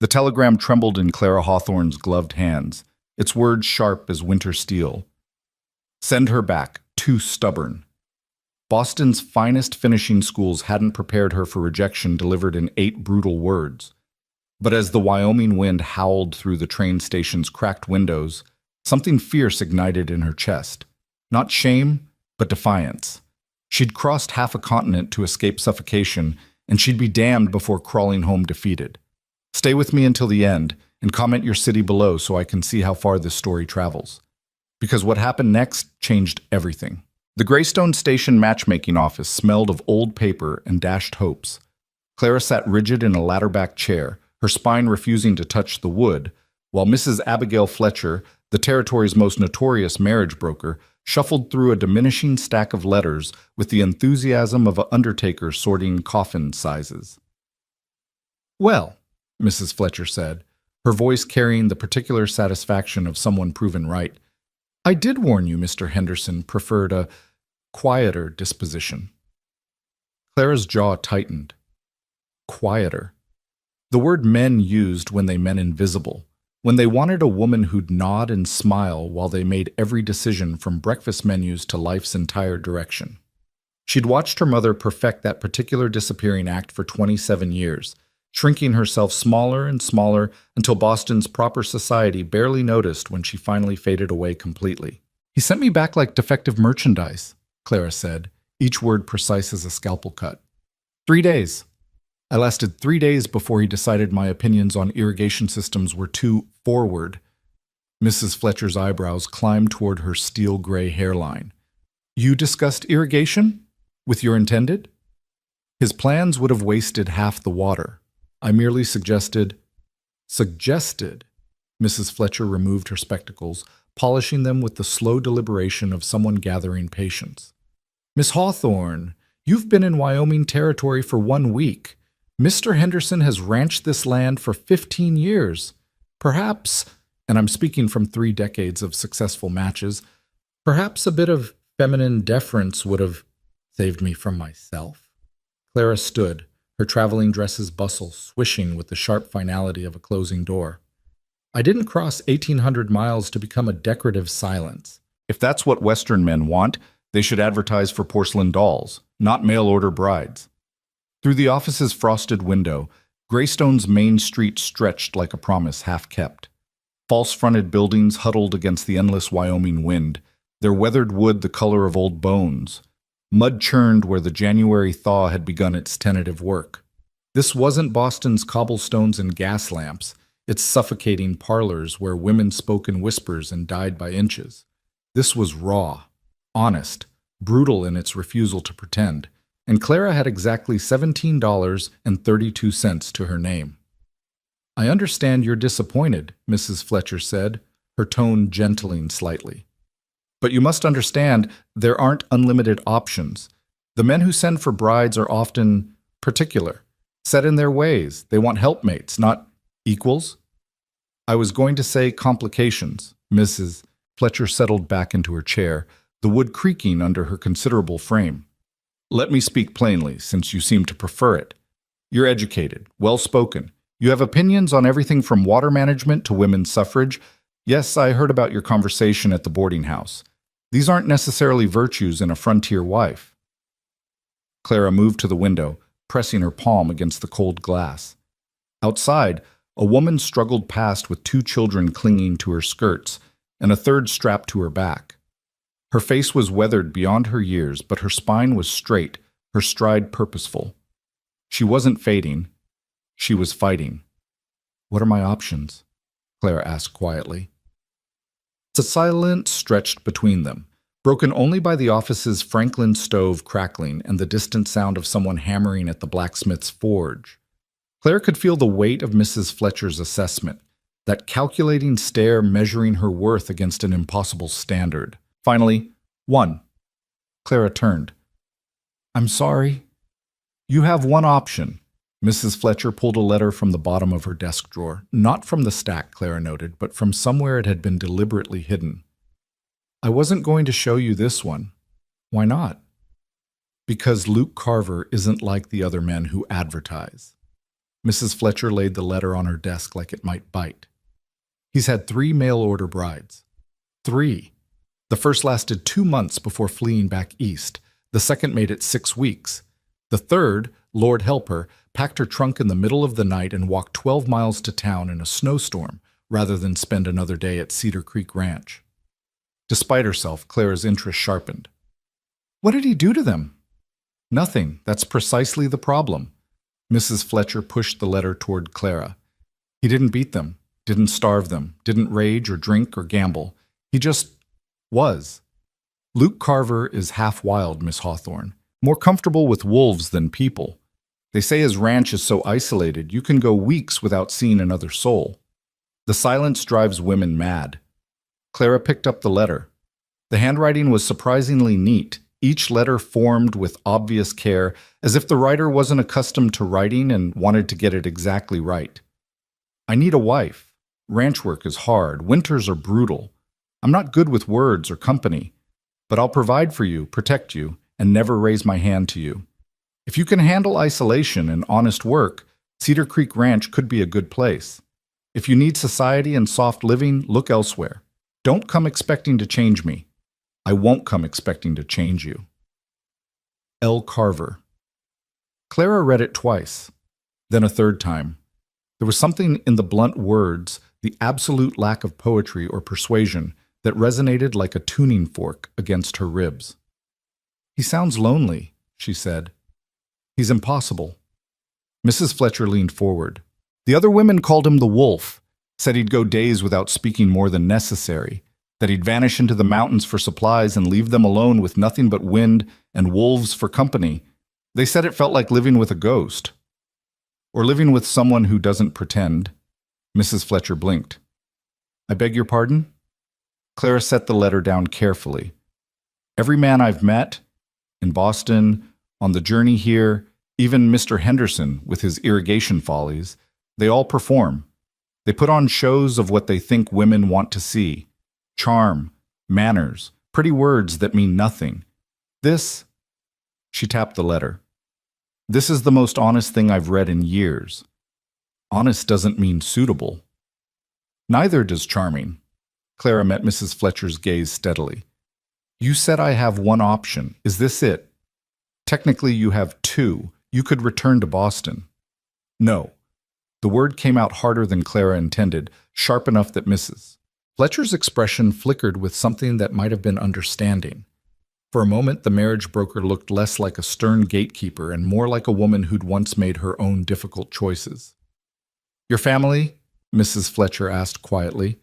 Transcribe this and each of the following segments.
The telegram trembled in Clara Hawthorne's gloved hands, its words sharp as winter steel. Send her back, too stubborn. Boston's finest finishing schools hadn't prepared her for rejection delivered in 8 brutal words. But as the Wyoming wind howled through the train station's cracked windows, something fierce ignited in her chest. Not shame, but defiance. She'd crossed half a continent to escape suffocation, and she'd be damned before crawling home defeated. Stay with me until the end, and comment your city below so I can see how far this story travels. Because what happened next changed everything. The Greystone Station matchmaking office smelled of old paper and dashed hopes. Clara sat rigid in a ladder-back chair, her spine refusing to touch the wood, while Mrs. Abigail Fletcher, the territory's most notorious marriage broker, shuffled through a diminishing stack of letters with the enthusiasm of an undertaker sorting coffin sizes. "Well," Mrs. Fletcher said, her voice carrying the particular satisfaction of someone proven right, "I did warn you Mr. Henderson preferred a quieter disposition." Clara's jaw tightened. Quieter. The word men used when they meant invisible, when they wanted a woman who'd nod and smile while they made every decision from breakfast menus to life's entire direction. She'd watched her mother perfect that particular disappearing act for 27 years, shrinking herself smaller and smaller until Boston's proper society barely noticed when she finally faded away completely. "He sent me back like defective merchandise," Clara said, each word precise as a scalpel cut. 3 days. I lasted 3 days before he decided my opinions on irrigation systems were too forward. Mrs. Fletcher's eyebrows climbed toward her steel-gray hairline. "You discussed irrigation? With your intended?" His plans would have wasted half the water. I merely suggested. Mrs. Fletcher removed her spectacles, polishing them with the slow deliberation of someone gathering patience. "Miss Hawthorne, you've been in Wyoming territory for 1 week. Mr. Henderson has ranched this land for 15 years. Perhaps, and I'm speaking from 3 decades of successful matches, perhaps a bit of feminine deference would have saved me from myself." Clara stood, her traveling dress's bustle swishing with the sharp finality of a closing door. "I didn't cross 1,800 miles to become a decorative silence. If that's what Western men want, they should advertise for porcelain dolls, not mail-order brides." Through the office's frosted window, Greystone's main street stretched like a promise half-kept. False-fronted buildings huddled against the endless Wyoming wind, their weathered wood the color of old bones. Mud churned where the January thaw had begun its tentative work. This wasn't Boston's cobblestones and gas lamps, its suffocating parlors where women spoke in whispers and died by inches. This was raw, honest, brutal in its refusal to pretend, and Clara had exactly $17.32 to her name. "I understand you're disappointed," Mrs. Fletcher said, her tone gentling slightly. "But you must understand there aren't unlimited options. The men who send for brides are often particular, set in their ways. They want helpmates, not equals." "I was going to say complications." Mrs. Fletcher settled back into her chair, the wood creaking under her considerable frame. "Let me speak plainly, since you seem to prefer it. You're educated, well-spoken. You have opinions on everything from water management to women's suffrage. Yes, I heard about your conversation at the boarding house. These aren't necessarily virtues in a frontier wife." Clara moved to the window, pressing her palm against the cold glass. Outside, a woman struggled past with 2 children clinging to her skirts and a third strapped to her back. Her face was weathered beyond her years, but her spine was straight, her stride purposeful. She wasn't fading. She was fighting. "What are my options?" Clara asked quietly. The silence stretched between them, broken only by the office's Franklin stove crackling and the distant sound of someone hammering at the blacksmith's forge. Claire could feel the weight of Mrs. Fletcher's assessment, that calculating stare measuring her worth against an impossible standard. Finally, 1. Clara turned. "I'm sorry. You have one option." Mrs. Fletcher pulled a letter from the bottom of her desk drawer. Not from the stack, Clara noted, but from somewhere it had been deliberately hidden. "I wasn't going to show you this one." "Why not?" "Because Luke Carver isn't like the other men who advertise." Mrs. Fletcher laid the letter on her desk like it might bite. He's had 3 mail-order brides. 3. The first lasted 2 months before fleeing back east. The second made it 6 weeks. The third, Lord help her, packed her trunk in the middle of the night and walked 12 miles to town in a snowstorm rather than spend another day at Cedar Creek Ranch. Despite herself, Clara's interest sharpened. What did he do to them? Nothing. That's precisely the problem. Mrs. Fletcher pushed the letter toward Clara. He didn't beat them, didn't starve them, didn't rage or drink or gamble. He just was. Luke Carver is half wild, Miss Hawthorne, more comfortable with wolves than people. They say his ranch is so isolated you can go weeks without seeing another soul. The silence drives women mad. Clara picked up the letter. The handwriting was surprisingly neat, each letter formed with obvious care, as if the writer wasn't accustomed to writing and wanted to get it exactly right. I need a wife. Ranch work is hard. Winters are brutal. I'm not good with words or company, but I'll provide for you, protect you, and never raise my hand to you. If you can handle isolation and honest work, Cedar Creek Ranch could be a good place. If you need society and soft living, look elsewhere. Don't come expecting to change me. I won't come expecting to change you. L. Carver. Clara read it twice, then a third time. There was something in the blunt words, the absolute lack of poetry or persuasion, that resonated like a tuning fork against her ribs. He sounds lonely, she said. He's impossible. Mrs. Fletcher leaned forward. The other women called him the wolf, said he'd go days without speaking more than necessary, that he'd vanish into the mountains for supplies and leave them alone with nothing but wind and wolves for company. They said it felt like living with a ghost. Or living with someone who doesn't pretend. Mrs. Fletcher blinked. I beg your pardon? Clara set the letter down carefully. Every man I've met, in Boston, on the journey here, even Mr. Henderson with his irrigation follies, they all perform. They put on shows of what they think women want to see. Charm, manners, pretty words that mean nothing. This, she tapped the letter. This is the most honest thing I've read in years. Honest doesn't mean suitable. Neither does charming. Clara met Mrs. Fletcher's gaze steadily. You said I have one option. Is this it? Technically, you have 2. You could return to Boston. No. The word came out harder than Clara intended, sharp enough that Mrs. Fletcher's expression flickered with something that might have been understanding. For a moment, the marriage broker looked less like a stern gatekeeper and more like a woman who'd once made her own difficult choices. Your family? Mrs. Fletcher asked quietly.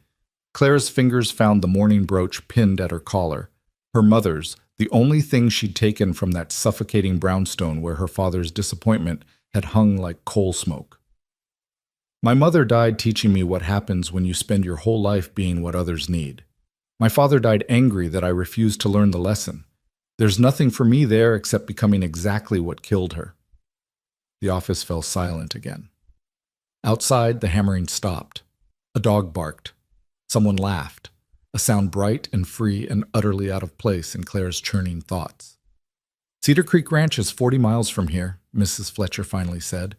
Clara's fingers found the mourning brooch pinned at her collar. Her mother's, the only thing she'd taken from that suffocating brownstone where her father's disappointment had hung like coal smoke. My mother died teaching me what happens when you spend your whole life being what others need. My father died angry that I refused to learn the lesson. There's nothing for me there except becoming exactly what killed her. The office fell silent again. Outside, the hammering stopped. A dog barked. Someone laughed, a sound bright and free and utterly out of place in Clara's churning thoughts. Cedar Creek Ranch is 40 miles from here, Mrs. Fletcher finally said.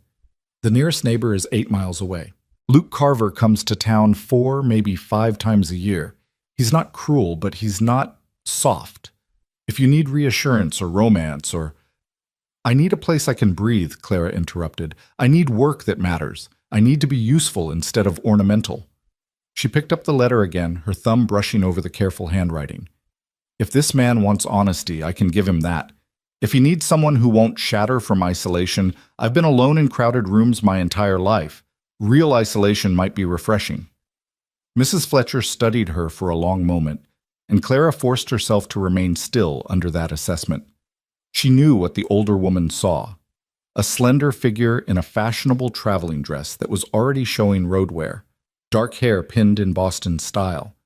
The nearest neighbor is 8 miles away. Luke Carver comes to town 4, maybe 5 times a year. He's not cruel, but he's not soft. If you need reassurance or romance or... I need a place I can breathe, Clara interrupted. I need work that matters. I need to be useful instead of ornamental. She picked up the letter again, her thumb brushing over the careful handwriting. If this man wants honesty, I can give him that. If he needs someone who won't shatter from isolation, I've been alone in crowded rooms my entire life. Real isolation might be refreshing. Mrs. Fletcher studied her for a long moment, and Clara forced herself to remain still under that assessment. She knew what the older woman saw. A slender figure in a fashionable traveling dress that was already showing road wear, dark hair pinned in Boston style,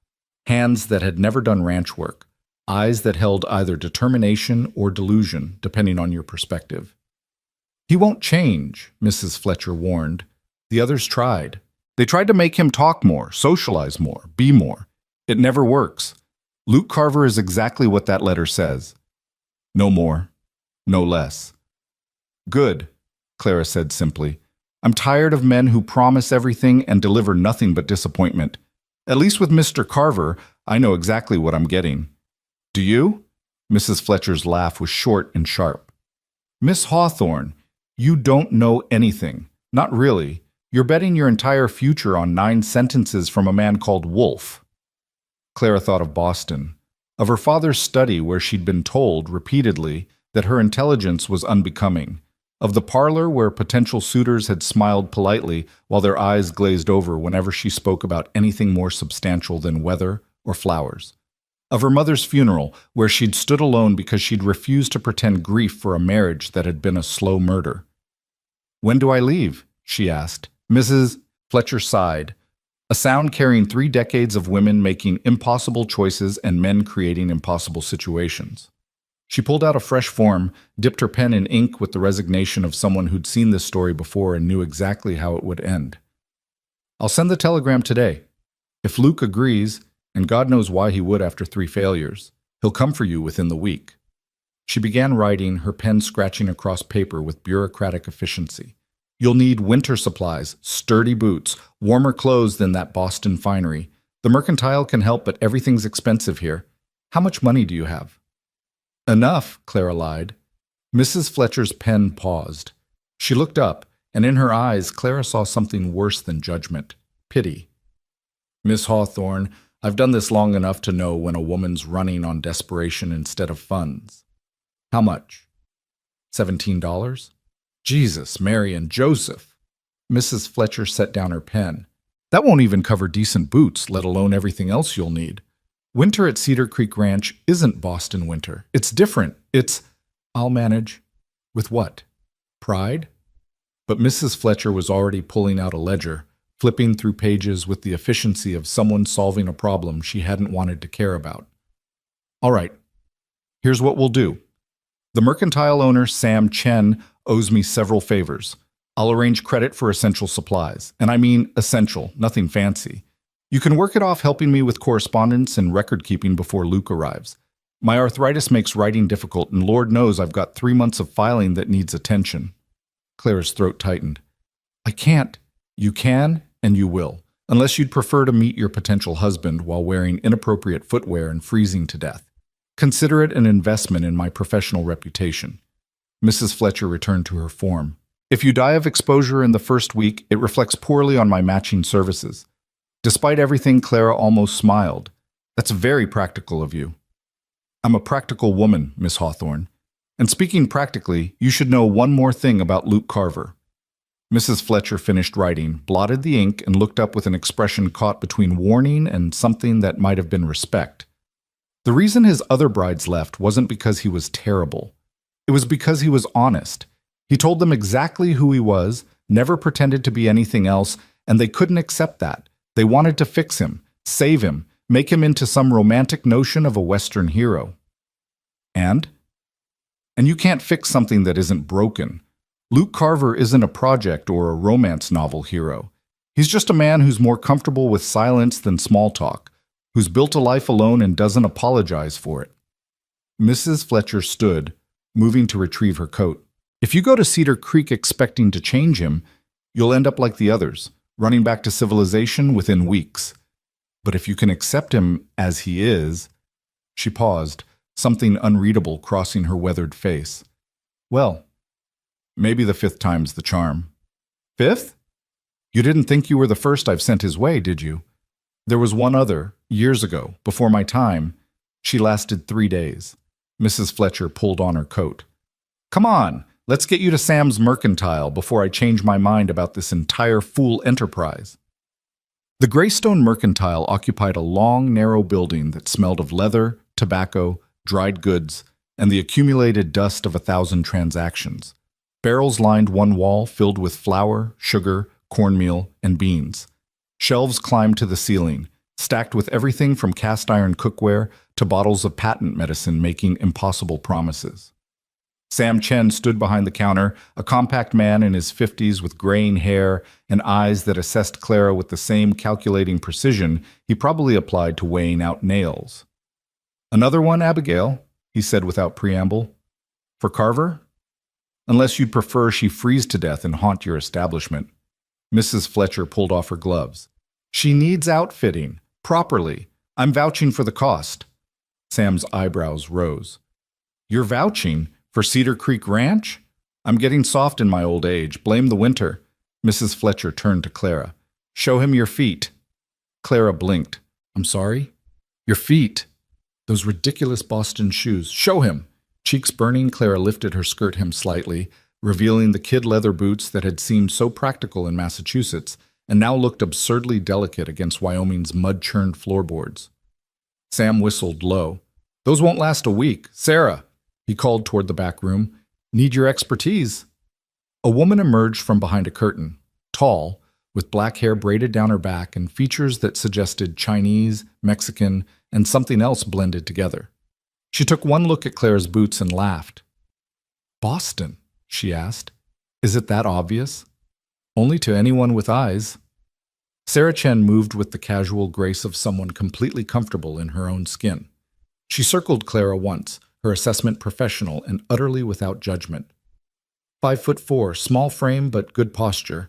hands that had never done ranch work, eyes that held either determination or delusion, depending on your perspective. He won't change, Mrs. Fletcher warned. The others tried. They tried to make him talk more, socialize more, be more. It never works. Luke Carver is exactly what that letter says. No more, no less. Good, Clara said simply. I'm tired of men who promise everything and deliver nothing but disappointment. At least with Mr. Carver, I know exactly what I'm getting. Do you? Mrs. Fletcher's laugh was short and sharp. Miss Hawthorne, you don't know anything. Not really. You're betting your entire future on 9 sentences from a man called Wolfe. Clara thought of Boston, of her father's study where she'd been told repeatedly that her intelligence was unbecoming, of the parlor where potential suitors had smiled politely while their eyes glazed over whenever she spoke about anything more substantial than weather or flowers, of her mother's funeral where she'd stood alone because she'd refused to pretend grief for a marriage that had been a slow murder. When do I leave? She asked. Mrs. Fletcher sighed, a sound carrying 3 decades of women making impossible choices and men creating impossible situations. She pulled out a fresh form, dipped her pen in ink with the resignation of someone who'd seen this story before and knew exactly how it would end. I'll send the telegram today. If Luke agrees, and God knows why he would after 3 failures, he'll come for you within the week. She began writing, her pen scratching across paper with bureaucratic efficiency. You'll need winter supplies, sturdy boots, warmer clothes than that Boston finery. The mercantile can help, but everything's expensive here. How much money do you have? Enough, Clara lied. Mrs. Fletcher's pen paused. She looked up, and in her eyes, Clara saw something worse than judgment, pity. Miss Hawthorne, I've done this long enough to know when a woman's running on desperation instead of funds. How much? $17? Jesus, Mary, and Joseph. Mrs. Fletcher set down her pen. That won't even cover decent boots, let alone everything else you'll need. Winter at Cedar Creek Ranch isn't Boston winter. It's different. I'll manage. With what? Pride? But Mrs. Fletcher was already pulling out a ledger, flipping through pages with the efficiency of someone solving a problem she hadn't wanted to care about. All right, here's what we'll do. The mercantile owner, Sam Chen, owes me several favors. I'll arrange credit for essential supplies. And I mean essential, nothing fancy. You can work it off helping me with correspondence and record-keeping before Luke arrives. My arthritis makes writing difficult, and Lord knows I've got 3 months of filing that needs attention. Clara's throat tightened. I can't. You can, and you will, unless you'd prefer to meet your potential husband while wearing inappropriate footwear and freezing to death. Consider it an investment in my professional reputation. Mrs. Fletcher returned to her form. If you die of exposure in the first week, it reflects poorly on my matching services. Despite everything, Clara almost smiled. That's very practical of you. I'm a practical woman, Miss Hawthorne. And speaking practically, you should know one more thing about Luke Carver. Mrs. Fletcher finished writing, blotted the ink, and looked up with an expression caught between warning and something that might have been respect. The reason his other brides left wasn't because he was terrible. It was because he was honest. He told them exactly who he was, never pretended to be anything else, and they couldn't accept that. They wanted to fix him, save him, make him into some romantic notion of a Western hero. And you can't fix something that isn't broken. Luke Carver isn't a project or a romance novel hero. He's just a man who's more comfortable with silence than small talk, who's built a life alone and doesn't apologize for it. Mrs. Fletcher stood, moving to retrieve her coat. If you go to Cedar Creek expecting to change him, you'll end up like the others, running back to civilization within weeks. But if you can accept him as he is, she paused, something unreadable crossing her weathered face. Well, maybe the 5th time's the charm. 5th? You didn't think you were the first I've sent his way, did you? There was one other, years ago, before my time. She lasted 3 days. Mrs. Fletcher pulled on her coat. Come on, let's get you to Sam's Mercantile before I change my mind about this entire fool enterprise. The Greystone Mercantile occupied a long, narrow building that smelled of leather, tobacco, dried goods, and the accumulated dust of 1,000 transactions. Barrels lined one wall filled with flour, sugar, cornmeal, and beans. Shelves climbed to the ceiling, stacked with everything from cast-iron cookware to bottles of patent medicine making impossible promises. Sam Chen stood behind the counter, a compact man in his 50s with graying hair and eyes that assessed Clara with the same calculating precision he probably applied to weighing out nails. Another one, Abigail, he said without preamble. For Carver? Unless you'd prefer she freeze to death and haunt your establishment. Mrs. Fletcher pulled off her gloves. She needs outfitting. Properly. I'm vouching for the cost. Sam's eyebrows rose. You're vouching? For Cedar Creek Ranch? I'm getting soft in my old age. Blame the winter. Mrs. Fletcher turned to Clara. Show him your feet. Clara blinked. I'm sorry? Your feet. Those ridiculous Boston shoes. Show him. Cheeks burning, Clara lifted her skirt hem slightly, revealing the kid leather boots that had seemed so practical in Massachusetts and now looked absurdly delicate against Wyoming's mud-churned floorboards. Sam whistled low. Those won't last a week. Sarah, he called toward the back room. Need your expertise. A woman emerged from behind a curtain, tall, with black hair braided down her back and features that suggested Chinese, Mexican, and something else blended together. She took one look at Clara's boots and laughed. Boston, she asked. Is it that obvious? Only to anyone with eyes. Sarah Chen moved with the casual grace of someone completely comfortable in her own skin. She circled Clara once, her assessment professional and utterly without judgment. 5'4", small frame but good posture.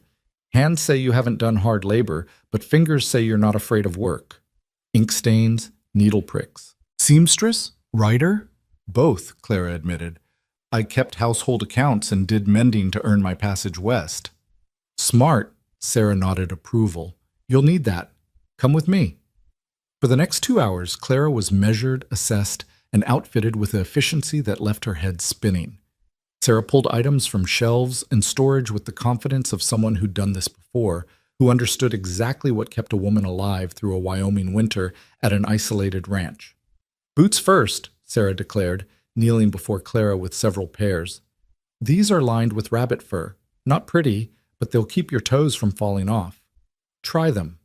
Hands say you haven't done hard labor, but fingers say you're not afraid of work. Ink stains, needle pricks. Seamstress? Writer? Both, Clara admitted. I kept household accounts and did mending to earn my passage west. Smart, Sarah nodded approval. You'll need that. Come with me. For the next 2 hours, Clara was measured, assessed, and outfitted with an efficiency that left her head spinning. Sarah pulled items from shelves and storage with the confidence of someone who'd done this before, who understood exactly what kept a woman alive through a Wyoming winter at an isolated ranch. Boots first, Sarah declared, kneeling before Clara with several pairs. These are lined with rabbit fur. Not pretty, but they'll keep your toes from falling off. Try them.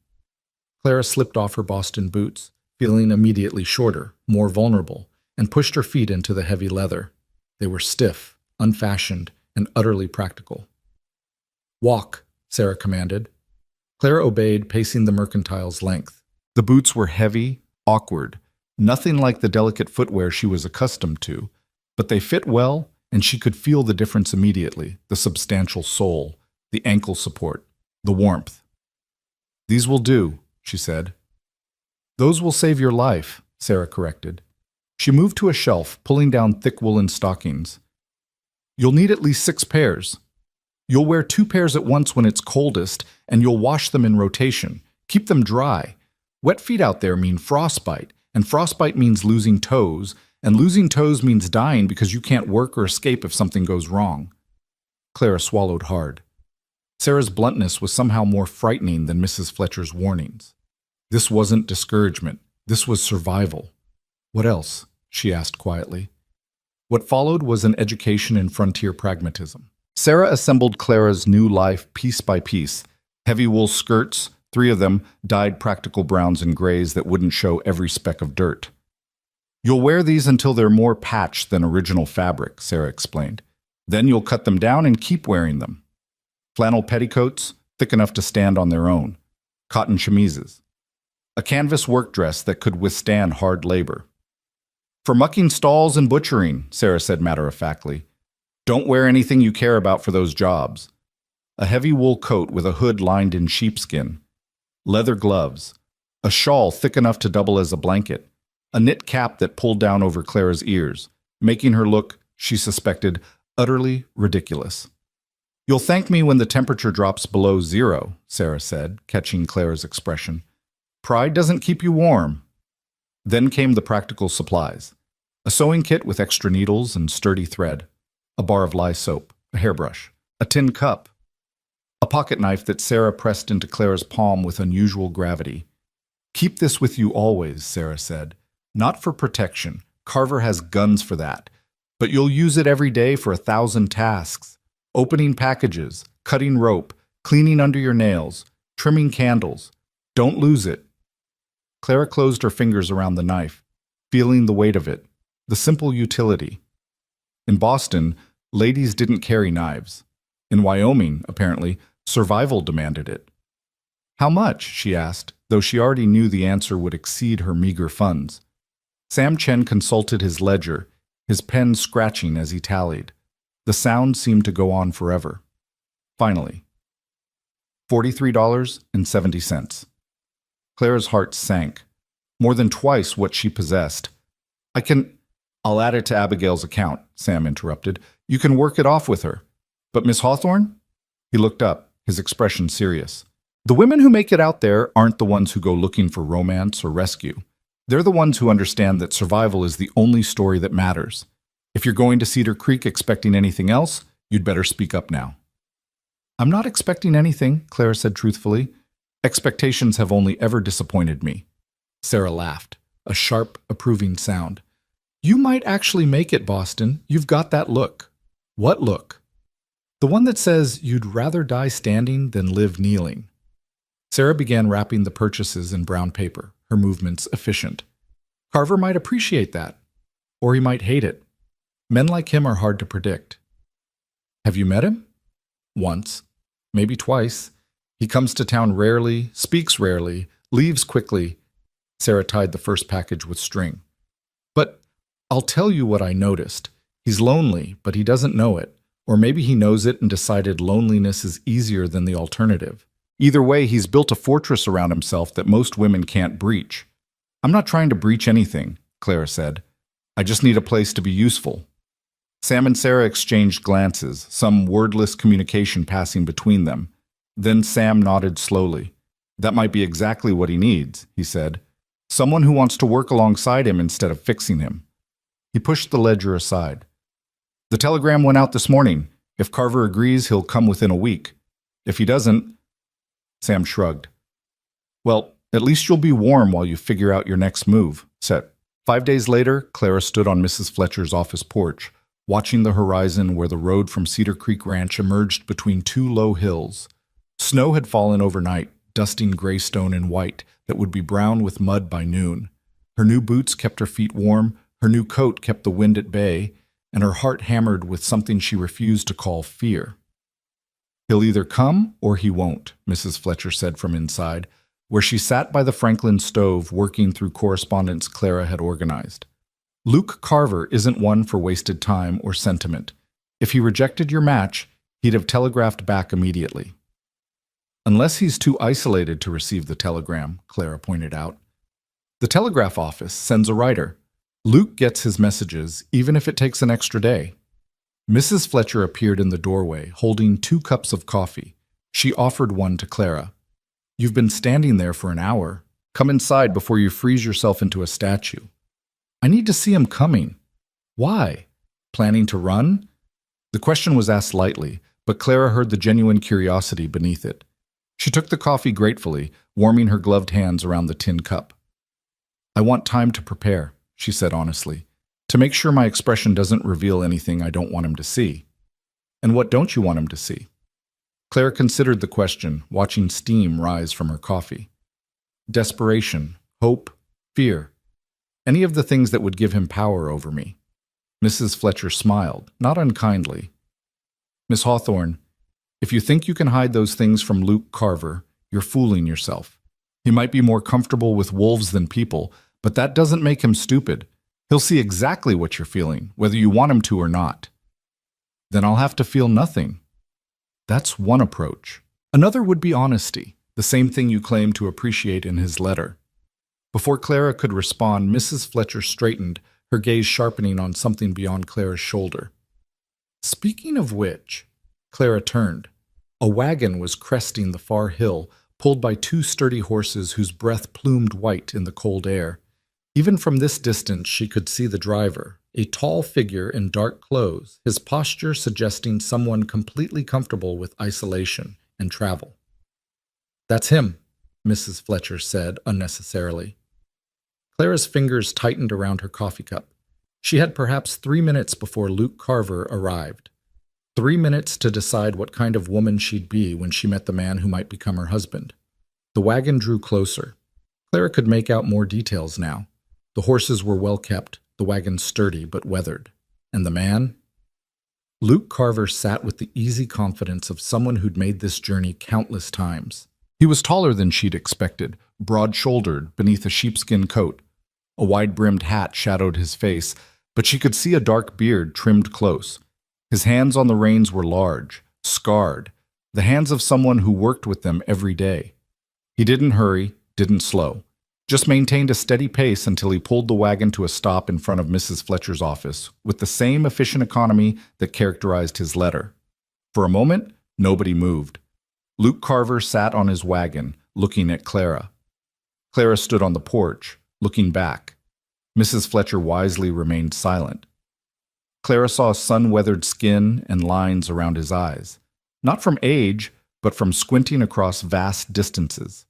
Clara slipped off her Boston boots, feeling immediately shorter, more vulnerable, and pushed her feet into the heavy leather. They were stiff, unfashioned, and utterly practical. Walk, Sarah commanded. Clara obeyed, pacing the mercantile's length. The boots were heavy, awkward, nothing like the delicate footwear she was accustomed to, but they fit well, and she could feel the difference immediately, the substantial sole, the ankle support, the warmth. These will do, she said. Those will save your life, Sarah corrected. She moved to a shelf, pulling down thick woolen stockings. You'll need at least 6 pairs. You'll wear 2 pairs at once when it's coldest, and you'll wash them in rotation. Keep them dry. Wet feet out there mean frostbite, and frostbite means losing toes, and losing toes means dying because you can't work or escape if something goes wrong. Clara swallowed hard. Sarah's bluntness was somehow more frightening than Mrs. Fletcher's warnings. This wasn't discouragement. This was survival. What else? She asked quietly. What followed was an education in frontier pragmatism. Sarah assembled Clara's new life piece by piece. Heavy wool skirts, 3 of them dyed practical browns and grays that wouldn't show every speck of dirt. You'll wear these until they're more patched than original fabric, Sarah explained. Then you'll cut them down and keep wearing them. Flannel petticoats, thick enough to stand on their own. Cotton chemises. A canvas work dress that could withstand hard labor. For mucking stalls and butchering, Sarah said matter-of-factly. Don't wear anything you care about for those jobs. A heavy wool coat with a hood lined in sheepskin. Leather gloves. A shawl thick enough to double as a blanket. A knit cap that pulled down over Clara's ears, making her look, she suspected, utterly ridiculous. You'll thank me when the temperature drops below 0, Sarah said, catching Clara's expression. Pride doesn't keep you warm. Then came the practical supplies. A sewing kit with extra needles and sturdy thread. A bar of lye soap. A hairbrush. A tin cup. A pocket knife that Sarah pressed into Clara's palm with unusual gravity. Keep this with you always, Sarah said. Not for protection. Carver has guns for that. But you'll use it every day for 1,000 tasks. Opening packages, cutting rope, cleaning under your nails, trimming candles. Don't lose it. Clara closed her fingers around the knife, feeling the weight of it, the simple utility. In Boston, ladies didn't carry knives. In Wyoming, apparently, survival demanded it. How much? She asked, though she already knew the answer would exceed her meager funds. Sam Chen consulted his ledger, his pen scratching as he tallied. The sound seemed to go on forever. Finally, $43.70. Clara's heart sank, more than twice what she possessed. I'll add it to Abigail's account, Sam interrupted. You can work it off with her. But Miss Hawthorne? He looked up, his expression serious. The women who make it out there aren't the ones who go looking for romance or rescue. They're the ones who understand that survival is the only story that matters. If you're going to Cedar Creek expecting anything else, you'd better speak up now. I'm not expecting anything, Clara said truthfully. Expectations have only ever disappointed me. Sarah laughed, a sharp, approving sound. You might actually make it, Boston. You've got that look. What look? The one that says you'd rather die standing than live kneeling. Sarah began wrapping the purchases in brown paper, her movements efficient. Carver might appreciate that, or he might hate it. Men like him are hard to predict. Have you met him? Once, maybe twice. He comes to town rarely, speaks rarely, leaves quickly. Sarah tied the first package with string. But I'll tell you what I noticed. He's lonely, but he doesn't know it. Or maybe he knows it and decided loneliness is easier than the alternative. Either way, he's built a fortress around himself that most women can't breach. I'm not trying to breach anything, Clara said. I just need a place to be useful. Sam and Sarah exchanged glances, some wordless communication passing between them. Then Sam nodded slowly. That might be exactly what he needs, he said. Someone who wants to work alongside him instead of fixing him. He pushed the ledger aside. The telegram went out this morning. If Carver agrees, he'll come within a week. If he doesn't... Sam shrugged. Well, at least you'll be warm while you figure out your next move, said. 5 days later, Clara stood on Mrs. Fletcher's office porch, watching the horizon where the road from Cedar Creek Ranch emerged between two low hills. Snow had fallen overnight, dusting gray stone and white that would be brown with mud by noon. Her new boots kept her feet warm, her new coat kept the wind at bay, and her heart hammered with something she refused to call fear. He'll either come or he won't, Mrs. Fletcher said from inside, where she sat by the Franklin stove working through correspondence Clara had organized. Luke Carver isn't one for wasted time or sentiment. If he rejected your match, he'd have telegraphed back immediately. Unless he's too isolated to receive the telegram, Clara pointed out. The telegraph office sends a writer. Luke gets his messages, even if it takes an extra day. Mrs. Fletcher appeared in the doorway, holding 2 cups of coffee. She offered one to Clara. You've been standing there for an hour. Come inside before you freeze yourself into a statue. I need to see him coming. Why? Planning to run? The question was asked lightly, but Clara heard the genuine curiosity beneath it. She took the coffee gratefully, warming her gloved hands around the tin cup. I want time to prepare, she said honestly, to make sure my expression doesn't reveal anything I don't want him to see. And what don't you want him to see? Claire considered the question, watching steam rise from her coffee. Desperation, hope, fear. Any of the things that would give him power over me. Mrs. Fletcher smiled, not unkindly. Miss Hawthorne, if you think you can hide those things from Luke Carver, you're fooling yourself. He might be more comfortable with wolves than people, but that doesn't make him stupid. He'll see exactly what you're feeling, whether you want him to or not. Then I'll have to feel nothing. That's one approach. Another would be honesty, the same thing you claim to appreciate in his letter. Before Clara could respond, Mrs. Fletcher straightened, her gaze sharpening on something beyond Clara's shoulder. Speaking of which, Clara turned. A wagon was cresting the far hill, pulled by 2 sturdy horses whose breath plumed white in the cold air. Even from this distance she could see the driver, a tall figure in dark clothes, his posture suggesting someone completely comfortable with isolation and travel. That's him, Mrs. Fletcher said unnecessarily. Clara's fingers tightened around her coffee cup. She had perhaps 3 minutes before Luke Carver arrived. 3 minutes to decide what kind of woman she'd be when she met the man who might become her husband. The wagon drew closer. Clara could make out more details now. The horses were well kept, the wagon sturdy but weathered. And the man? Luke Carver sat with the easy confidence of someone who'd made this journey countless times. He was taller than she'd expected, broad-shouldered beneath a sheepskin coat. A wide-brimmed hat shadowed his face, but she could see a dark beard trimmed close. His hands on the reins were large, scarred, the hands of someone who worked with them every day. He didn't hurry, didn't slow, just maintained a steady pace until he pulled the wagon to a stop in front of Mrs. Fletcher's office with the same efficient economy that characterized his letter. For a moment, nobody moved. Luke Carver sat on his wagon, looking at Clara. Clara stood on the porch, looking back. Mrs. Fletcher wisely remained silent. Clara saw sun-weathered skin and lines around his eyes, not from age, but from squinting across vast distances.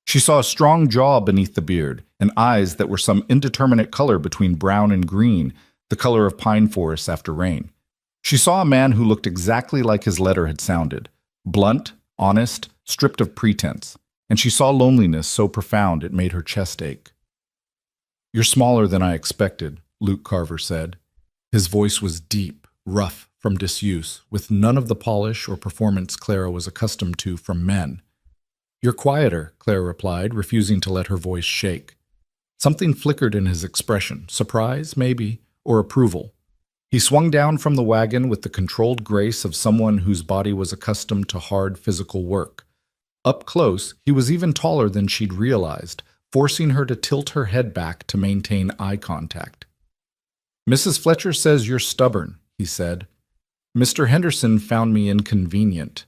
She saw a strong jaw beneath the beard and eyes that were some indeterminate color between brown and green, the color of pine forests after rain. She saw a man who looked exactly like his letter had sounded, blunt, honest, stripped of pretense, and she saw loneliness so profound it made her chest ache. "You're smaller than I expected," Luke Carver said. His voice was deep, rough from disuse, with none of the polish or performance Clara was accustomed to from men. "You're quieter," Clara replied, refusing to let her voice shake. Something flickered in his expression, surprise, maybe, or approval. He swung down from the wagon with the controlled grace of someone whose body was accustomed to hard physical work. Up close, he was even taller than she'd realized, forcing her to tilt her head back to maintain eye contact. "Mrs. Fletcher says you're stubborn," he said. "Mr. Henderson found me inconvenient."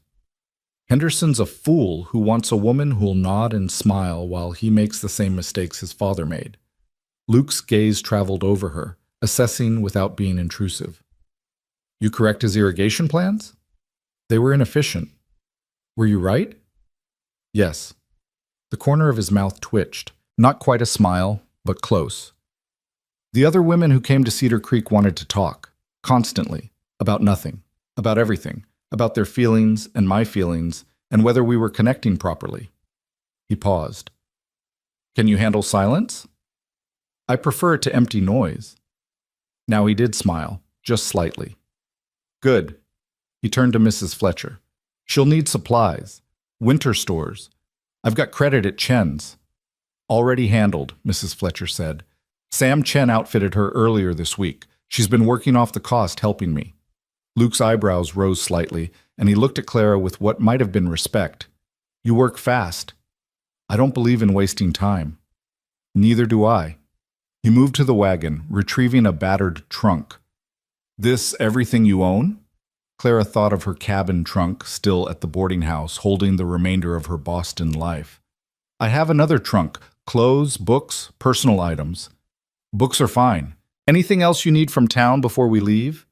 Henderson's a fool who wants a woman who'll nod and smile while he makes the same mistakes his father made. Luke's gaze traveled over her, assessing without being intrusive. "You correct his irrigation plans? They were inefficient. Were you right?" "Yes." The corner of his mouth twitched, not quite a smile, but close. "The other women who came to Cedar Creek wanted to talk, constantly, about nothing, about everything, about their feelings and my feelings, and whether we were connecting properly." He paused. "Can you handle silence?" "I prefer it to empty noise." Now he did smile, just slightly. "Good." He turned to Mrs. Fletcher. "She'll need supplies. Winter stores. I've got credit at Chen's." "Already handled," Mrs. Fletcher said. "Sam Chen outfitted her earlier this week. She's been working off the cost helping me." Luke's eyebrows rose slightly, and he looked at Clara with what might have been respect. "You work fast." "I don't believe in wasting time." "Neither do I." He moved to the wagon, retrieving a battered trunk. "This everything you own?" Clara thought of her cabin trunk, still at the boarding house, holding the remainder of her Boston life. "I have another trunk, clothes, books, personal items." "Books are fine. Anything else you need from town before we leave?"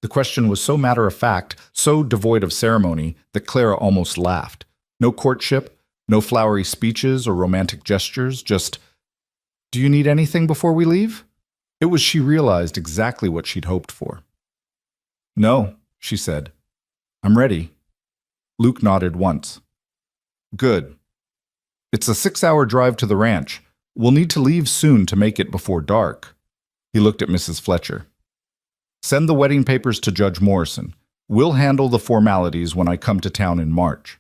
The question was so matter-of-fact, so devoid of ceremony, that Clara almost laughed. No courtship, no flowery speeches or romantic gestures, just, "Do you need anything before we leave?" It was, she realized, exactly what she'd hoped for. "No," she said. "I'm ready." Luke nodded once. "Good. It's a 6-hour drive to the ranch. We'll need to leave soon to make it before dark." He looked at Mrs. Fletcher. "Send the wedding papers to Judge Morrison. We'll handle the formalities when I come to town in March."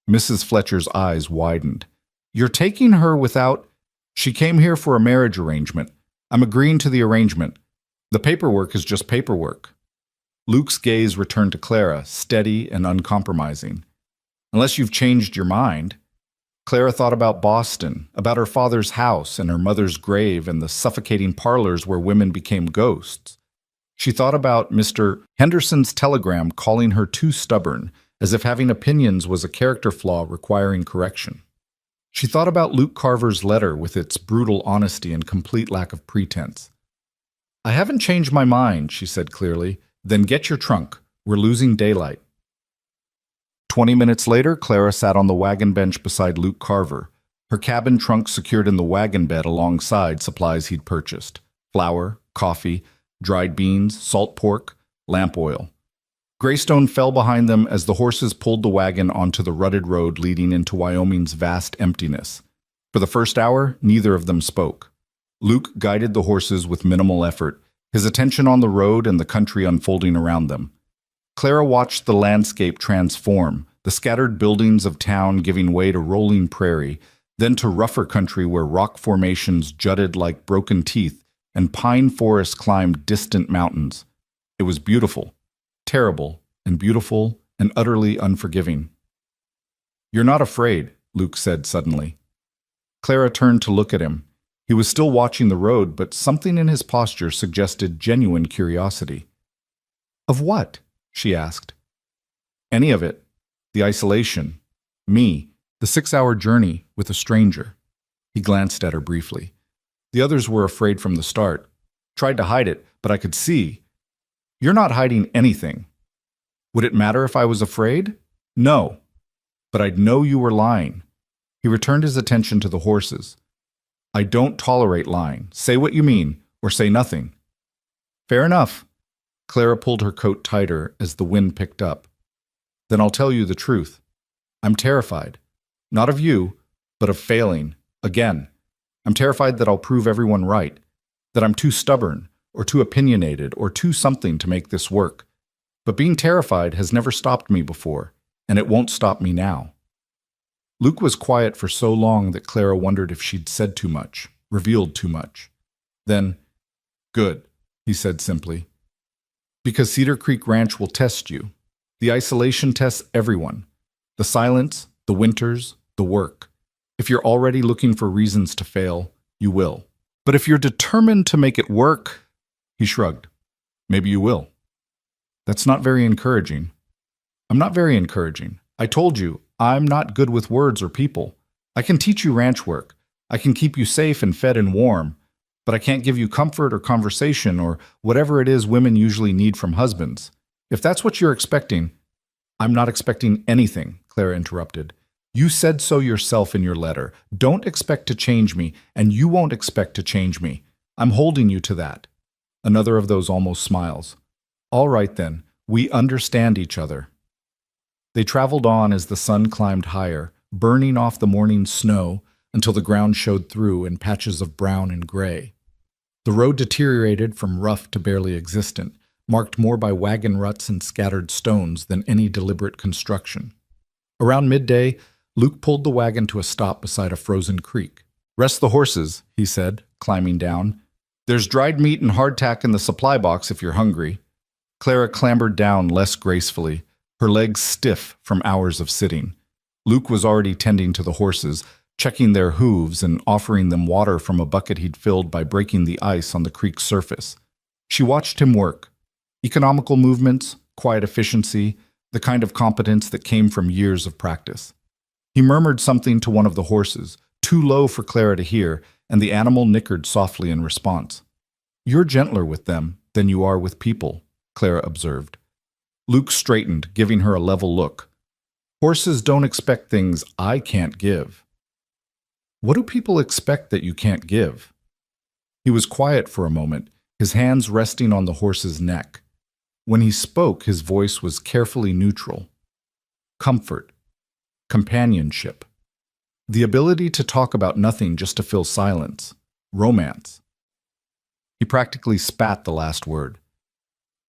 Mrs. Fletcher's eyes widened. "You're taking her without—" "She came here for a marriage arrangement. I'm agreeing to the arrangement. The paperwork is just paperwork." Luke's gaze returned to Clara, steady and uncompromising. "Unless you've changed your mind." Clara thought about Boston, about her father's house and her mother's grave and the suffocating parlors where women became ghosts. She thought about Mr. Henderson's telegram calling her too stubborn, as if having opinions was a character flaw requiring correction. She thought about Luke Carver's letter with its brutal honesty and complete lack of pretense. "I haven't changed my mind," she said clearly. "Then get your trunk. We're losing daylight." 20 minutes later, Clara sat on the wagon bench beside Luke Carver, her cabin trunk secured in the wagon bed alongside supplies he'd purchased: flour, coffee, dried beans, salt pork, lamp oil. Greystone fell behind them as the horses pulled the wagon onto the rutted road leading into Wyoming's vast emptiness. For the first hour, neither of them spoke. Luke guided the horses with minimal effort, his attention on the road and the country unfolding around them. Clara watched the landscape transform, the scattered buildings of town giving way to rolling prairie, then to rougher country where rock formations jutted like broken teeth and pine forests climbed distant mountains. It was beautiful. Terrible and beautiful and utterly unforgiving. You're not afraid, Luke said suddenly. Clara turned to look at him. He was still watching the road, but something in his posture suggested genuine curiosity. Of what? She asked. Any of it. The isolation. Me. The 6-hour journey with a stranger. He glanced at her briefly. The others were afraid from the start. Tried to hide it, but I could see. You're not hiding anything. Would it matter if I was afraid? No. But I'd know you were lying. He returned his attention to the horses. I don't tolerate lying. Say what you mean, or say nothing. Fair enough. Clara pulled her coat tighter as the wind picked up. Then I'll tell you the truth. I'm terrified. Not of you, but of failing. Again. I'm terrified that I'll prove everyone right. That I'm too stubborn, or too opinionated, or too something to make this work. But being terrified has never stopped me before, and it won't stop me now. Luke was quiet for so long that Clara wondered if she'd said too much, revealed too much. Then, good, he said simply. Because Cedar Creek Ranch will test you. The isolation tests everyone. The silence, the winters, the work. If you're already looking for reasons to fail, you will. But if you're determined to make it work, he shrugged. Maybe you will. That's not very encouraging. I'm not very encouraging. I told you, I'm not good with words or people. I can teach you ranch work. I can keep you safe and fed and warm, but I can't give you comfort or conversation or whatever it is women usually need from husbands. If that's what you're expecting, I'm not expecting anything, Clara interrupted. You said so yourself in your letter. Don't expect to change me, and you won't expect to change me. I'm holding you to that. Another of those almost smiles. All right then, we understand each other. They traveled on as the sun climbed higher, burning off the morning snow until the ground showed through in patches of brown and gray. The road deteriorated from rough to barely existent, marked more by wagon ruts and scattered stones than any deliberate construction. Around midday, Luke pulled the wagon to a stop beside a frozen creek. Rest the horses, he said, climbing down. There's dried meat and hardtack in the supply box if you're hungry. Clara clambered down less gracefully, her legs stiff from hours of sitting. Luke was already tending to the horses, checking their hooves and offering them water from a bucket he'd filled by breaking the ice on the creek's surface. She watched him work. Economical movements, quiet efficiency, the kind of competence that came from years of practice. He murmured something to one of the horses, too low for Clara to hear, and the animal nickered softly in response. You're gentler with them than you are with people, Clara observed. Luke straightened, giving her a level look. Horses don't expect things I can't give. What do people expect that you can't give? He was quiet for a moment, his hands resting on the horse's neck. When he spoke, his voice was carefully neutral. Comfort. Companionship. The ability to talk about nothing just to fill silence. Romance. He practically spat the last word.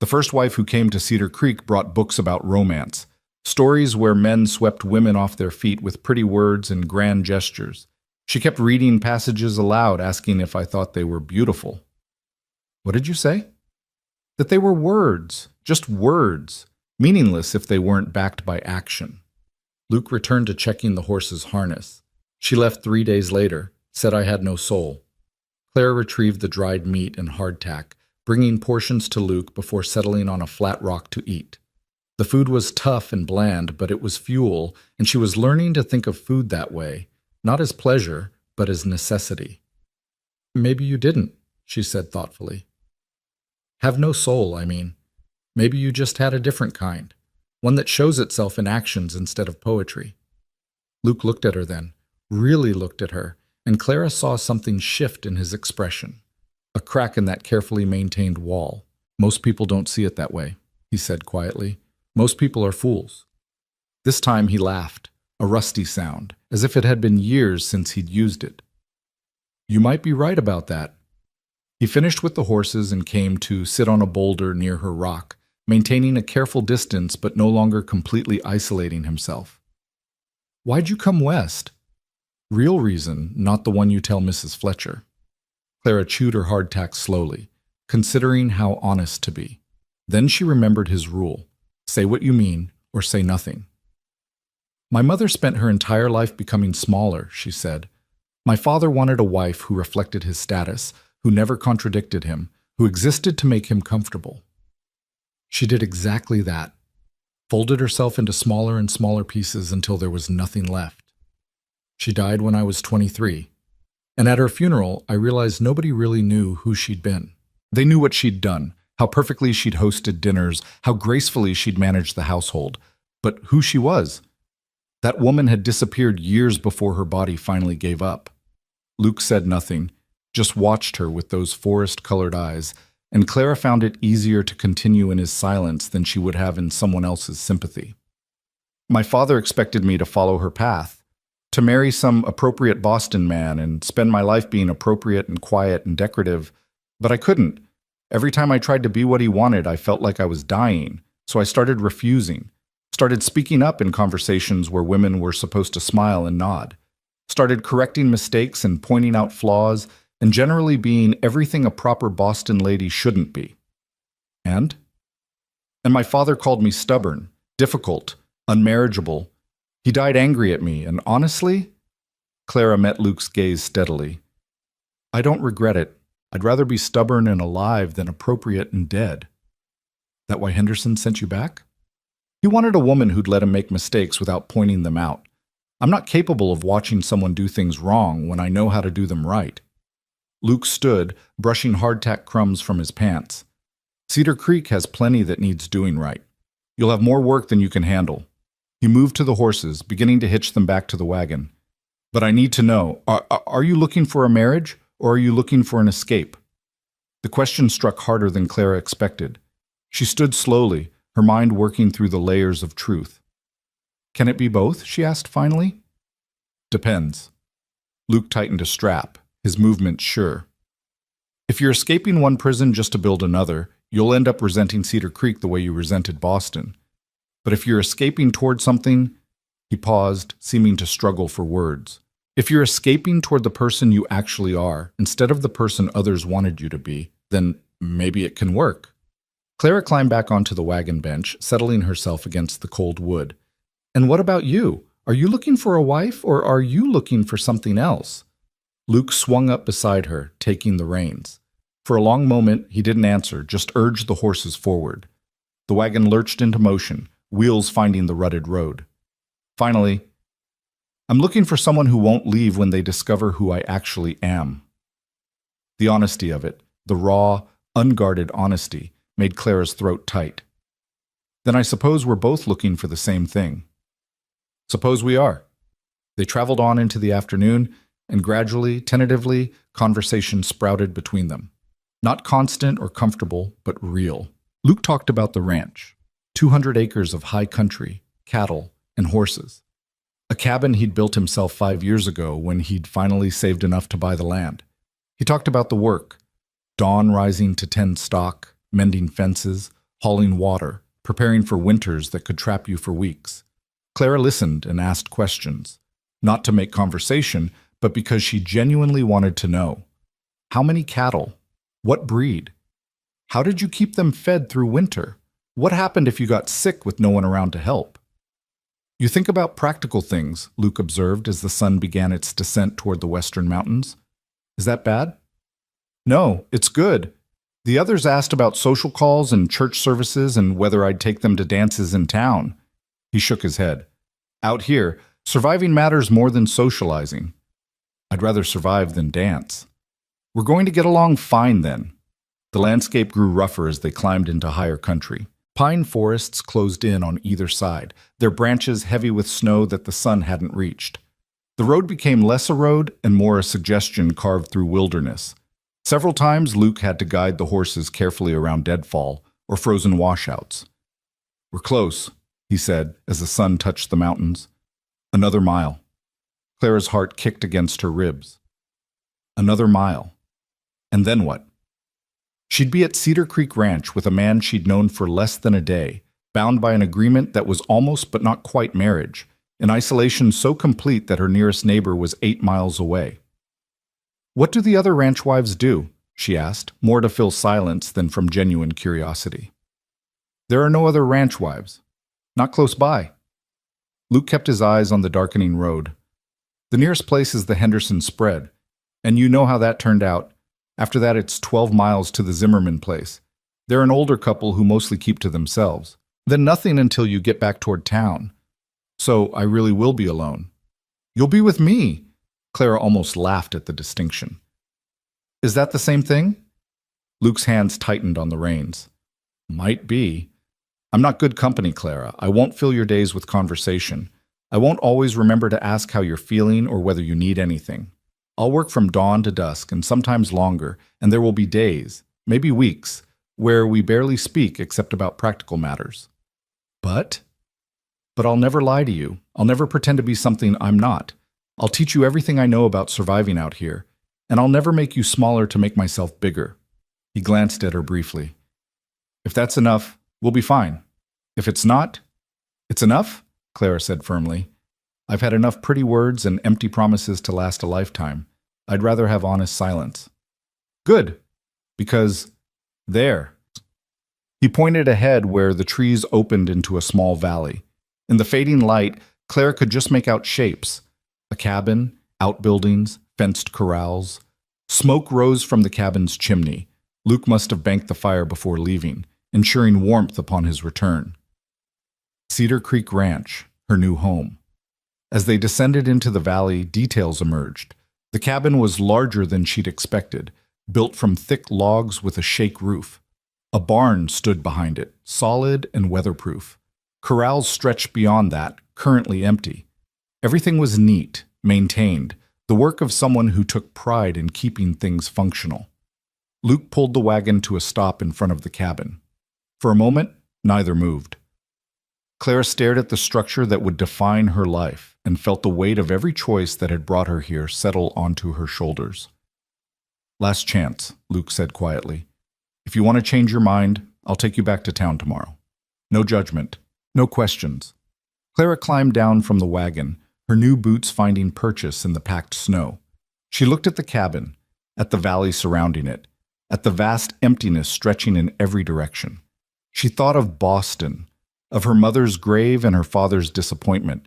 The first wife who came to Cedar Creek brought books about romance, stories where men swept women off their feet with pretty words and grand gestures. She kept reading passages aloud, asking if I thought they were beautiful. What did you say? That they were words, just words, meaningless if they weren't backed by action. Luke returned to checking the horse's harness. She left 3 days later, said I had no soul. Clara retrieved the dried meat and hardtack, bringing portions to Luke before settling on a flat rock to eat. The food was tough and bland, but it was fuel, and she was learning to think of food that way, not as pleasure, but as necessity. Maybe you didn't, she said thoughtfully. Have no soul, I mean. Maybe you just had a different kind, one that shows itself in actions instead of poetry. Luke looked at her then, really looked at her, and Clara saw something shift in his expression. A crack in that carefully maintained wall. Most people don't see it that way, he said quietly. Most people are fools. This time he laughed, a rusty sound, as if it had been years since he'd used it. You might be right about that. He finished with the horses and came to sit on a boulder near her rock, maintaining a careful distance but no longer completely isolating himself. Why'd you come west? Real reason, not the one you tell Mrs. Fletcher. Clara chewed her hardtack slowly, considering how honest to be. Then she remembered his rule. Say what you mean, or say nothing. My mother spent her entire life becoming smaller, she said. My father wanted a wife who reflected his status, who never contradicted him, who existed to make him comfortable. She did exactly that, folded herself into smaller and smaller pieces until there was nothing left. She died when I was 23, and at her funeral, I realized nobody really knew who she'd been. They knew what she'd done, how perfectly she'd hosted dinners, how gracefully she'd managed the household, but who she was. That woman had disappeared years before her body finally gave up. Luke said nothing, just watched her with those forest-colored eyes, and Clara found it easier to continue in his silence than she would have in someone else's sympathy. My father expected me to follow her path, to marry some appropriate Boston man and spend my life being appropriate and quiet and decorative, but I couldn't. Every time I tried to be what he wanted, I felt like I was dying, so I started refusing, started speaking up in conversations where women were supposed to smile and nod, started correcting mistakes and pointing out flaws, and generally being everything a proper Boston lady shouldn't be. And my father called me stubborn, difficult, unmarriageable. He died angry at me, and honestly, Clara met Luke's gaze steadily. I don't regret it. I'd rather be stubborn and alive than appropriate and dead. That why Henderson sent you back? He wanted a woman who'd let him make mistakes without pointing them out. I'm not capable of watching someone do things wrong when I know how to do them right. Luke stood, brushing hardtack crumbs from his pants. Cedar Creek has plenty that needs doing right. You'll have more work than you can handle. He moved to the horses, beginning to hitch them back to the wagon. But I need to know, are you looking for a marriage, or are you looking for an escape? The question struck harder than Clara expected. She stood slowly, her mind working through the layers of truth. Can it be both? She asked finally. Depends. Luke tightened a strap, his movement sure. If you're escaping one prison just to build another, you'll end up resenting Cedar Creek the way you resented Boston. But if you're escaping toward something, he paused, seeming to struggle for words. If you're escaping toward the person you actually are, instead of the person others wanted you to be, then maybe it can work. Clara climbed back onto the wagon bench, settling herself against the cold wood. And what about you? Are you looking for a wife, or are you looking for something else? Luke swung up beside her, taking the reins. For a long moment, he didn't answer, just urged the horses forward. The wagon lurched into motion, wheels finding the rutted road. Finally, I'm looking for someone who won't leave when they discover who I actually am. The honesty of it, the raw, unguarded honesty, made Clara's throat tight. Then I suppose we're both looking for the same thing. Suppose we are. They traveled on into the afternoon, and gradually, tentatively, conversation sprouted between them. Not constant or comfortable, but real. Luke talked about the ranch, 200 acres of high country, cattle, and horses. A cabin he'd built himself 5 years ago when he'd finally saved enough to buy the land. He talked about the work, dawn rising to tend stock, mending fences, hauling water, preparing for winters that could trap you for weeks. Clara listened and asked questions, not to make conversation, but because she genuinely wanted to know. How many cattle? What breed? How did you keep them fed through winter? What happened if you got sick with no one around to help? You think about practical things, Luke observed as the sun began its descent toward the western mountains. Is that bad? No, it's good. The others asked about social calls and church services and whether I'd take them to dances in town. He shook his head. Out here, surviving matters more than socializing. I'd rather survive than dance. We're going to get along fine then. The landscape grew rougher as they climbed into higher country. Pine forests closed in on either side, their branches heavy with snow that the sun hadn't reached. The road became less a road and more a suggestion carved through wilderness. Several times Luke had to guide the horses carefully around deadfall or frozen washouts. We're close, he said as the sun touched the mountains. Another mile. Clara's heart kicked against her ribs. Another mile. And then what? She'd be at Cedar Creek Ranch with a man she'd known for less than a day, bound by an agreement that was almost but not quite marriage, in isolation so complete that her nearest neighbor was 8 miles away. What do the other ranch wives do? She asked, more to fill silence than from genuine curiosity. There are no other ranch wives. Not close by. Luke kept his eyes on the darkening road. The nearest place is the Henderson spread, and you know how that turned out. After that, it's 12 miles to the Zimmerman place. They're an older couple who mostly keep to themselves. Then nothing until you get back toward town. So I really will be alone. You'll be with me. Clara almost laughed at the distinction. Is that the same thing? Luke's hands tightened on the reins. Might be. I'm not good company, Clara. I won't fill your days with conversation. I won't always remember to ask how you're feeling or whether you need anything. I'll work from dawn to dusk and sometimes longer, and there will be days, maybe weeks, where we barely speak except about practical matters. But I'll never lie to you. I'll never pretend to be something I'm not. I'll teach you everything I know about surviving out here, and I'll never make you smaller to make myself bigger. He glanced at her briefly. If that's enough, we'll be fine. If it's not, it's enough, Clara said firmly. I've had enough pretty words and empty promises to last a lifetime. I'd rather have honest silence. Good, because there. He pointed ahead where the trees opened into a small valley. In the fading light, Clara could just make out shapes. A cabin, outbuildings, fenced corrals. Smoke rose from the cabin's chimney. Luke must have banked the fire before leaving, ensuring warmth upon his return. Cedar Creek Ranch, her new home. As they descended into the valley, details emerged. The cabin was larger than she'd expected, built from thick logs with a shake roof. A barn stood behind it, solid and weatherproof. Corrals stretched beyond that, currently empty. Everything was neat, maintained, the work of someone who took pride in keeping things functional. Luke pulled the wagon to a stop in front of the cabin. For a moment, neither moved. Clara stared at the structure that would define her life and felt the weight of every choice that had brought her here settle onto her shoulders. Last chance, Luke said quietly. If you want to change your mind, I'll take you back to town tomorrow. No judgment, no questions. Clara climbed down from the wagon, her new boots finding purchase in the packed snow. She looked at the cabin, at the valley surrounding it, at the vast emptiness stretching in every direction. She thought of Boston, of her mother's grave and her father's disappointment,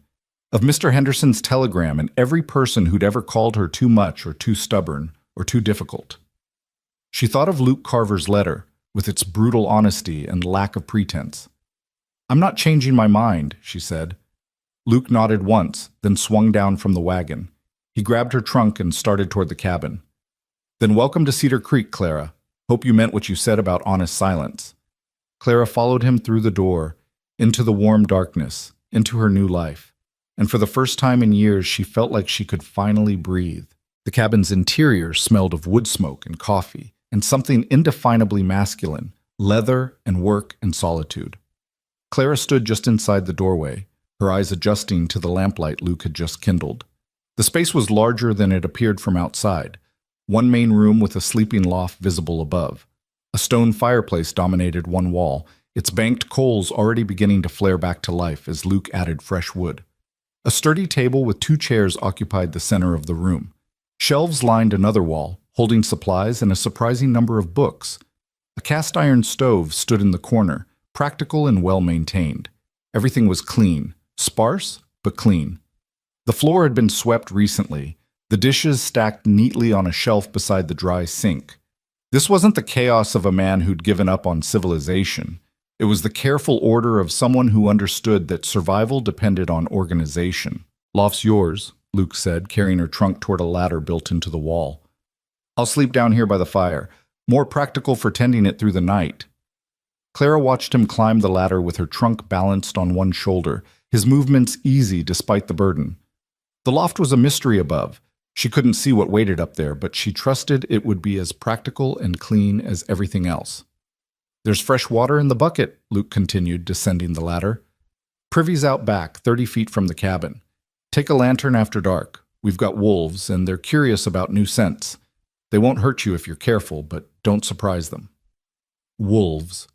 of Mr. Henderson's telegram and every person who'd ever called her too much or too stubborn or too difficult. She thought of Luke Carver's letter, with its brutal honesty and lack of pretense. I'm not changing my mind, she said. Luke nodded once, then swung down from the wagon. He grabbed her trunk and started toward the cabin. Then welcome to Cedar Creek, Clara. Hope you meant what you said about honest silence. Clara followed him through the door, into the warm darkness, into her new life. And for the first time in years, she felt like she could finally breathe. The cabin's interior smelled of wood smoke and coffee, and something indefinably masculine, leather and work and solitude. Clara stood just inside the doorway, her eyes adjusting to the lamplight Luke had just kindled. The space was larger than it appeared from outside. One main room with a sleeping loft visible above. A stone fireplace dominated one wall, its banked coals already beginning to flare back to life as Luke added fresh wood. A sturdy table with 2 chairs occupied the center of the room. Shelves lined another wall, holding supplies and a surprising number of books. A cast-iron stove stood in the corner, practical and well-maintained. Everything was clean, sparse, but clean. The floor had been swept recently, the dishes stacked neatly on a shelf beside the dry sink. This wasn't the chaos of a man who'd given up on civilization. It was the careful order of someone who understood that survival depended on organization. Loft's yours, Luke said, carrying her trunk toward a ladder built into the wall. I'll sleep down here by the fire. More practical for tending it through the night. Clara watched him climb the ladder with her trunk balanced on one shoulder, his movements easy despite the burden. The loft was a mystery above. She couldn't see what waited up there, but she trusted it would be as practical and clean as everything else. There's fresh water in the bucket, Luke continued, descending the ladder. Privy's out back, 30 feet from the cabin. Take a lantern after dark. We've got wolves, and they're curious about new scents. They won't hurt you if you're careful, but don't surprise them. Wolves.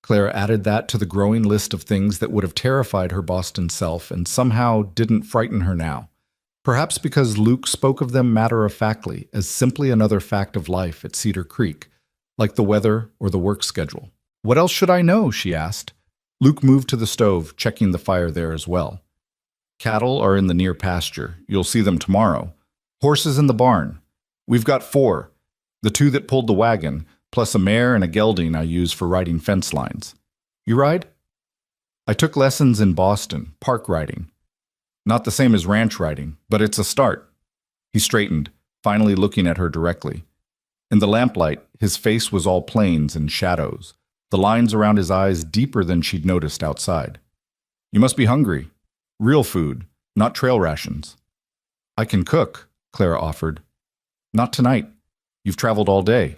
Clara added that to the growing list of things that would have terrified her Boston self and somehow didn't frighten her now. Perhaps because Luke spoke of them matter-of-factly, as simply another fact of life at Cedar Creek, like the weather or the work schedule. What else should I know, she asked. Luke moved to the stove, checking the fire there as well. Cattle are in the near pasture. You'll see them tomorrow. Horses in the barn. We've got 4. The 2 that pulled the wagon, plus a mare and a gelding I use for riding fence lines. You ride? I took lessons in Boston, park riding. Not the same as ranch riding, but it's a start. He straightened, finally looking at her directly. In the lamplight, his face was all plains and shadows, the lines around his eyes deeper than she'd noticed outside. You must be hungry. Real food, not trail rations. I can cook, Clara offered. Not tonight. You've traveled all day.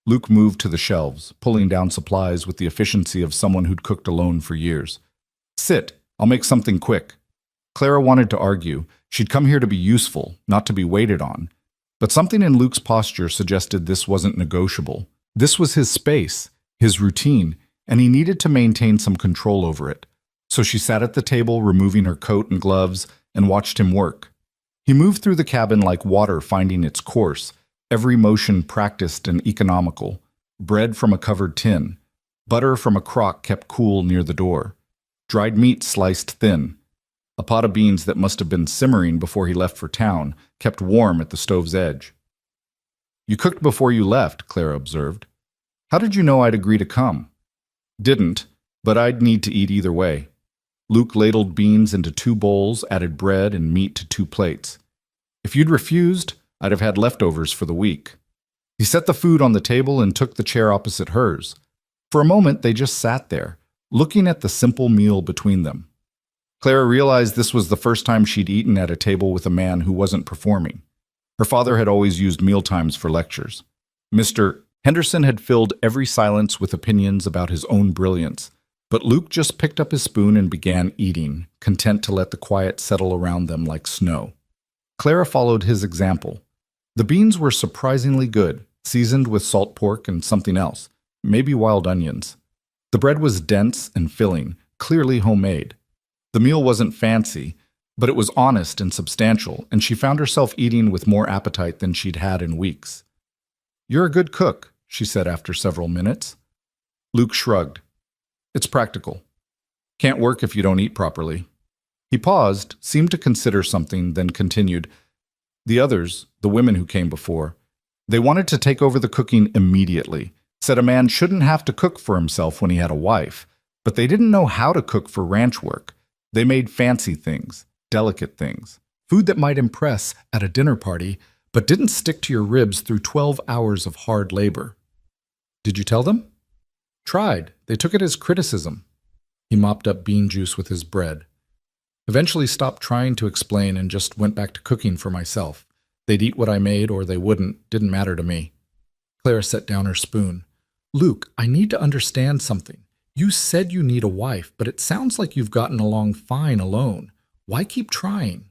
Luke moved to the shelves, pulling down supplies with the efficiency of someone who'd cooked alone for years. Sit, I'll make something quick. Clara wanted to argue. She'd come here to be useful, not to be waited on. But something in Luke's posture suggested this wasn't negotiable. This was his space, his routine, and he needed to maintain some control over it. So she sat at the table, removing her coat and gloves, and watched him work. He moved through the cabin like water finding its course, every motion practiced and economical. Bread from a covered tin, butter from a crock kept cool near the door, dried meat sliced thin, a pot of beans that must have been simmering before he left for town, kept warm at the stove's edge. You cooked before you left, Clara observed. How did you know I'd agree to come? Didn't, but I'd need to eat either way. Luke ladled beans into 2 bowls, added bread and meat to 2 plates. If you'd refused, I'd have had leftovers for the week. He set the food on the table and took the chair opposite hers. For a moment, they just sat there, looking at the simple meal between them. Clara realized this was the first time she'd eaten at a table with a man who wasn't performing. Her father had always used mealtimes for lectures. Mr. Henderson had filled every silence with opinions about his own brilliance, but Luke just picked up his spoon and began eating, content to let the quiet settle around them like snow. Clara followed his example. The beans were surprisingly good, seasoned with salt pork and something else, maybe wild onions. The bread was dense and filling, clearly homemade. The meal wasn't fancy, but it was honest and substantial, and she found herself eating with more appetite than she'd had in weeks. You're a good cook, she said after several minutes. Luke shrugged. It's practical. Can't work if you don't eat properly. He paused, seemed to consider something, then continued. The others, the women who came before, they wanted to take over the cooking immediately, said a man shouldn't have to cook for himself when he had a wife, but they didn't know how to cook for ranch work. They made fancy things, delicate things, food that might impress at a dinner party, but didn't stick to your ribs through 12 hours of hard labor. Did you tell them? Tried. They took it as criticism. He mopped up bean juice with his bread. Eventually stopped trying to explain and just went back to cooking for myself. They'd eat what I made or they wouldn't, didn't matter to me. Clara set down her spoon. Luke, I need to understand something. You said you need a wife, but it sounds like you've gotten along fine alone. Why keep trying?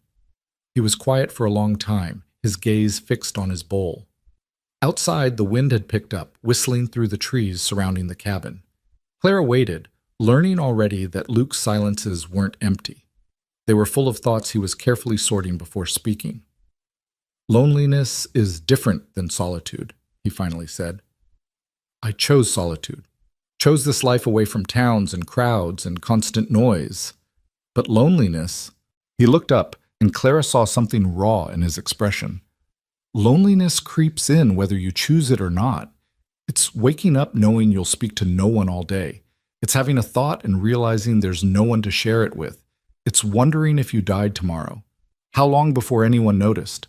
He was quiet for a long time, his gaze fixed on his bowl. Outside, the wind had picked up, whistling through the trees surrounding the cabin. Clara waited, learning already that Luke's silences weren't empty. They were full of thoughts he was carefully sorting before speaking. Loneliness is different than solitude, he finally said. I chose solitude. Chose this life away from towns and crowds and constant noise. But loneliness... He looked up, and Clara saw something raw in his expression. Loneliness creeps in whether you choose it or not. It's waking up knowing you'll speak to no one all day. It's having a thought and realizing there's no one to share it with. It's wondering if you died tomorrow. How long before anyone noticed?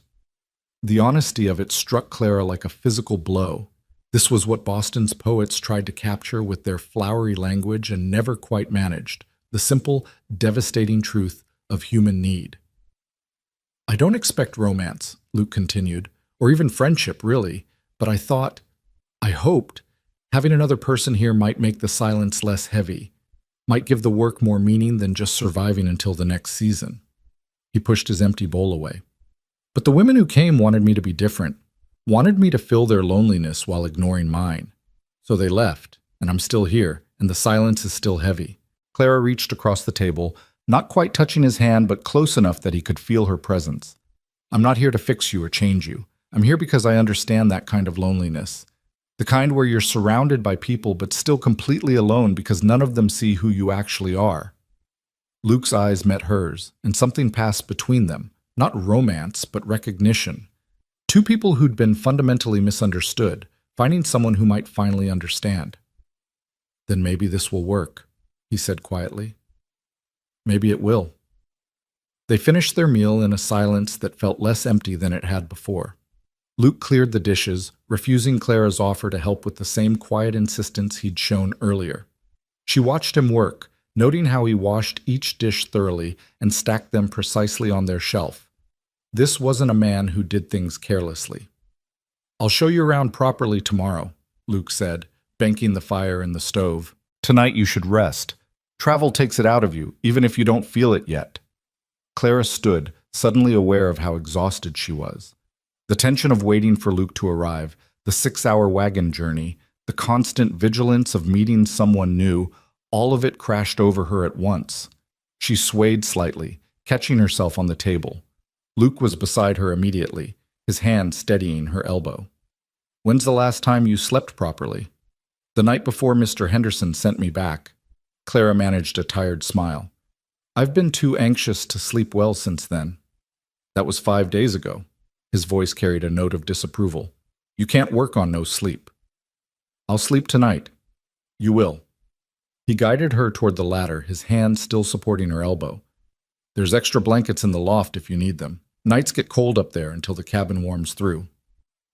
The honesty of it struck Clara like a physical blow. This was what Boston's poets tried to capture with their flowery language and never quite managed, the simple, devastating truth of human need. I don't expect romance, Luke continued, or even friendship, really, but I hoped, having another person here might make the silence less heavy, might give the work more meaning than just surviving until the next season. He pushed his empty bowl away. But the women who came wanted me to be different, wanted me to fill their loneliness while ignoring mine. So they left, and I'm still here, and the silence is still heavy. Clara reached across the table, not quite touching his hand, but close enough that he could feel her presence. I'm not here to fix you or change you. I'm here because I understand that kind of loneliness. The kind where you're surrounded by people but still completely alone because none of them see who you actually are. Luke's eyes met hers, and something passed between them, not romance, but recognition. Two people who'd been fundamentally misunderstood, finding someone who might finally understand. Then maybe this will work, he said quietly. Maybe it will. They finished their meal in a silence that felt less empty than it had before. Luke cleared the dishes, refusing Clara's offer to help with the same quiet insistence he'd shown earlier. She watched him work, noting how he washed each dish thoroughly and stacked them precisely on their shelf. This wasn't a man who did things carelessly. "I'll show you around properly tomorrow," Luke said, banking the fire in the stove. "Tonight you should rest. Travel takes it out of you, even if you don't feel it yet." Clara stood, suddenly aware of how exhausted she was. The tension of waiting for Luke to arrive, the 6-hour wagon journey, the constant vigilance of meeting someone new, all of it crashed over her at once. She swayed slightly, catching herself on the table. Luke was beside her immediately, his hand steadying her elbow. "When's the last time you slept properly?" "The night before Mr. Henderson sent me back." Clara managed a tired smile. "I've been too anxious to sleep well since then." "That was 5 days ago." His voice carried a note of disapproval. "You can't work on no sleep." "I'll sleep tonight." "You will." He guided her toward the ladder, his hand still supporting her elbow. "There's extra blankets in the loft if you need them. Nights get cold up there until the cabin warms through."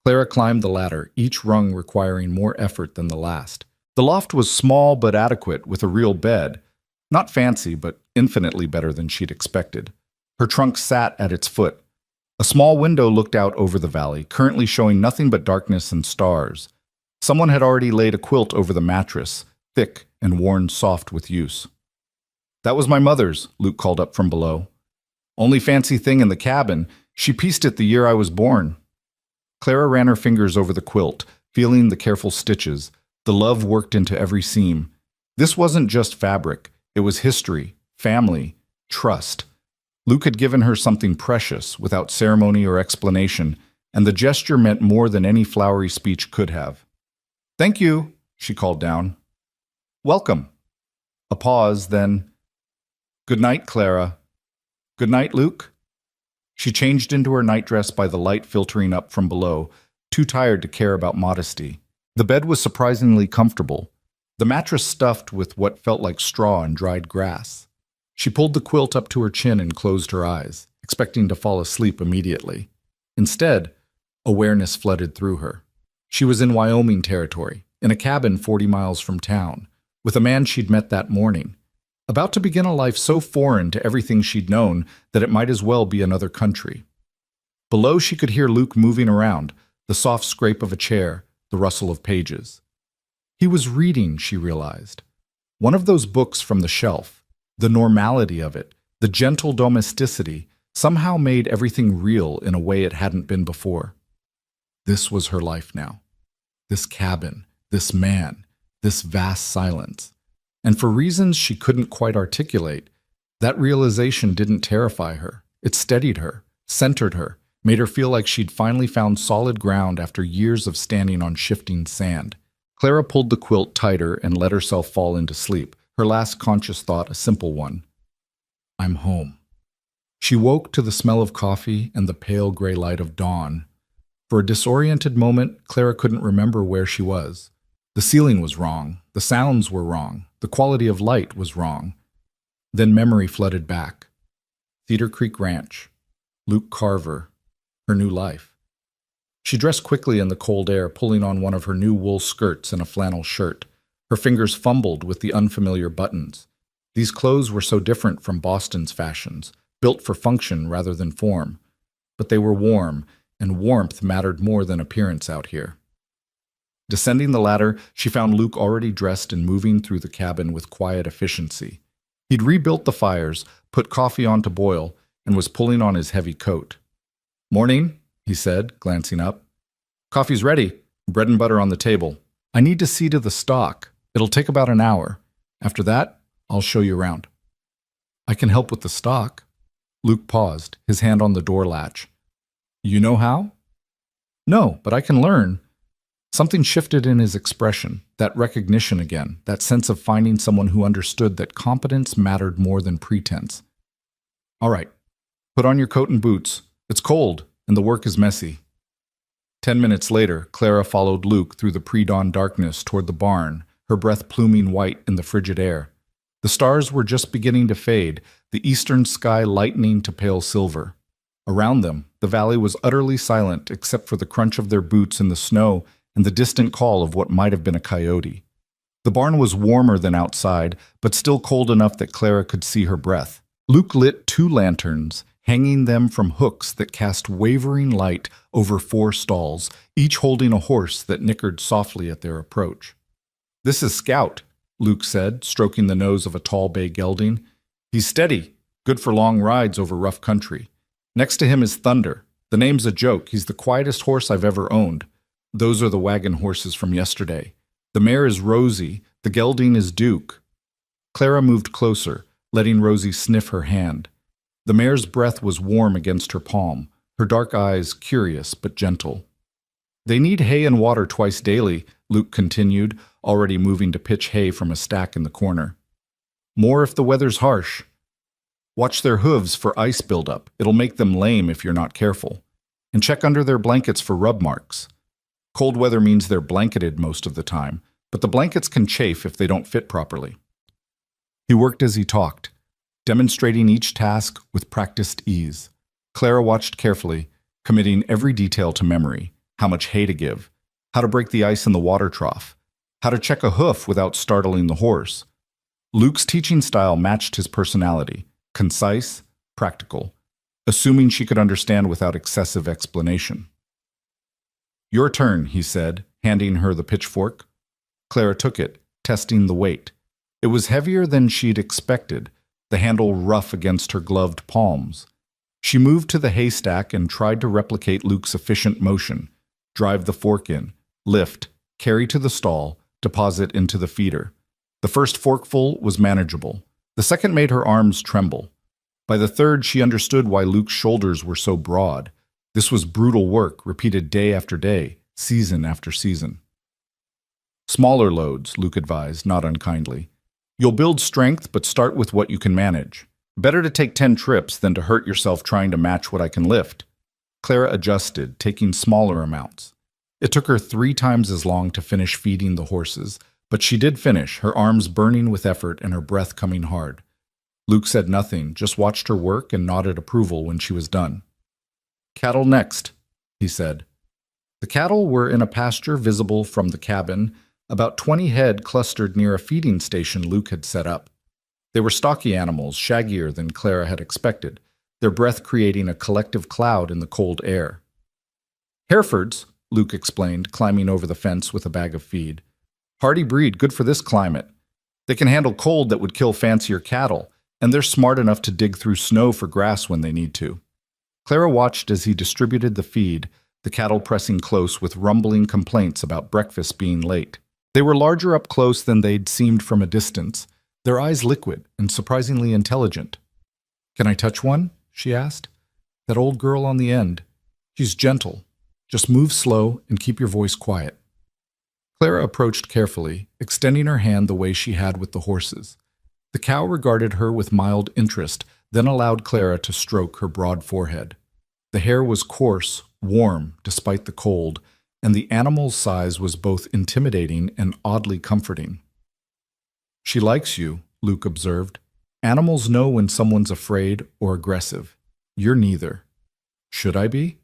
Clara climbed the ladder, each rung requiring more effort than the last. The loft was small but adequate, with a real bed. Not fancy, but infinitely better than she'd expected. Her trunk sat at its foot. A small window looked out over the valley, currently showing nothing but darkness and stars. Someone had already laid a quilt over the mattress, thick and worn soft with use. "That was my mother's," Luke called up from below. "Only fancy thing in the cabin. She pieced it the year I was born." Clara ran her fingers over the quilt, feeling the careful stitches, the love worked into every seam. This wasn't just fabric. It was history, family, trust. Luke had given her something precious, without ceremony or explanation, and the gesture meant more than any flowery speech could have. "Thank you," she called down. "Welcome." A pause, then, "Good night, Clara." "Good night, Luke." She changed into her nightdress by the light filtering up from below, too tired to care about modesty. The bed was surprisingly comfortable, the mattress stuffed with what felt like straw and dried grass. She pulled the quilt up to her chin and closed her eyes, expecting to fall asleep immediately. Instead, awareness flooded through her. She was in Wyoming territory, in a cabin 40 miles from town, with a man she'd met that morning, about to begin a life so foreign to everything she'd known that it might as well be another country. Below, she could hear Luke moving around, the soft scrape of a chair, the rustle of pages. He was reading, she realized. One of those books from the shelf. The normality of it, the gentle domesticity, somehow made everything real in a way it hadn't been before. This was her life now. This cabin, this man, this vast silence. And for reasons she couldn't quite articulate, that realization didn't terrify her. It steadied her, centered her, made her feel like she'd finally found solid ground after years of standing on shifting sand. Clara pulled the quilt tighter and let herself fall into sleep, her last conscious thought a simple one. "I'm home." She woke to the smell of coffee and the pale gray light of dawn. For a disoriented moment, Clara couldn't remember where she was. The ceiling was wrong, the sounds were wrong, the quality of light was wrong. Then memory flooded back. Cedar Creek Ranch, Luke Carver, her new life. She dressed quickly in the cold air, pulling on one of her new wool skirts and a flannel shirt. Her fingers fumbled with the unfamiliar buttons. These clothes were so different from Boston's fashions, built for function rather than form. But they were warm, and warmth mattered more than appearance out here. Descending the ladder, she found Luke already dressed and moving through the cabin with quiet efficiency. He'd rebuilt the fires, put coffee on to boil, and was pulling on his heavy coat. "Morning," he said, glancing up. "Coffee's ready. Bread and butter on the table. I need to see to the stock. It'll take about an hour. After that, I'll show you around." "I can help with the stock." Luke paused, his hand on the door latch. "You know how?" "No, but I can learn." Something shifted in his expression, that recognition again, that sense of finding someone who understood that competence mattered more than pretense. All right, put on your coat and boots. It's cold, and the work is messy. 10 minutes later, Clara followed Luke through the pre-dawn darkness toward the barn, her breath pluming white in the frigid air. The stars were just beginning to fade, the eastern sky lightening to pale silver. Around them, the valley was utterly silent except for the crunch of their boots in the snow and the distant call of what might have been a coyote. The barn was warmer than outside, but still cold enough that Clara could see her breath. Luke lit 2 lanterns, hanging them from hooks that cast wavering light over 4 stalls, each holding a horse that nickered softly at their approach. "This is Scout," Luke said, stroking the nose of a tall bay gelding. "He's steady, good for long rides over rough country. Next to him is Thunder. The name's a joke. He's the quietest horse I've ever owned. Those are the wagon horses from yesterday. The mare is Rosie. The gelding is Duke." Clara moved closer, letting Rosie sniff her hand. The mare's breath was warm against her palm, her dark eyes curious but gentle. "They need hay and water twice daily," Luke continued, already moving to pitch hay from a stack in the corner. "More if the weather's harsh. Watch their hooves for ice buildup. It'll make them lame if you're not careful. And check under their blankets for rub marks. Cold weather means they're blanketed most of the time, but the blankets can chafe if they don't fit properly." He worked as he talked, demonstrating each task with practiced ease. Clara watched carefully, committing every detail to memory: how much hay to give, how to break the ice in the water trough, how to check a hoof without startling the horse. Luke's teaching style matched his personality: concise, practical, assuming she could understand without excessive explanation. "Your turn," he said, handing her the pitchfork. Clara took it, testing the weight. It was heavier than she'd expected, the handle rough against her gloved palms. She moved to the haystack and tried to replicate Luke's efficient motion: drive the fork in, lift, carry to the stall, deposit into the feeder. The first forkful was manageable. The second made her arms tremble. By the third, she understood why Luke's shoulders were so broad. This was brutal work, repeated day after day, season after season. "Smaller loads," Luke advised, not unkindly. "You'll build strength, but start with what you can manage. Better to take 10 trips than to hurt yourself trying to match what I can lift." Clara adjusted, taking smaller amounts. It took her 3 times as long to finish feeding the horses, but she did finish, her arms burning with effort and her breath coming hard. Luke said nothing, just watched her work and nodded approval when she was done. "Cattle next," he said. The cattle were in a pasture visible from the cabin, about 20 head clustered near a feeding station Luke had set up. They were stocky animals, shaggier than Clara had expected, their breath creating a collective cloud in the cold air. "Herefords," Luke explained, climbing over the fence with a bag of feed. "Hardy breed, good for this climate. They can handle cold that would kill fancier cattle, and they're smart enough to dig through snow for grass when they need to." Clara watched as he distributed the feed, the cattle pressing close with rumbling complaints about breakfast being late. They were larger up close than they'd seemed from a distance, their eyes liquid and surprisingly intelligent. "Can I touch one?" she asked. "That old girl on the end. She's gentle. Just move slow and keep your voice quiet." Clara approached carefully, extending her hand the way she had with the horses. The cow regarded her with mild interest, then allowed Clara to stroke her broad forehead. The hair was coarse, warm, despite the cold, and the animal's size was both intimidating and oddly comforting. "She likes you," Luke observed. "Animals know when someone's afraid or aggressive. You're neither." "Should I be?"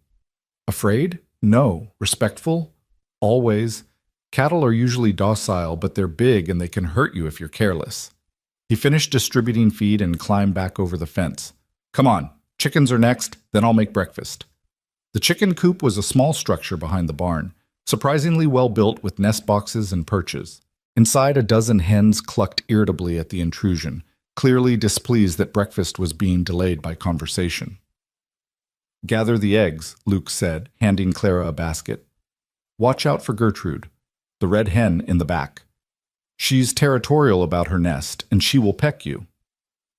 "Afraid? No. Respectful? Always. Cattle are usually docile, but they're big and they can hurt you if you're careless." He finished distributing feed and climbed back over the fence. "Come on, chickens are next, then I'll make breakfast." The chicken coop was a small structure behind the barn, surprisingly well built with nest boxes and perches. Inside, a dozen hens clucked irritably at the intrusion, clearly displeased that breakfast was being delayed by conversation. "Gather the eggs," Luke said, handing Clara a basket. "Watch out for Gertrude, the red hen in the back. She's territorial about her nest, and she will peck you."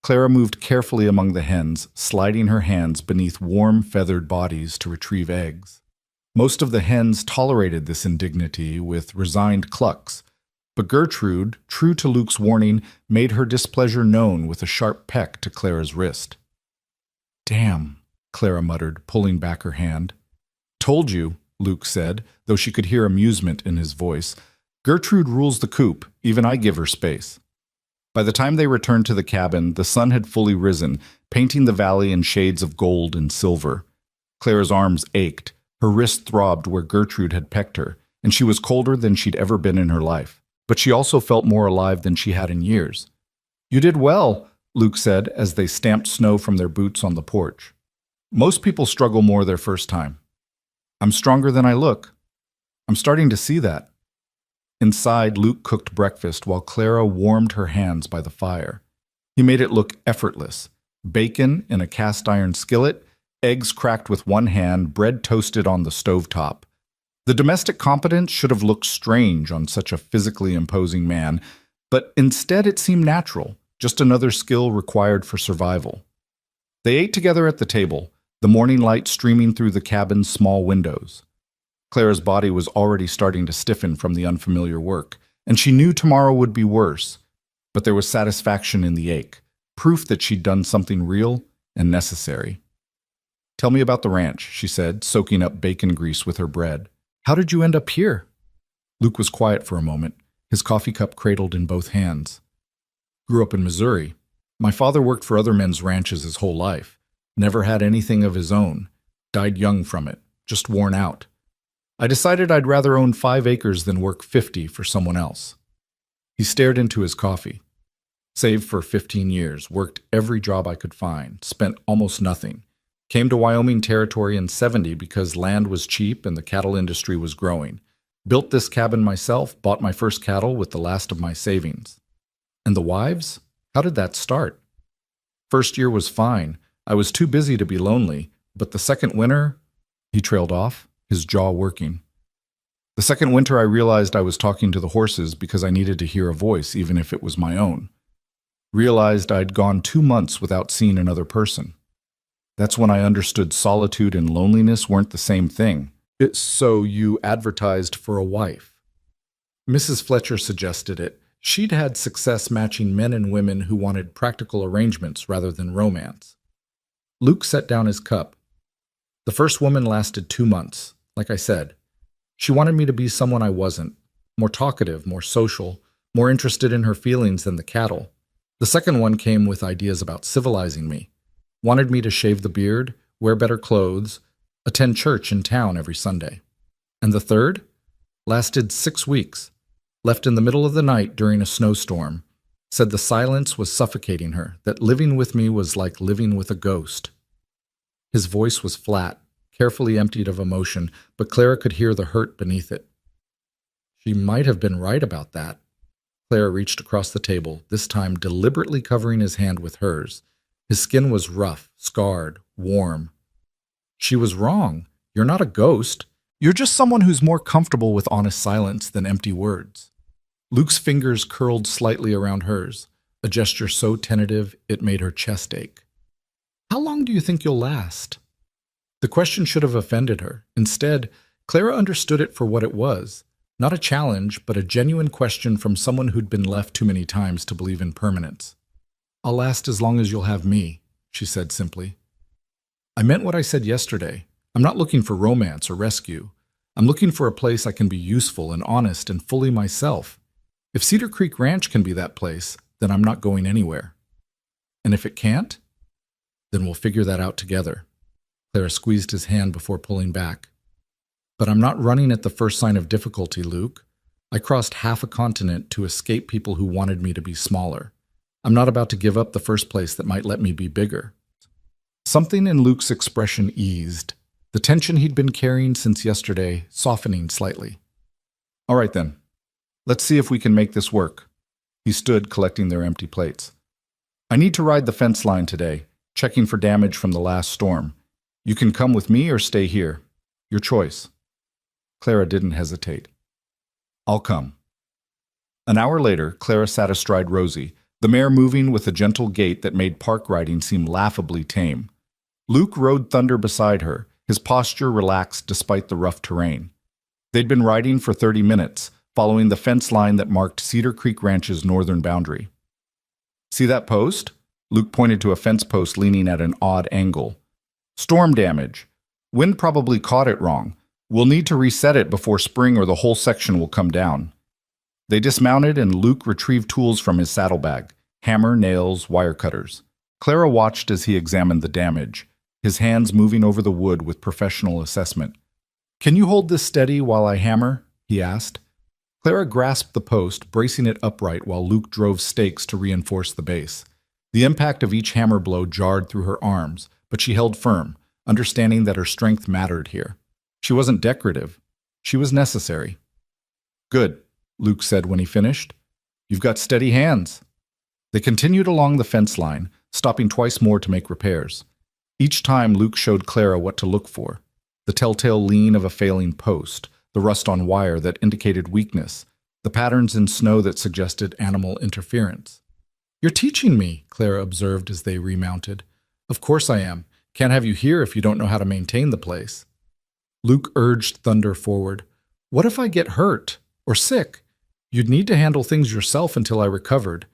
Clara moved carefully among the hens, sliding her hands beneath warm, feathered bodies to retrieve eggs. Most of the hens tolerated this indignity with resigned clucks, but Gertrude, true to Luke's warning, made her displeasure known with a sharp peck to Clara's wrist. "Damn," Clara muttered, pulling back her hand. "Told you," Luke said, though she could hear amusement in his voice. "Gertrude rules the coop, even I give her space." By the time they returned to the cabin, the sun had fully risen, painting the valley in shades of gold and silver. Clara's arms ached, her wrist throbbed where Gertrude had pecked her, and she was colder than she'd ever been in her life. But she also felt more alive than she had in years. "You did well," Luke said as they stamped snow from their boots on the porch. "Most people struggle more their first time. I'm stronger than I look. I'm starting to see that." Inside, Luke cooked breakfast while Clara warmed her hands by the fire. He made it look effortless. Bacon in a cast-iron skillet, eggs cracked with one hand, bread toasted on the stovetop. The domestic competence should have looked strange on such a physically imposing man, but instead it seemed natural, just another skill required for survival. They ate together at the table, the morning light streaming through the cabin's small windows. Clara's body was already starting to stiffen from the unfamiliar work, and she knew tomorrow would be worse. But there was satisfaction in the ache, proof that she'd done something real and necessary. "Tell me about the ranch," she said, soaking up bacon grease with her bread. "How did you end up here?" Luke was quiet for a moment, his coffee cup cradled in both hands. "Grew up in Missouri. My father worked for other men's ranches his whole life. Never had anything of his own. Died young from it, just worn out. I decided I'd rather own 5 acres than work 50 for someone else." He stared into his coffee. "Saved for 15 years, worked every job I could find, spent almost nothing. Came to Wyoming Territory in '70 because land was cheap and the cattle industry was growing. Built this cabin myself, bought my first cattle with the last of my savings. And the wives? How did that start? First year was fine. I was too busy to be lonely, but the second winter," he trailed off, his jaw working. "The second winter I realized I was talking to the horses because I needed to hear a voice, even if it was my own. Realized I'd gone 2 months without seeing another person. That's when I understood solitude and loneliness weren't the same thing. So you advertised for a wife." Mrs. Fletcher suggested it. She'd had success matching men and women who wanted practical arrangements rather than romance. Luke set down his cup. "The first woman lasted 2 months. Like I said, she wanted me to be someone I wasn't. More talkative, more social, more interested in her feelings than the cattle. The second one came with ideas about civilizing me. Wanted me to shave the beard, wear better clothes, attend church in town every Sunday. And the third lasted 6 weeks. Left in the middle of the night during a snowstorm. Said the silence was suffocating her, that living with me was like living with a ghost." His voice was flat, carefully emptied of emotion, but Clara could hear the hurt beneath it. She might have been right about that. Clara reached across the table, this time deliberately covering his hand with hers. His skin was rough, scarred, warm. "She was wrong. You're not a ghost. You're just someone who's more comfortable with honest silence than empty words." Luke's fingers curled slightly around hers, a gesture so tentative it made her chest ache. "How long do you think you'll last?" The question should have offended her. Instead, Clara understood it for what it was. Not a challenge, but a genuine question from someone who'd been left too many times to believe in permanence. "I'll last as long as you'll have me," she said simply. "I meant what I said yesterday. I'm not looking for romance or rescue. I'm looking for a place I can be useful and honest and fully myself. If Cedar Creek Ranch can be that place, then I'm not going anywhere. And if it can't, then we'll figure that out together." Clara squeezed his hand before pulling back. "But I'm not running at the first sign of difficulty, Luke. I crossed half a continent to escape people who wanted me to be smaller. I'm not about to give up the first place that might let me be bigger." Something in Luke's expression eased, the tension he'd been carrying since yesterday softening slightly. "All right then. Let's see if we can make this work." He stood collecting their empty plates. "I need to ride the fence line today, checking for damage from the last storm. You can come with me or stay here. Your choice." Clara didn't hesitate. "I'll come." An hour later, Clara sat astride Rosie, the mare moving with a gentle gait that made park riding seem laughably tame. Luke rode Thunder beside her, His posture relaxed despite the rough terrain. They'd been riding for 30 minutes, following the fence line that marked Cedar Creek Ranch's northern boundary. "See that post?" Luke pointed to a fence post leaning at an odd angle. "Storm damage. Wind probably caught it wrong. We'll need to reset it before spring or the whole section will come down." They dismounted and Luke retrieved tools from his saddlebag: hammer, nails, wire cutters. Clara watched as he examined the damage, his hands moving over the wood with professional assessment. "Can you hold this steady while I hammer?" he asked. Clara grasped the post, bracing it upright while Luke drove stakes to reinforce the base. The impact of each hammer blow jarred through her arms, but she held firm, understanding that her strength mattered here. She wasn't decorative. She was necessary. "Good," Luke said when he finished. "You've got steady hands." They continued along the fence line, stopping twice more to make repairs. Each time Luke showed Clara what to look for: the telltale lean of a failing post, the rust on wire that indicated weakness, the patterns in snow that suggested animal interference. "You're teaching me," Clara observed as they remounted. "Of course I am. Can't have you here if you don't know how to maintain the place." Luke urged Thunder forward. "What if I get hurt or sick? You'd need to handle things yourself until I recovered."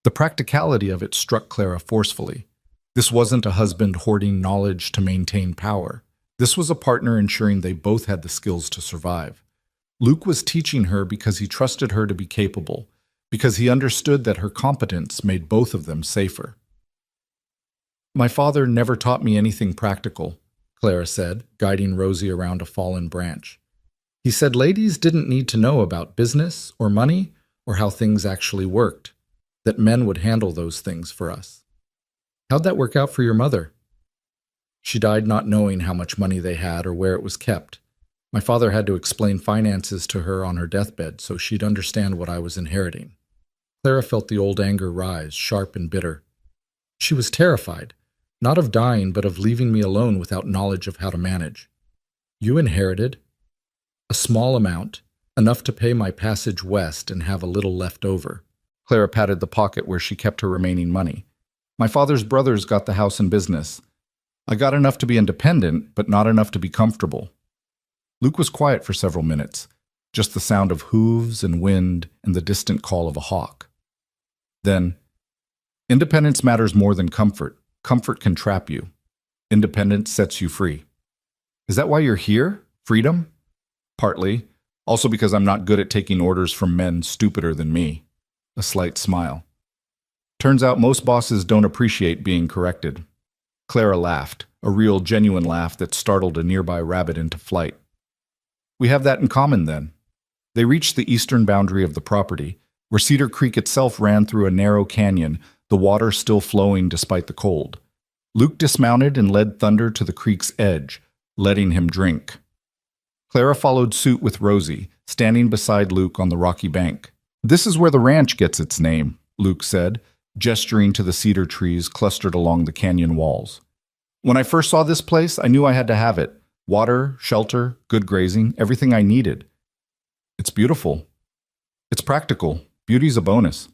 The practicality of it struck Clara forcefully. This wasn't a husband hoarding knowledge to maintain power. This was a partner ensuring they both had the skills to survive. Luke was teaching her because he trusted her to be capable, because he understood that her competence made both of them safer. "My father never taught me anything practical," Clara said, guiding Rosie around a fallen branch. "He said ladies didn't need to know about business or money or how things actually worked, that men would handle those things for us." "How'd that work out for your mother?" "She died not knowing how much money they had or where it was kept. My father had to explain finances to her on her deathbed so she'd understand what I was inheriting." Clara felt the old anger rise, sharp and bitter. She was terrified, not of dying, but of leaving me alone without knowledge of how to manage. "You inherited a small amount, enough to pay my passage west and have a little left over." Clara patted the pocket where she kept her remaining money. "My father's brothers got the house and business. I got enough to be independent, but not enough to be comfortable." Luke was quiet for several minutes, just the sound of hooves and wind and the distant call of a hawk. Then, "Independence matters more than comfort. Comfort can trap you. Independence sets you free." "Is that why you're here? Freedom?" "Partly. Also because I'm not good at taking orders from men stupider than me." A slight smile. "Turns out most bosses don't appreciate being corrected." Clara laughed, a real, genuine laugh that startled a nearby rabbit into flight. "We have that in common, then." They reached the eastern boundary of the property, where Cedar Creek itself ran through a narrow canyon, the water still flowing despite the cold. Luke dismounted and led Thunder to the creek's edge, letting him drink. Clara followed suit with Rosie, standing beside Luke on the rocky bank. "This is where the ranch gets its name," Luke said, gesturing to the cedar trees clustered along the canyon walls. "When I first saw this place, I knew I had to have it. Water, shelter, good grazing, everything I needed. It's beautiful. It's practical. Beauty's a bonus."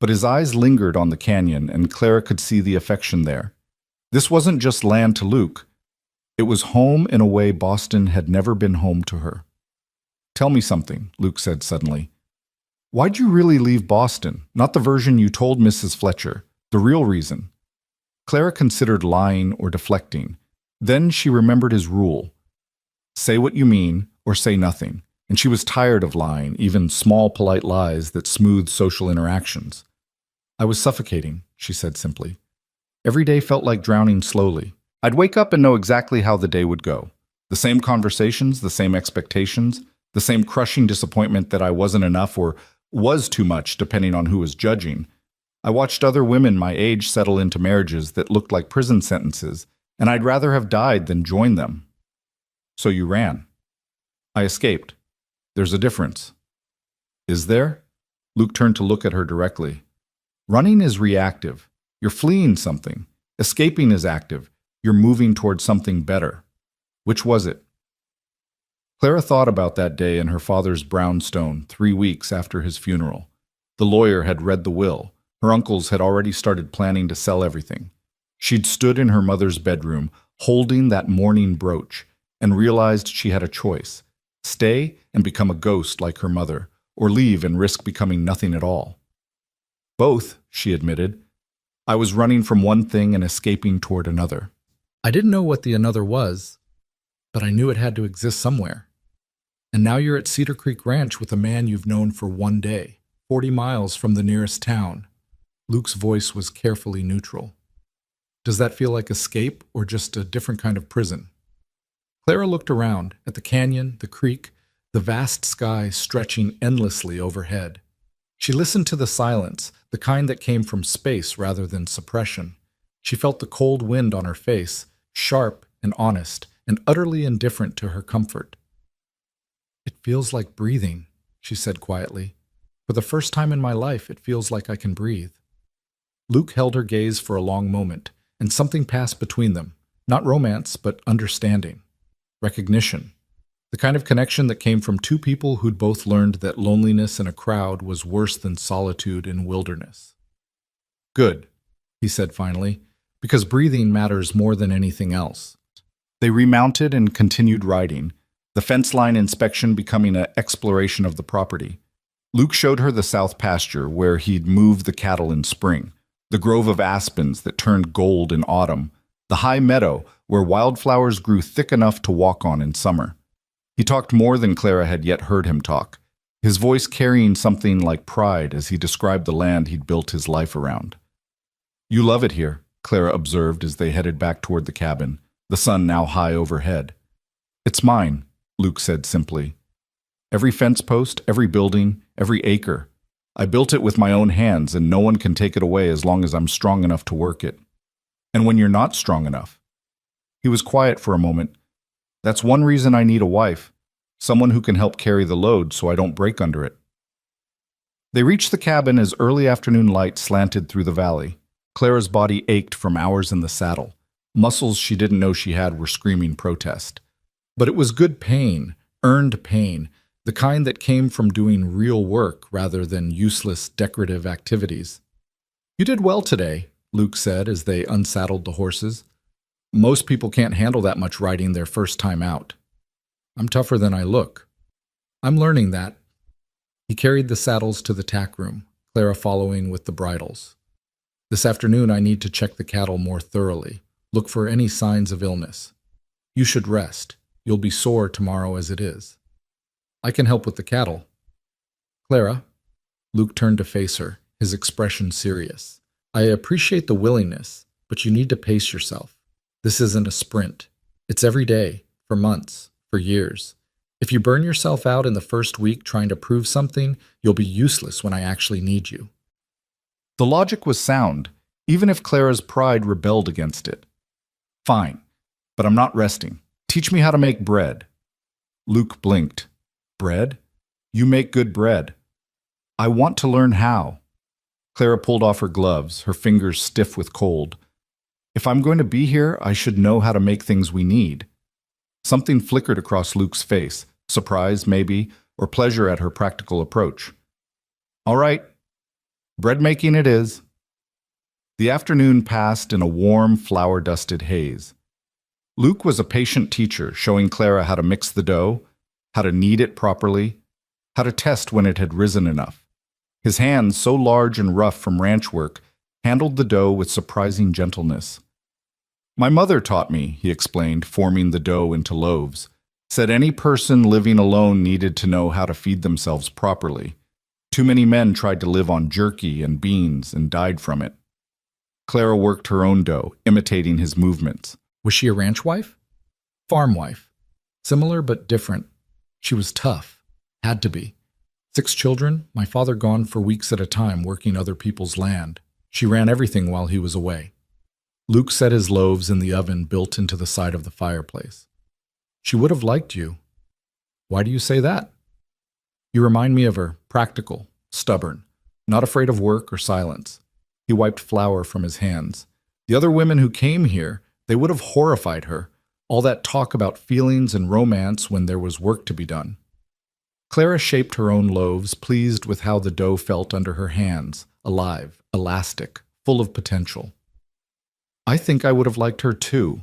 But his eyes lingered on the canyon, and Clara could see the affection there. This wasn't just land to Luke. It was home in a way Boston had never been home to her. "Tell me something," Luke said suddenly. "Why'd you really leave Boston? Not the version you told Mrs. Fletcher. The real reason." Clara considered lying or deflecting. Then she remembered his rule: say what you mean or say nothing. And she was tired of lying, even small, polite lies that smoothed social interactions. "I was suffocating," she said simply. "Every day felt like drowning slowly. I'd wake up and know exactly how the day would go. The same conversations, the same expectations, the same crushing disappointment that I wasn't enough or was too much, depending on who was judging. I watched other women my age settle into marriages that looked like prison sentences, and I'd rather have died than joined them." "So you ran." "I escaped. There's a difference." "Is there?" Luke turned to look at her directly. "Running is reactive. You're fleeing something. Escaping is active. You're moving towards something better. Which was it?" Clara thought about that day in her father's brownstone 3 weeks after his funeral. The lawyer had read the will. Her uncles had already started planning to sell everything. She'd stood in her mother's bedroom, holding that morning brooch, and realized she had a choice: stay and become a ghost like her mother, or leave and risk becoming nothing at all. Both, she admitted. I was running from one thing and escaping toward another. I didn't know what the another was, but I knew it had to exist somewhere. And now you're at Cedar Creek Ranch with a man you've known for one day, 40 miles from the nearest town. Luke's voice was carefully neutral. Does that feel like escape or just a different kind of prison? Clara looked around at the canyon, the creek, the vast sky stretching endlessly overhead. She listened to the silence, the kind that came from space rather than suppression. She felt the cold wind on her face, sharp and honest, and utterly indifferent to her comfort. It feels like breathing, she said quietly. For the first time in my life, it feels like I can breathe. Luke held her gaze for a long moment, and something passed between them. Not romance, but understanding. Recognition. The kind of connection that came from two people who'd both learned that loneliness in a crowd was worse than solitude in wilderness. Good, he said finally, because breathing matters more than anything else. They remounted and continued riding, the fence line inspection becoming an exploration of the property. Luke showed her the south pasture where he'd moved the cattle in spring, the grove of aspens that turned gold in autumn, the high meadow where wildflowers grew thick enough to walk on in summer. He talked more than Clara had yet heard him talk, his voice carrying something like pride as he described the land he'd built his life around. You love it here, Clara observed as they headed back toward the cabin, the sun now high overhead. It's mine, Luke said simply. Every fence post, every building, every acre. I built it with my own hands, and no one can take it away as long as I'm strong enough to work it. And when you're not strong enough. He was quiet for a moment. That's one reason I need a wife, someone who can help carry the load so I don't break under it. They reached the cabin as early afternoon light slanted through the valley. Clara's body ached from hours in the saddle. Muscles she didn't know she had were screaming protest. But it was good pain, earned pain, the kind that came from doing real work rather than useless decorative activities. You did well today, Luke said as they unsaddled the horses. Most people can't handle that much riding their first time out. I'm tougher than I look. I'm learning that. He carried the saddles to the tack room, Clara following with the bridles. This afternoon I need to check the cattle more thoroughly, look for any signs of illness. You should rest. You'll be sore tomorrow as it is. I can help with the cattle. Clara, Luke turned to face her, his expression serious. I appreciate the willingness, but you need to pace yourself. This isn't a sprint. It's every day, for months, for years. If you burn yourself out in the first week trying to prove something, you'll be useless when I actually need you. The logic was sound, even if Clara's pride rebelled against it. Fine, but I'm not resting. Teach me how to make bread. Luke blinked. Bread? You make good bread. I want to learn how. Clara pulled off her gloves, her fingers stiff with cold. If I'm going to be here, I should know how to make things we need. Something flickered across Luke's face, surprise maybe, or pleasure at her practical approach. All right, bread making it is. The afternoon passed in a warm, flour-dusted haze. Luke was a patient teacher, showing Clara how to mix the dough, how to knead it properly, how to test when it had risen enough. His hands, so large and rough from ranch work, handled the dough with surprising gentleness. My mother taught me, he explained, forming the dough into loaves. Said any person living alone needed to know how to feed themselves properly. Too many men tried to live on jerky and beans and died from it. Clara worked her own dough, imitating his movements. Was she a ranch wife? Farm wife. Similar but different. She was tough. Had to be. 6 children, my father gone for weeks at a time working other people's land. She ran everything while he was away. Luke set his loaves in the oven built into the side of the fireplace. She would have liked you. Why do you say that? You remind me of her, practical, stubborn, not afraid of work or silence. He wiped flour from his hands. The other women who came here, they would have horrified her. All that talk about feelings and romance when there was work to be done. Clara shaped her own loaves, pleased with how the dough felt under her hands, alive, elastic, full of potential. I think I would have liked her too.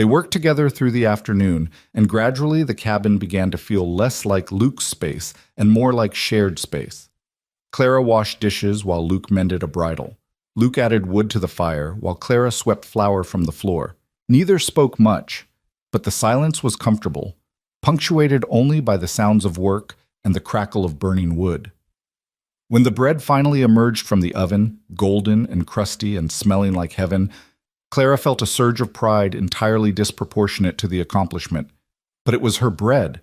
They worked together through the afternoon, and gradually the cabin began to feel less like Luke's space and more like shared space. Clara washed dishes while Luke mended a bridle. Luke added wood to the fire while Clara swept flour from the floor. Neither spoke much, but the silence was comfortable, punctuated only by the sounds of work and the crackle of burning wood. When the bread finally emerged from the oven, golden and crusty and smelling like heaven, Clara felt a surge of pride entirely disproportionate to the accomplishment. But it was her bread,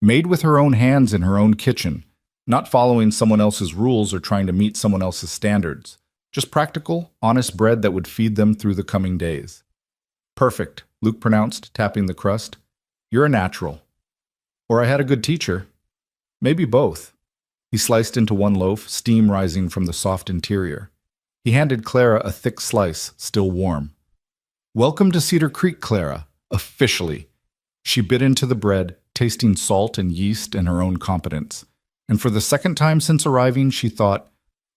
made with her own hands in her own kitchen, not following someone else's rules or trying to meet someone else's standards. Just practical, honest bread that would feed them through the coming days. Perfect, Luke pronounced, tapping the crust. You're a natural. Or I had a good teacher. Maybe both. He sliced into one loaf, steam rising from the soft interior. He handed Clara a thick slice, still warm. Welcome to Cedar Creek, Clara, officially. She bit into the bread, tasting salt and yeast and her own competence. And for the second time since arriving, she thought,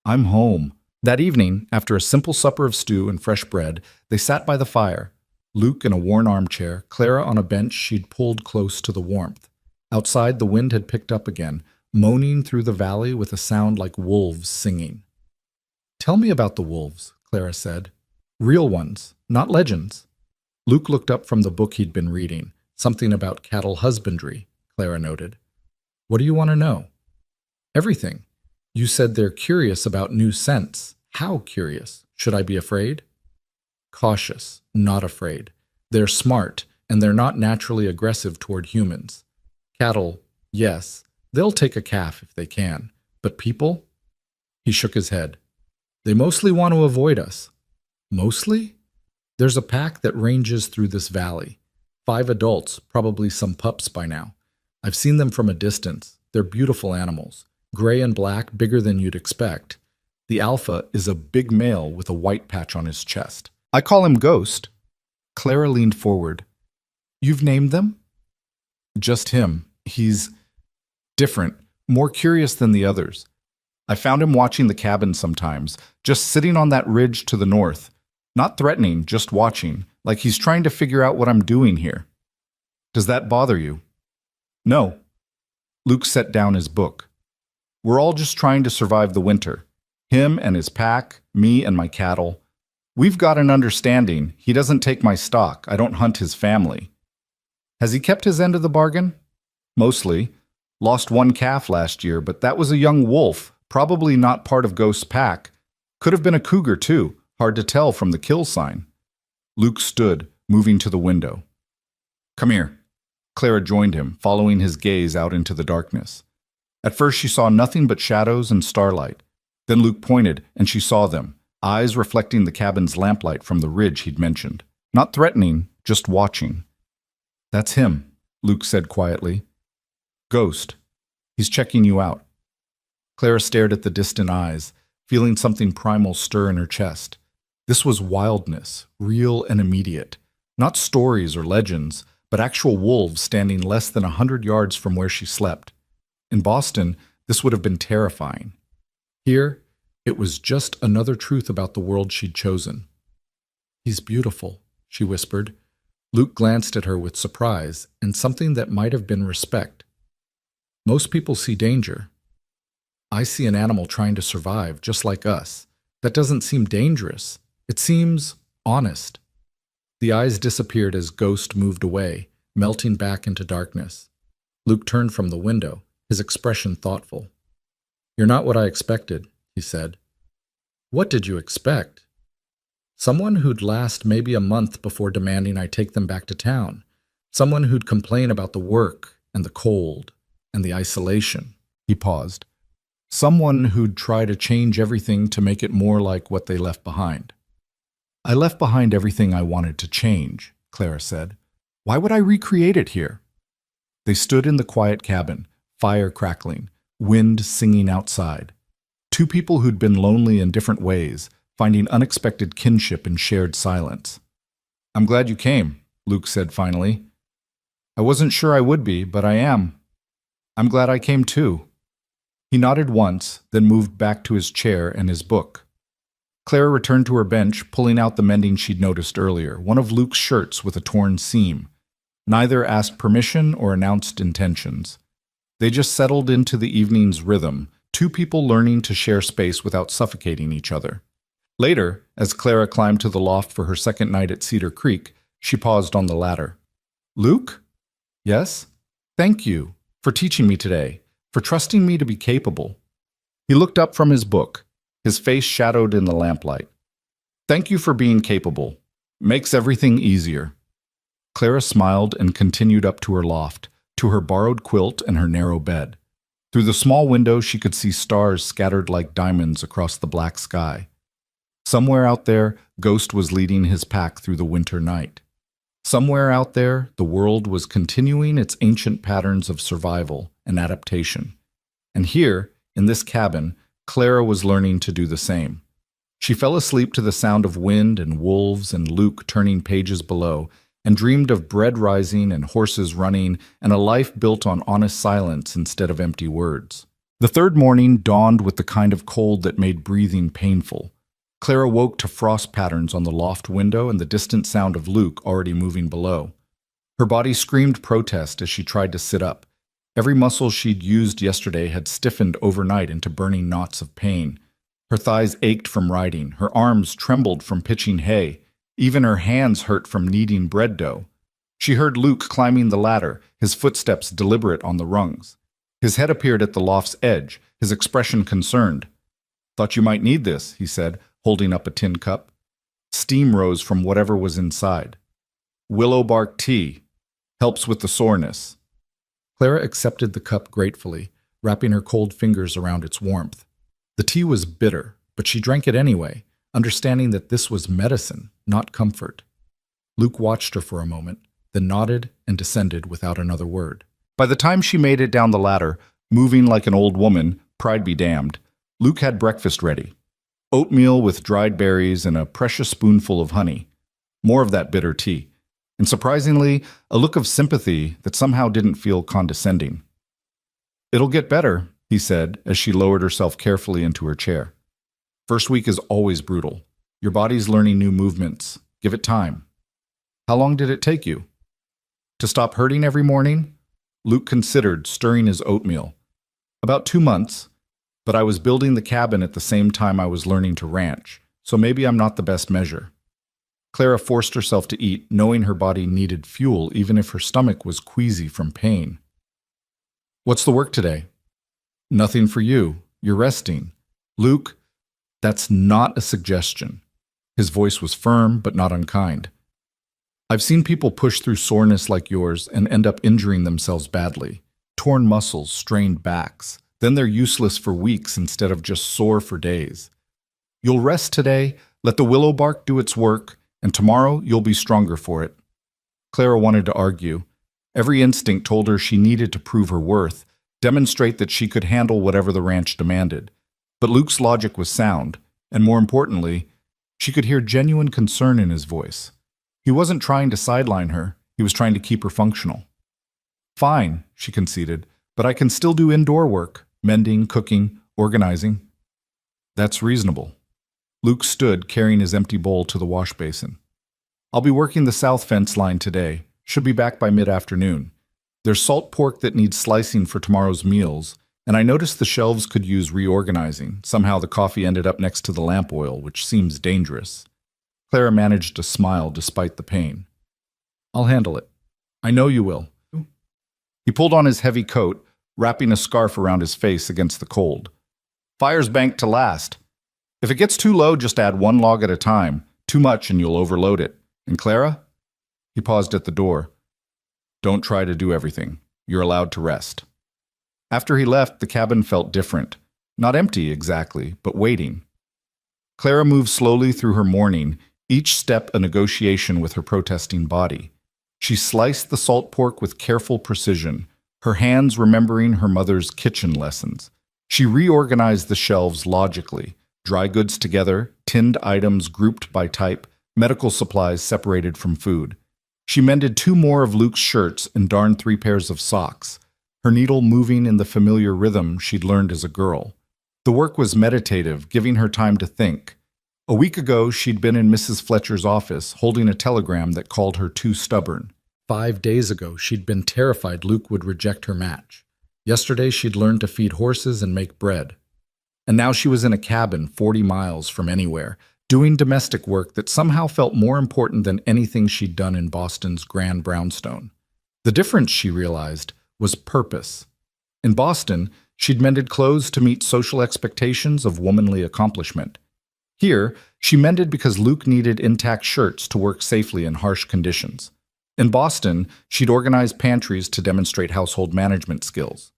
I'm home. That evening, after a simple supper of stew and fresh bread, they sat by the fire, Luke in a worn armchair, Clara on a bench she'd pulled close to the warmth. Outside, the wind had picked up again, moaning through the valley with a sound like wolves singing. Tell me about the wolves, Clara said. Real ones, not legends. Luke looked up from the book he'd been reading, something about cattle husbandry, Clara noted. What do you want to know? Everything. You said they're curious about new scents. How curious? Should I be afraid? Cautious, not afraid. They're smart, and they're not naturally aggressive toward humans. Cattle, yes, they'll take a calf if they can. But people? He shook his head. They mostly want to avoid us. Mostly? There's a pack that ranges through this valley. 5 adults, probably some pups by now. I've seen them from a distance. They're beautiful animals. Gray and black, bigger than you'd expect. The alpha is a big male with a white patch on his chest. I call him Ghost. Clara leaned forward. You've named them? Just him. He's different, more curious than the others. I found him watching the cabin sometimes, just sitting on that ridge to the north. Not threatening, just watching, like he's trying to figure out what I'm doing here. Does that bother you? No. Luke set down his book. We're all just trying to survive the winter. Him and his pack, me and my cattle. We've got an understanding. He doesn't take my stock. I don't hunt his family. Has he kept his end of the bargain? Mostly. Lost 1 calf last year, but that was a young wolf, probably not part of Ghost's pack. Could have been a cougar, too. Hard to tell from the kill sign. Luke stood, moving to the window. Come here. Clara joined him, following his gaze out into the darkness. At first she saw nothing but shadows and starlight. Then Luke pointed, and she saw them, eyes reflecting the cabin's lamplight from the ridge he'd mentioned. Not threatening, just watching. That's him, Luke said quietly. Ghost. He's checking you out. Clara stared at the distant eyes, feeling something primal stir in her chest. This was wildness, real and immediate. Not stories or legends, but actual wolves standing less than 100 yards from where she slept. In Boston, this would have been terrifying. Here, it was just another truth about the world she'd chosen. He's beautiful, she whispered. Luke glanced at her with surprise and something that might have been respect. Most people see danger. I see an animal trying to survive, just like us. That doesn't seem dangerous. It seems honest. The eyes disappeared as Ghost moved away, melting back into darkness. Luke turned from the window, his expression thoughtful. You're not what I expected, he said. What did you expect? Someone who'd last maybe a month before demanding I take them back to town. Someone who'd complain about the work and the cold and the isolation. He paused. Someone who'd try to change everything to make it more like what they left behind. I left behind everything I wanted to change, Clara said. Why would I recreate it here? They stood in the quiet cabin, fire crackling, wind singing outside. 2 people who'd been lonely in different ways, finding unexpected kinship in shared silence. I'm glad you came, Luke said finally. I wasn't sure I would be, but I am. I'm glad I came too. He nodded once, then moved back to his chair and his book. Clara returned to her bench, pulling out the mending she'd noticed earlier, one of Luke's shirts with a torn seam. Neither asked permission or announced intentions. They just settled into the evening's rhythm, two people learning to share space without suffocating each other. Later, as Clara climbed to the loft for her second night at Cedar Creek, she paused on the ladder. "Luke?" "Yes?" "Thank you for teaching me today, for trusting me to be capable." He looked up from his book, his face shadowed in the lamplight. "Thank you for being capable. Makes everything easier." Clara smiled and continued up to her loft, to her borrowed quilt and her narrow bed. Through the small window, she could see stars scattered like diamonds across the black sky. Somewhere out there, Ghost was leading his pack through the winter night. Somewhere out there, the world was continuing its ancient patterns of survival and adaptation. And here, in this cabin, Clara was learning to do the same. She fell asleep to the sound of wind and wolves and Luke turning pages below, and dreamed of bread rising and horses running and a life built on honest silence instead of empty words. The third morning dawned with the kind of cold that made breathing painful. Clara woke to frost patterns on the loft window and the distant sound of Luke already moving below. Her body screamed protest as she tried to sit up. Every muscle she'd used yesterday had stiffened overnight into burning knots of pain. Her thighs ached from riding, her arms trembled from pitching hay, even her hands hurt from kneading bread dough. She heard Luke climbing the ladder, his footsteps deliberate on the rungs. His head appeared at the loft's edge, his expression concerned. "Thought you might need this," he said, holding up a tin cup. Steam rose from whatever was inside. "Willow bark tea. Helps with the soreness." Clara accepted the cup gratefully, wrapping her cold fingers around its warmth. The tea was bitter, but she drank it anyway, understanding that this was medicine, not comfort. Luke watched her for a moment, then nodded and descended without another word. By the time she made it down the ladder, moving like an old woman, pride be damned, Luke had breakfast ready. Oatmeal with dried berries and a precious spoonful of honey. More of that bitter tea. And surprisingly, a look of sympathy that somehow didn't feel condescending. "It'll get better," he said as she lowered herself carefully into her chair. "First week is always brutal. Your body's learning new movements. Give it time." "How long did it take you?" "To stop hurting every morning?" Luke considered, stirring his oatmeal. "About 2 months. But I was building the cabin at the same time I was learning to ranch, so maybe I'm not the best measure." Clara forced herself to eat, knowing her body needed fuel even if her stomach was queasy from pain. "What's the work today?" "Nothing for you. You're resting." "Luke, that's not a suggestion." His voice was firm but not unkind. "I've seen people push through soreness like yours and end up injuring themselves badly. Torn muscles, strained backs. Then they're useless for weeks instead of just sore for days. You'll rest today, let the willow bark do its work, and tomorrow you'll be stronger for it." Clara wanted to argue. Every instinct told her she needed to prove her worth, demonstrate that she could handle whatever the ranch demanded. But Luke's logic was sound, and more importantly, she could hear genuine concern in his voice. He wasn't trying to sideline her, he was trying to keep her functional. "Fine," she conceded, "but I can still do indoor work. Mending, cooking, organizing." "That's reasonable." Luke stood, carrying his empty bowl to the wash basin. "I'll be working the south fence line today. Should be back by mid-afternoon. There's salt pork that needs slicing for tomorrow's meals, and I noticed the shelves could use reorganizing. Somehow the coffee ended up next to the lamp oil, which seems dangerous." Clara managed to smile despite the pain. "I'll handle it." "I know you will." He pulled on his heavy coat, wrapping a scarf around his face against the cold. "Fire's banked to last. If it gets too low, just add 1 log at a time. Too much and you'll overload it. And Clara?" He paused at the door. "Don't try to do everything. You're allowed to rest." After he left, the cabin felt different. Not empty exactly, but waiting. Clara moved slowly through her morning, each step a negotiation with her protesting body. She sliced the salt pork with careful precision, her hands remembering her mother's kitchen lessons. She reorganized the shelves logically, dry goods together, tinned items grouped by type, medical supplies separated from food. She mended 2 more of Luke's shirts and darned 3 pairs of socks, her needle moving in the familiar rhythm she'd learned as a girl. The work was meditative, giving her time to think. A week ago, she'd been in Mrs. Fletcher's office, holding a telegram that called her too stubborn. 5 days ago, she'd been terrified Luke would reject her match. Yesterday, she'd learned to feed horses and make bread. And now she was in a cabin 40 miles from anywhere, doing domestic work that somehow felt more important than anything she'd done in Boston's Grand Brownstone. The difference, she realized, was purpose. In Boston, she'd mended clothes to meet social expectations of womanly accomplishment. Here, she mended because Luke needed intact shirts to work safely in harsh conditions. In Boston, she'd organized pantries to demonstrate household management skills.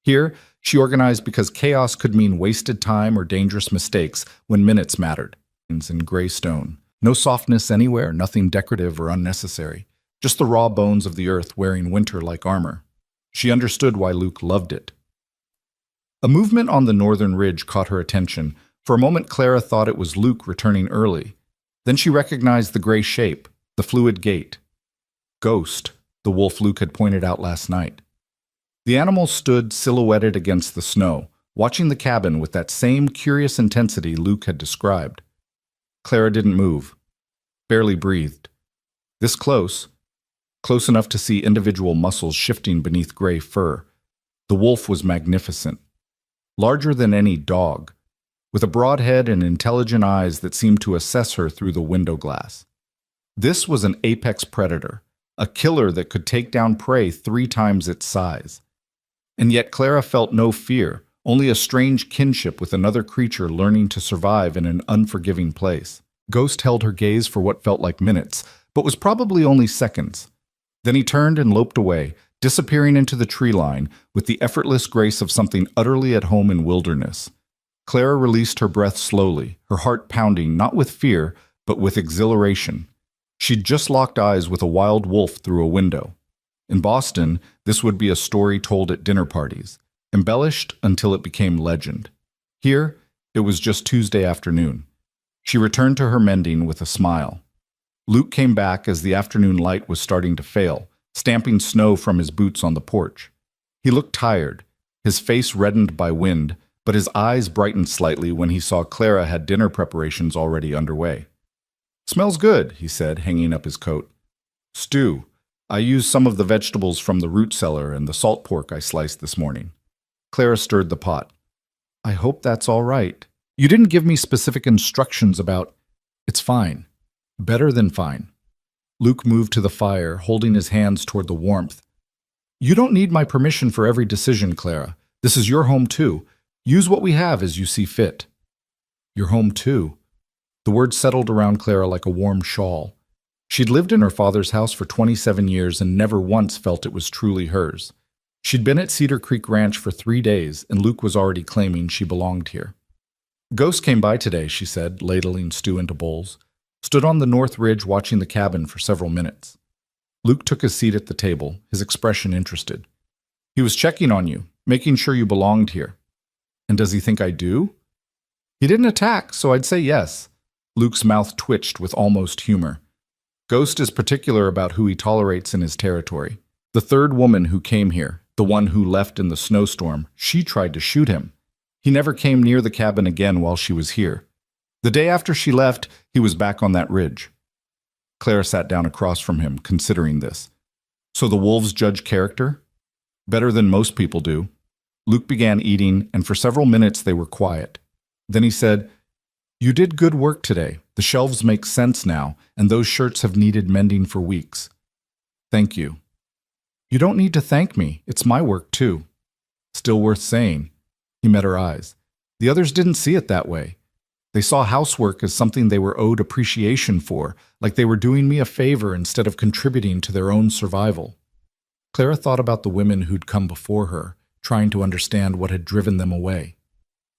Here, she organized because chaos could mean wasted time or dangerous mistakes when minutes mattered. In gray stone. No softness anywhere, nothing decorative or unnecessary. Just the raw bones of the earth wearing winter like armor. She understood why Luke loved it. A movement on the northern ridge caught her attention. For a moment, Clara thought it was Luke returning early. Then she recognized the gray shape, the fluid gait. Ghost, the wolf Luke had pointed out last night. The animal stood silhouetted against the snow, watching the cabin with that same curious intensity Luke had described. Clara didn't move, barely breathed. This close enough to see individual muscles shifting beneath gray fur. The wolf was magnificent, larger than any dog, with a broad head and intelligent eyes that seemed to assess her through the window glass. This was an apex predator, a killer that could take down prey 3 times its size. And yet Clara felt no fear, only a strange kinship with another creature learning to survive in an unforgiving place. Ghost held her gaze for what felt like minutes, but was probably only seconds. Then he turned and loped away, disappearing into the tree line with the effortless grace of something utterly at home in wilderness. Clara released her breath slowly, her heart pounding not with fear, but with exhilaration. She'd just locked eyes with a wild wolf through a window. In Boston, this would be a story told at dinner parties, embellished until it became legend. Here, it was just Tuesday afternoon. She returned to her mending with a smile. Luke came back as the afternoon light was starting to fail, stamping snow from his boots on the porch. He looked tired, his face reddened by wind, but his eyes brightened slightly when he saw Clara had dinner preparations already underway. "Smells good," he said, hanging up his coat. "Stew. I used some of the vegetables from the root cellar and the salt pork I sliced this morning." Clara stirred the pot. "I hope that's all right. You didn't give me specific instructions about—" "It's fine. Better than fine." Luke moved to the fire, holding his hands toward the warmth. "You don't need my permission for every decision, Clara. This is your home too. Use what we have as you see fit." "Your home too." The word settled around Clara like a warm shawl. She'd lived in her father's house for 27 years and never once felt it was truly hers. She'd been at Cedar Creek Ranch for 3 days, and Luke was already claiming she belonged here. "Ghost came by today," she said, ladling stew into bowls. "Stood on the north ridge watching the cabin for several minutes." Luke took his seat at the table, his expression interested. "He was checking on you, making sure you belonged here." "And does he think I do?" "He didn't attack, so I'd say yes." Luke's mouth twitched with almost humor. "Ghost is particular about who he tolerates in his territory. The third woman who came here, the one who left in the snowstorm, she tried to shoot him. He never came near the cabin again while she was here. The day after she left, he was back on that ridge." Clara sat down across from him, considering this. "So the wolves judge character?" "Better than most people do." Luke began eating, and for several minutes they were quiet. Then he said, "You did good work today. The shelves make sense now, and those shirts have needed mending for weeks." "Thank you." "You don't need to thank me. It's my work, too." "Still worth saying." He met her eyes. The others didn't see it that way. They saw housework as something they were owed appreciation for, like they were doing me a favor instead of contributing to their own survival. Clara thought about the women who'd come before her, trying to understand what had driven them away.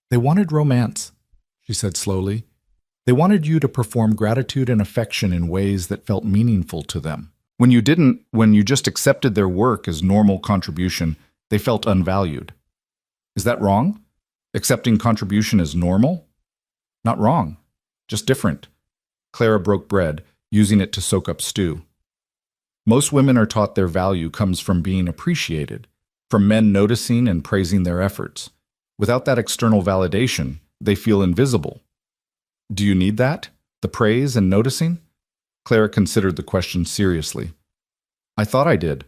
"They wanted romance," she said slowly. "They wanted you to perform gratitude and affection in ways that felt meaningful to them. When you didn't, when you just accepted their work as normal contribution, they felt unvalued." "Is that wrong? Accepting contribution as normal?" "Not wrong, just different." Clara broke bread, using it to soak up stew. "Most women are taught their value comes from being appreciated, from men noticing and praising their efforts. Without that external validation, they feel invisible." Do you need that? The praise and noticing? Clara considered the question seriously. I thought I did.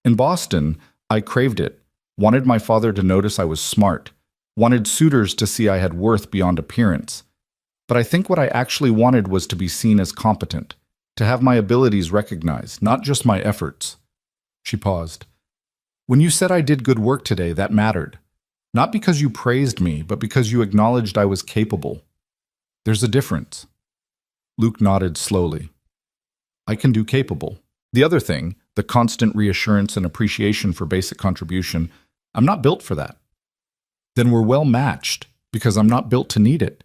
In Boston, I craved it, wanted my father to notice I was smart, wanted suitors to see I had worth beyond appearance. But I think what I actually wanted was to be seen as competent, to have my abilities recognized, not just my efforts. She paused. When you said I did good work today, that mattered. Not because you praised me, but because you acknowledged I was capable. There's a difference. Luke nodded slowly. I can do capable. The other thing, the constant reassurance and appreciation for basic contribution, I'm not built for that. Then we're well matched, because I'm not built to need it.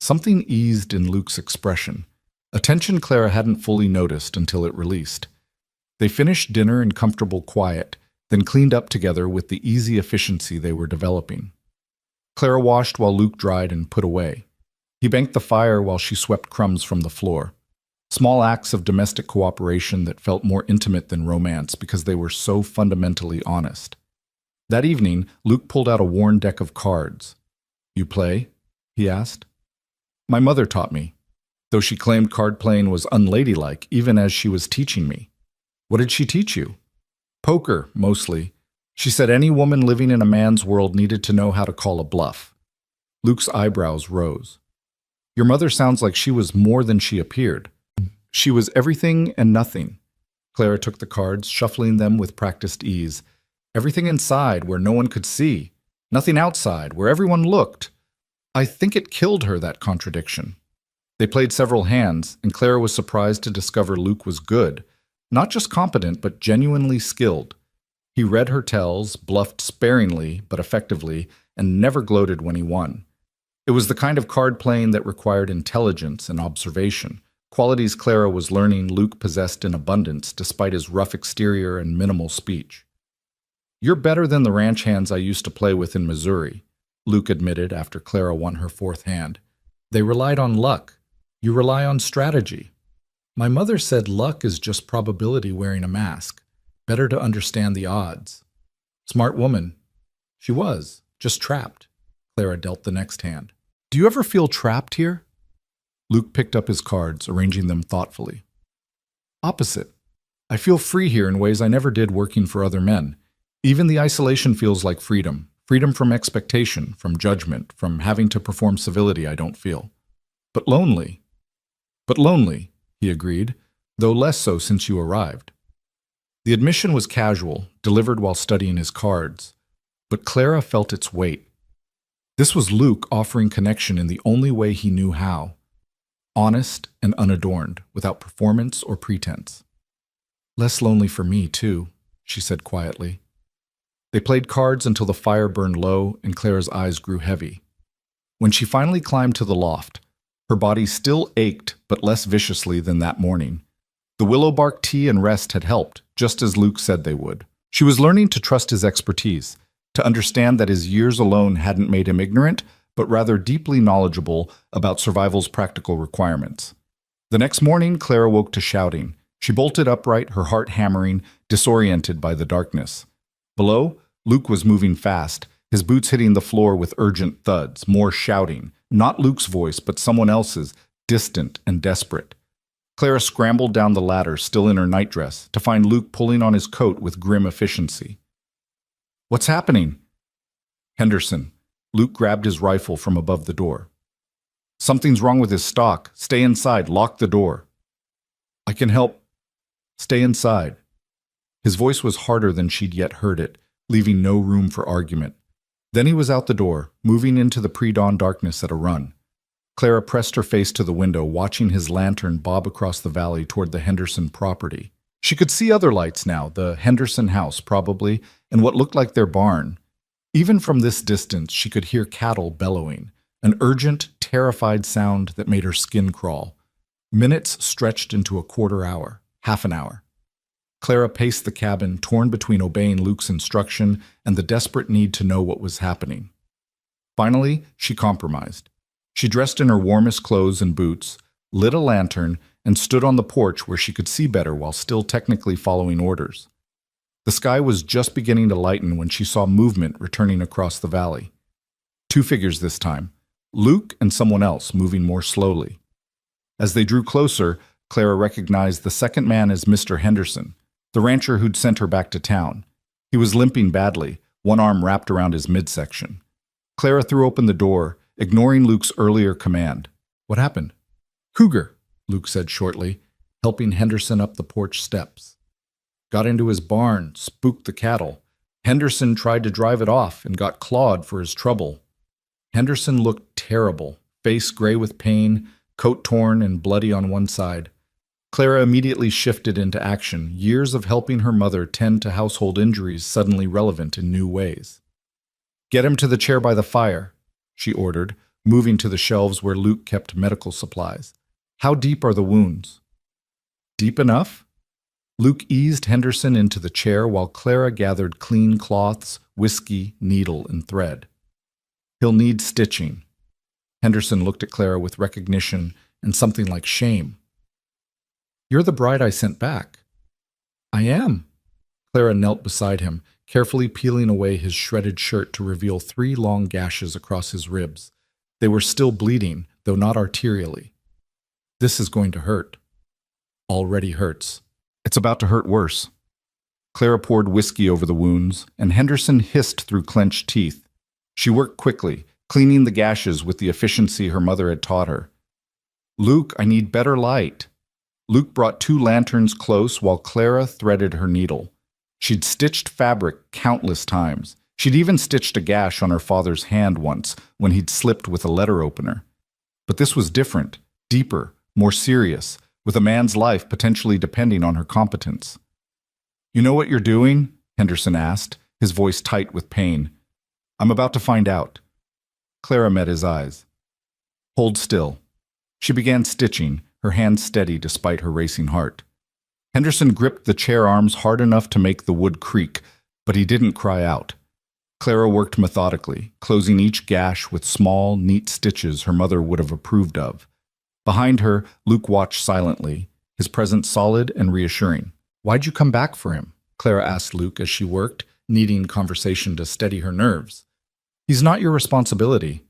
Something eased in Luke's expression, a tension Clara hadn't fully noticed until it released. They finished dinner in comfortable quiet, then cleaned up together with the easy efficiency they were developing. Clara washed while Luke dried and put away. He banked the fire while she swept crumbs from the floor. Small acts of domestic cooperation that felt more intimate than romance because they were so fundamentally honest. That evening, Luke pulled out a worn deck of cards. You play? He asked. My mother taught me, though she claimed card playing was unladylike even as she was teaching me. What did she teach you? Poker, mostly. She said any woman living in a man's world needed to know how to call a bluff. Luke's eyebrows rose. Your mother sounds like she was more than she appeared. She was everything and nothing. Clara took the cards, shuffling them with practiced ease. Everything inside where no one could see. Nothing outside where everyone looked. I think it killed her, that contradiction. They played several hands, and Clara was surprised to discover Luke was good. Not just competent, but genuinely skilled. He read her tells, bluffed sparingly but effectively, and never gloated when he won. It was the kind of card playing that required intelligence and observation, qualities Clara was learning Luke possessed in abundance despite his rough exterior and minimal speech. You're better than the ranch hands I used to play with in Missouri, Luke admitted after Clara won her fourth hand. They relied on luck. You rely on strategy. My mother said luck is just probability wearing a mask. Better to understand the odds. Smart woman. She was, just trapped. Clara dealt the next hand. Do you ever feel trapped here? Luke picked up his cards, arranging them thoughtfully. Opposite. I feel free here in ways I never did working for other men. Even the isolation feels like freedom. Freedom from expectation, from judgment, from having to perform civility I don't feel. But lonely. But lonely, he agreed, though less so since you arrived. The admission was casual, delivered while studying his cards, but Clara felt its weight. This was Luke offering connection in the only way he knew how. Honest and unadorned, without performance or pretense. Less lonely for me, too, she said quietly. They played cards until the fire burned low and Clara's eyes grew heavy. When she finally climbed to the loft, her body still ached, but less viciously than that morning. The willow bark tea and rest had helped, just as Luke said they would. She was learning to trust his expertise, to understand that his years alone hadn't made him ignorant, but rather deeply knowledgeable about survival's practical requirements. The next morning, Clara woke to shouting. She bolted upright, her heart hammering, disoriented by the darkness. Below, Luke was moving fast, his boots hitting the floor with urgent thuds, more shouting. Not Luke's voice, but someone else's, distant and desperate. Clara scrambled down the ladder, still in her nightdress, to find Luke pulling on his coat with grim efficiency. What's happening? Henderson. Luke grabbed his rifle from above the door. Something's wrong with his stock. Stay inside. Lock the door. I can help. Stay inside. His voice was harder than she'd yet heard it, leaving no room for argument. Then he was out the door, moving into the pre-dawn darkness at a run. Clara pressed her face to the window, watching his lantern bob across the valley toward the Henderson property. She could see other lights now, the Henderson house probably, and what looked like their barn. Even from this distance, she could hear cattle bellowing, an urgent, terrified sound that made her skin crawl. Minutes stretched into a quarter hour, half an hour. Clara paced the cabin, torn between obeying Luke's instruction and the desperate need to know what was happening. Finally, she compromised. She dressed in her warmest clothes and boots, lit a lantern, and stood on the porch where she could see better while still technically following orders. The sky was just beginning to lighten when she saw movement returning across the valley. Two figures this time, Luke and someone else moving more slowly. As they drew closer, Clara recognized the second man as Mr. Henderson, the rancher who'd sent her back to town. He was limping badly, one arm wrapped around his midsection. Clara threw open the door, ignoring Luke's earlier command. "What happened?" "Cougar," Luke said shortly, helping Henderson up the porch steps. "Got into his barn, spooked the cattle. Henderson tried to drive it off and got clawed for his trouble." Henderson looked terrible, face gray with pain, coat torn and bloody on one side. Clara immediately shifted into action, years of helping her mother tend to household injuries suddenly relevant in new ways. "Get him to the chair by the fire," she ordered, moving to the shelves where Luke kept medical supplies. "How deep are the wounds?" "Deep enough?" Luke eased Henderson into the chair while Clara gathered clean cloths, whiskey, needle, and thread. "He'll need stitching." Henderson looked at Clara with recognition and something like shame. "You're the bride I sent back." "I am." Clara knelt beside him, carefully peeling away his shredded shirt to reveal 3 long gashes across his ribs. They were still bleeding, though not arterially. "This is going to hurt." "Already hurts. It's about to hurt worse." Clara poured whiskey over the wounds, and Henderson hissed through clenched teeth. She worked quickly, cleaning the gashes with the efficiency her mother had taught her. "Luke, I need better light." Luke brought 2 lanterns close while Clara threaded her needle. She'd stitched fabric countless times. She'd even stitched a gash on her father's hand once when he'd slipped with a letter opener. But this was different, deeper, more serious, with a man's life potentially depending on her competence. "You know what you're doing?" Henderson asked, his voice tight with pain. "I'm about to find out." Clara met his eyes. "Hold still." She began stitching, her hand steady despite her racing heart. Henderson gripped the chair arms hard enough to make the wood creak, but he didn't cry out. Clara worked methodically, closing each gash with small, neat stitches her mother would have approved of. Behind her, Luke watched silently, his presence solid and reassuring. "Why'd you come back for him?" Clara asked Luke as she worked, needing conversation to steady her nerves. "He's not your responsibility."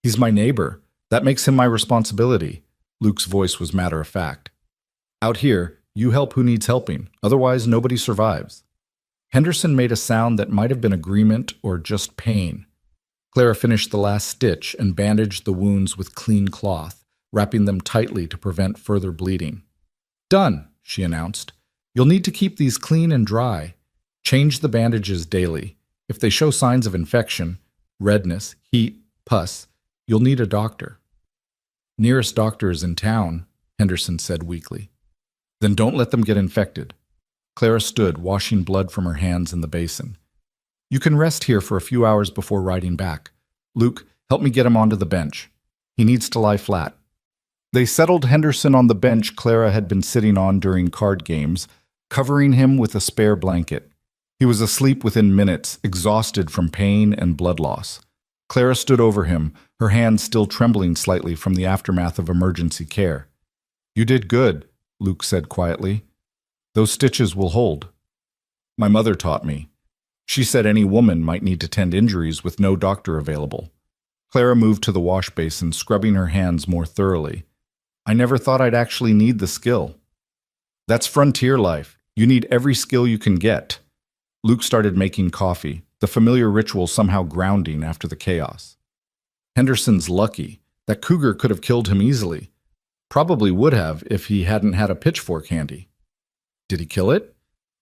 "He's my neighbor. That makes him my responsibility." Luke's voice was matter-of-fact. "Out here, you help who needs helping. Otherwise, nobody survives." Henderson made a sound that might have been agreement or just pain. Clara finished the last stitch and bandaged the wounds with clean cloth, wrapping them tightly to prevent further bleeding. "Done," she announced. "You'll need to keep these clean and dry. Change the bandages daily. If they show signs of infection, redness, heat, pus, you'll need a doctor." "Nearest doctor is in town," Henderson said weakly. "Then don't let them get infected." Clara stood, washing blood from her hands in the basin. "You can rest here for a few hours before riding back. Luke, help me get him onto the bench. He needs to lie flat." They settled Henderson on the bench Clara had been sitting on during card games, covering him with a spare blanket. He was asleep within minutes, exhausted from pain and blood loss. Clara stood over him, her hands still trembling slightly from the aftermath of emergency care. "You did good," Luke said quietly. "Those stitches will hold." "My mother taught me. She said any woman might need to tend injuries with no doctor available." Clara moved to the wash basin, scrubbing her hands more thoroughly. "I never thought I'd actually need the skill." "That's frontier life. You need every skill you can get." Luke started making coffee, the familiar ritual somehow grounding after the chaos. "Henderson's lucky. That cougar could have killed him easily. Probably would have if he hadn't had a pitchfork handy." "Did he kill it?"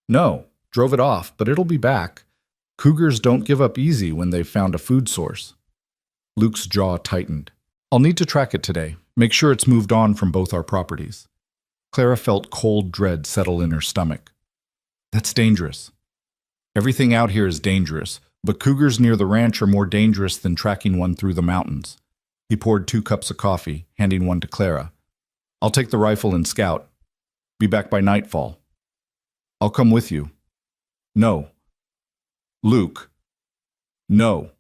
"No, drove it off, but it'll be back. Cougars don't give up easy when they've found a food source." Luke's jaw tightened. "I'll need to track it today. Make sure it's moved on from both our properties." Clara felt cold dread settle in her stomach. "That's dangerous." "Everything out here is dangerous, but cougars near the ranch are more dangerous than tracking one through the mountains." He poured 2 cups of coffee, handing one to Clara. "I'll take the rifle and scout. Be back by nightfall." "I'll come with you." "No." "Luke." "No."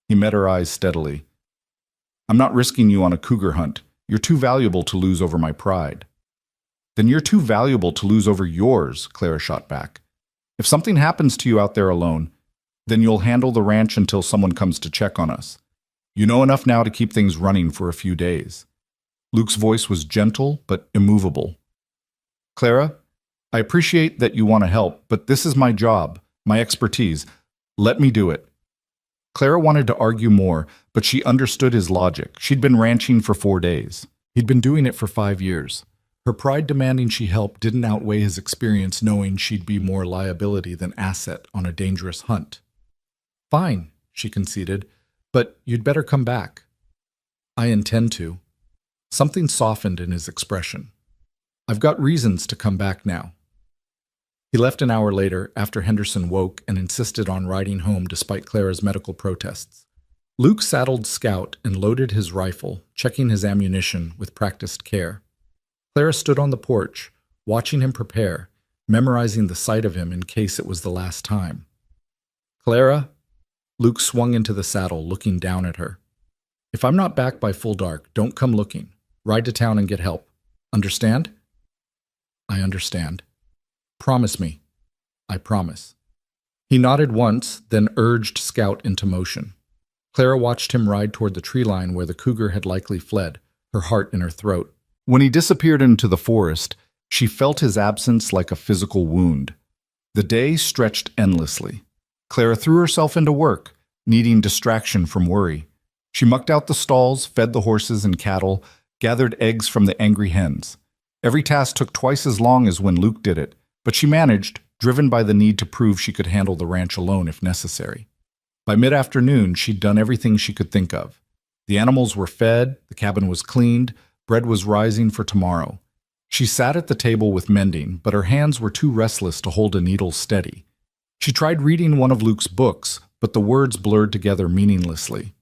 He met her eyes steadily. "I'm not risking you on a cougar hunt. You're too valuable to lose over my pride." "Then you're too valuable to lose over yours," Clara shot back. "If something happens to you out there alone, then you'll handle the ranch until someone comes to check on us. You know enough now to keep things running for a few days. Luke's voice was gentle but immovable. Clara, I appreciate that you want to help, but this is my job, my expertise. Let me do it. Clara wanted to argue more, but she understood his logic. She'd been ranching for 4 days. He'd been doing it for 5 years. Her pride demanding she help didn't outweigh his experience knowing she'd be more liability than asset on a dangerous hunt. Fine, she conceded, but you'd better come back. I intend to. Something softened in his expression. I've got reasons to come back now. He left an hour later after Henderson woke and insisted on riding home despite Clara's medical protests. Luke saddled Scout and loaded his rifle, checking his ammunition with practiced care. Clara stood on the porch, watching him prepare, memorizing the sight of him in case it was the last time. Clara? Luke swung into the saddle, looking down at her. If I'm not back by full dark, don't come looking. Ride to town and get help. Understand? I understand. Promise me. I promise. He nodded once, then urged Scout into motion. Clara watched him ride toward the tree line where the cougar had likely fled, her heart in her throat. When he disappeared into the forest, she felt his absence like a physical wound. The day stretched endlessly. Clara threw herself into work, needing distraction from worry. She mucked out the stalls, fed the horses and cattle, gathered eggs from the angry hens. Every task took twice as long as when Luke did it, but she managed, driven by the need to prove she could handle the ranch alone if necessary. By mid-afternoon, she'd done everything she could think of. The animals were fed, the cabin was cleaned, bread was rising for tomorrow. She sat at the table with mending, but her hands were too restless to hold a needle steady. She tried reading one of Luke's books, but the words blurred together meaninglessly.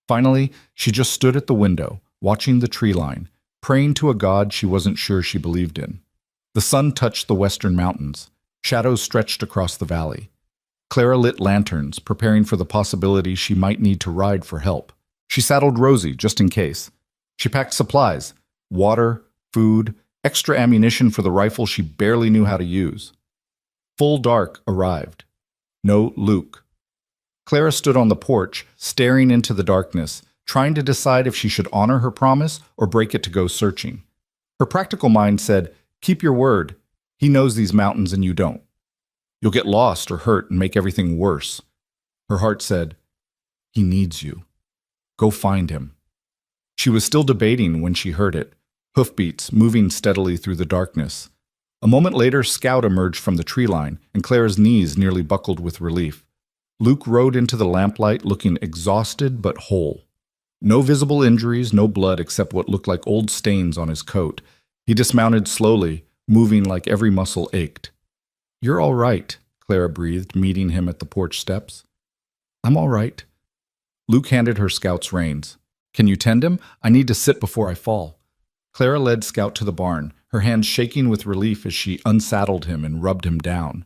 Finally, she just stood at the window, watching the tree line, praying to a god she wasn't sure she believed in. The sun touched the western mountains. Shadows stretched across the valley. Clara lit lanterns, preparing for the possibility she might need to ride for help. She saddled Rosie, just in case. She packed supplies, water, food, extra ammunition for the rifle she barely knew how to use. Full dark arrived. No Luke. Clara stood on the porch, staring into the darkness, trying to decide if she should honor her promise or break it to go searching. Her practical mind said, keep your word. He knows these mountains and you don't. You'll get lost or hurt and make everything worse. Her heart said, he needs you. Go find him. She was still debating when she heard it, hoofbeats moving steadily through the darkness. A moment later, Scout emerged from the tree line, and Clara's knees nearly buckled with relief. Luke rode into the lamplight looking exhausted but whole. No visible injuries, no blood except what looked like old stains on his coat. He dismounted slowly, moving like every muscle ached. You're all right, Clara breathed, meeting him at the porch steps. I'm all right. Luke handed her Scout's reins. Can you tend him? I need to sit before I fall. Clara led Scout to the barn, her hands shaking with relief as she unsaddled him and rubbed him down.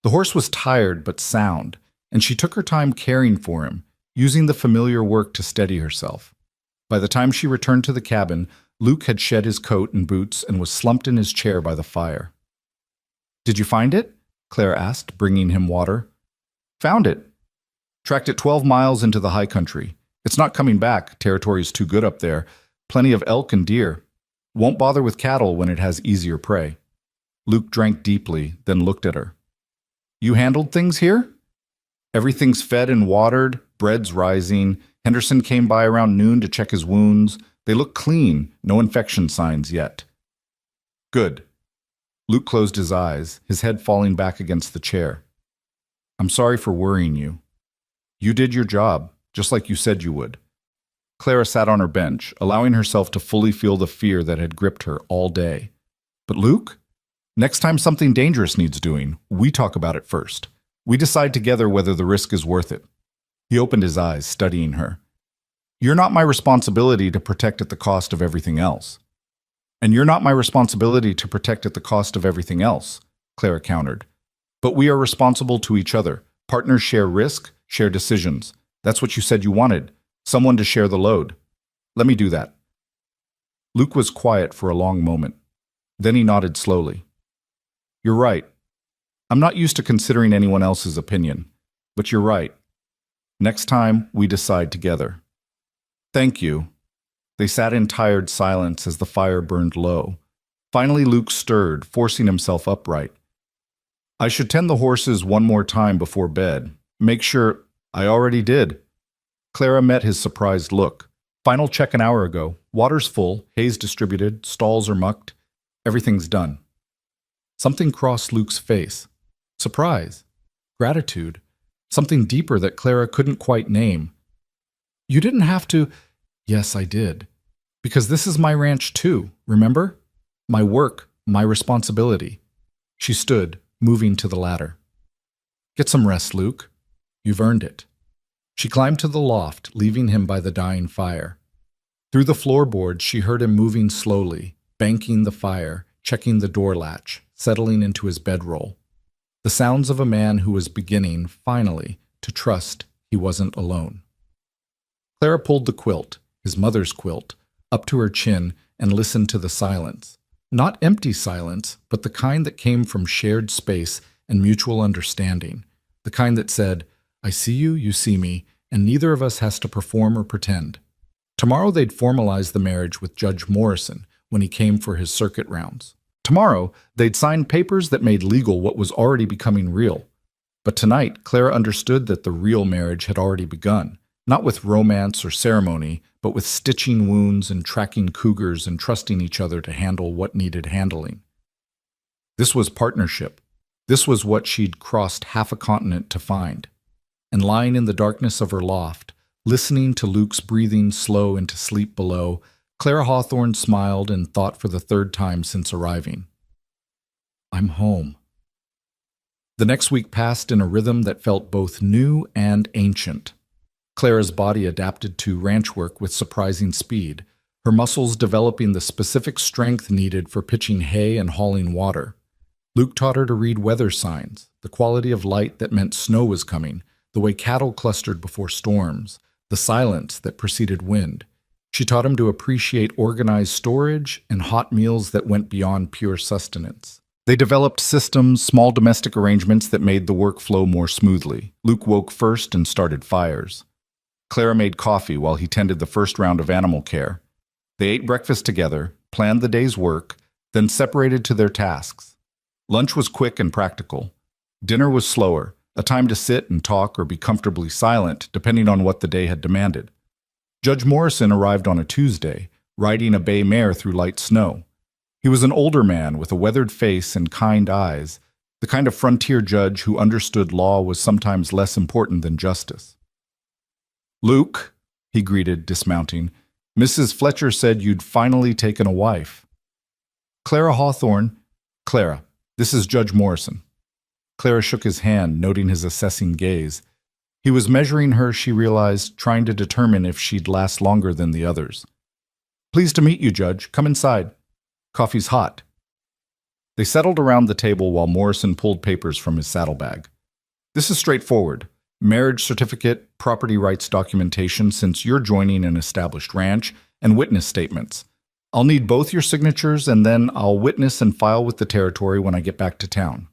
The horse was tired but sound, and she took her time caring for him, using the familiar work to steady herself. By the time she returned to the cabin, Luke had shed his coat and boots and was slumped in his chair by the fire. Did you find it? Claire asked, bringing him water. Found it. Tracked it 12 miles into the high country. It's not coming back. Territory's too good up there. Plenty of elk and deer. Won't bother with cattle when it has easier prey. Luke drank deeply, then looked at her. You handled things here? Everything's fed and watered, bread's rising. Henderson came by around noon to check his wounds. They look clean, no infection signs yet. Good. Luke closed his eyes, his head falling back against the chair. I'm sorry for worrying you. You did your job, just like you said you would. Clara sat on her bench, allowing herself to fully feel the fear that had gripped her all day. But Luke? Next time something dangerous needs doing, we talk about it first. We decide together whether the risk is worth it. He opened his eyes, studying her. You're not my responsibility to protect at the cost of everything else. And you're not my responsibility to protect at the cost of everything else, Clara countered. But we are responsible to each other. Partners share risk, share decisions. That's what you said you wanted. Someone to share the load. Let me do that. Luke was quiet for a long moment. Then he nodded slowly. You're right. I'm not used to considering anyone else's opinion. But you're right. Next time, we decide together. Thank you. They sat in tired silence as the fire burned low. Finally, Luke stirred, forcing himself upright. I should tend the horses one more time before bed. Make sure I already did. Clara met his surprised look. Final check an hour ago. Water's full, hay's distributed, stalls are mucked. Everything's done. Something crossed Luke's face. Surprise. Gratitude. Something deeper that Clara couldn't quite name. You didn't have to. Yes, I did. Because this is my ranch too, remember? My work, my responsibility. She stood, moving to the ladder. Get some rest, Luke. You've earned it. She climbed to the loft, leaving him by the dying fire. Through the floorboards, she heard him moving slowly, banking the fire, checking the door latch, settling into his bedroll. The sounds of a man who was beginning, finally, to trust he wasn't alone. Clara pulled the quilt, his mother's quilt, up to her chin and listened to the silence. Not empty silence, but the kind that came from shared space and mutual understanding. The kind that said, I see you, you see me, and neither of us has to perform or pretend. Tomorrow they'd formalize the marriage with Judge Morrison when he came for his circuit rounds. Tomorrow they'd sign papers that made legal what was already becoming real. But tonight, Clara understood that the real marriage had already begun, not with romance or ceremony, but with stitching wounds and tracking cougars and trusting each other to handle what needed handling. This was partnership. This was what she'd crossed half a continent to find. And lying in the darkness of her loft, listening to Luke's breathing slow into sleep below, Clara Hawthorne smiled and thought for the third time since arriving. I'm home. The next week passed in a rhythm that felt both new and ancient. Clara's body adapted to ranch work with surprising speed, her muscles developing the specific strength needed for pitching hay and hauling water. Luke taught her to read weather signs, the quality of light that meant snow was coming, the way cattle clustered before storms, the silence that preceded wind. She taught him to appreciate organized storage and hot meals that went beyond pure sustenance. They developed systems, small domestic arrangements that made the work flow more smoothly. Luke woke first and started fires. Clara made coffee while he tended the first round of animal care. They ate breakfast together, planned the day's work, then separated to their tasks. Lunch was quick and practical. Dinner was slower, a time to sit and talk or be comfortably silent, depending on what the day had demanded. Judge Morrison arrived on a Tuesday, riding a bay mare through light snow. He was an older man with a weathered face and kind eyes, the kind of frontier judge who understood law was sometimes less important than justice. Luke, he greeted, dismounting, Mrs. Fletcher said you'd finally taken a wife. Clara Hawthorne, Clara, this is Judge Morrison. Clara shook his hand, noting his assessing gaze. He was measuring her, she realized, trying to determine if she'd last longer than the others. Pleased to meet you, Judge. Come inside. Coffee's hot. They settled around the table while Morrison pulled papers from his saddlebag. This is straightforward. Marriage certificate, property rights documentation since you're joining an established ranch, and witness statements. I'll need both your signatures and then I'll witness and file with the territory when I get back to town.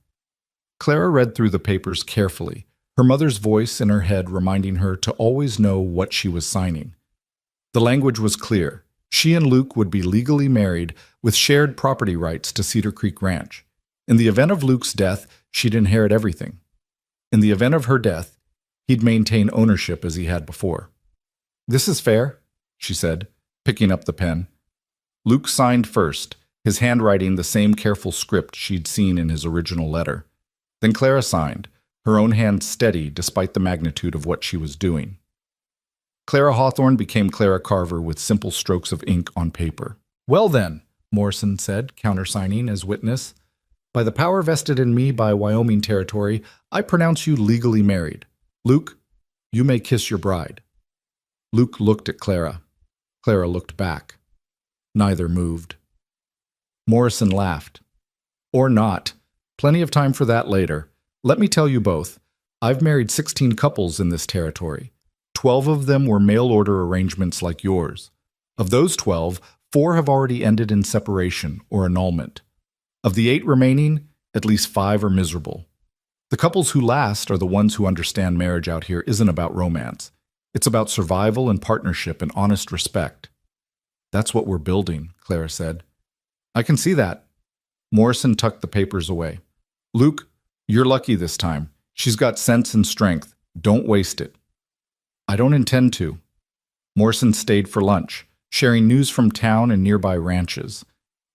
Clara read through the papers carefully, her mother's voice in her head reminding her to always know what she was signing. The language was clear. She and Luke would be legally married with shared property rights to Cedar Creek Ranch. In the event of Luke's death, she'd inherit everything. In the event of her death, he'd maintain ownership as he had before. This is fair, she said, picking up the pen. Luke signed first, his handwriting the same careful script she'd seen in his original letter. Then Clara signed, her own hand steady despite the magnitude of what she was doing. Clara Hawthorne became Clara Carver with simple strokes of ink on paper. Well then, Morrison said, countersigning as witness, by the power vested in me by Wyoming Territory, I pronounce you legally married. Luke, you may kiss your bride. Luke looked at Clara. Clara looked back. Neither moved. Morrison laughed. Or not. Plenty of time for that later. Let me tell you both. I've married 16 couples in this territory. 12 of them were mail order arrangements like yours. Of those 12, 4 have already ended in separation or annulment. Of the 8 remaining, at least 5 are miserable. The couples who last are the ones who understand marriage out here isn't about romance. It's about survival and partnership and honest respect. That's what we're building, Clara said. I can see that. Morrison tucked the papers away. Luke, you're lucky this time. She's got sense and strength. Don't waste it. I don't intend to. Morrison stayed for lunch, sharing news from town and nearby ranches.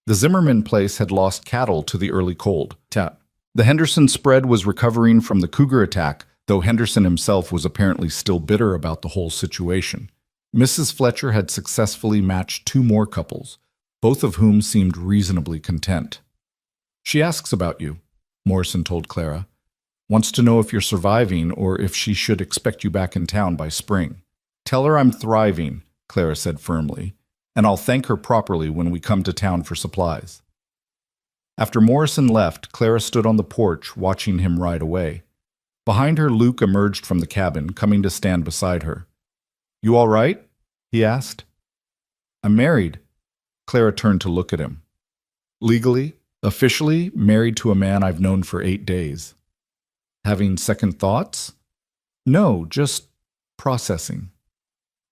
The Zimmerman place had lost cattle to the early cold. The Henderson spread was recovering from the cougar attack, though Henderson himself was apparently still bitter about the whole situation. Mrs. Fletcher had successfully matched 2 more couples, both of whom seemed reasonably content. She asks about you, Morrison told Clara. Wants to know if you're surviving or if she should expect you back in town by spring. Tell her I'm thriving, Clara said firmly, and I'll thank her properly when we come to town for supplies. After Morrison left, Clara stood on the porch watching him ride away. Behind her, Luke emerged from the cabin, coming to stand beside her. You all right? He asked. I'm married. Clara turned to look at him. Legally, officially, married to a man I've known for 8 days. Having second thoughts? No, just processing.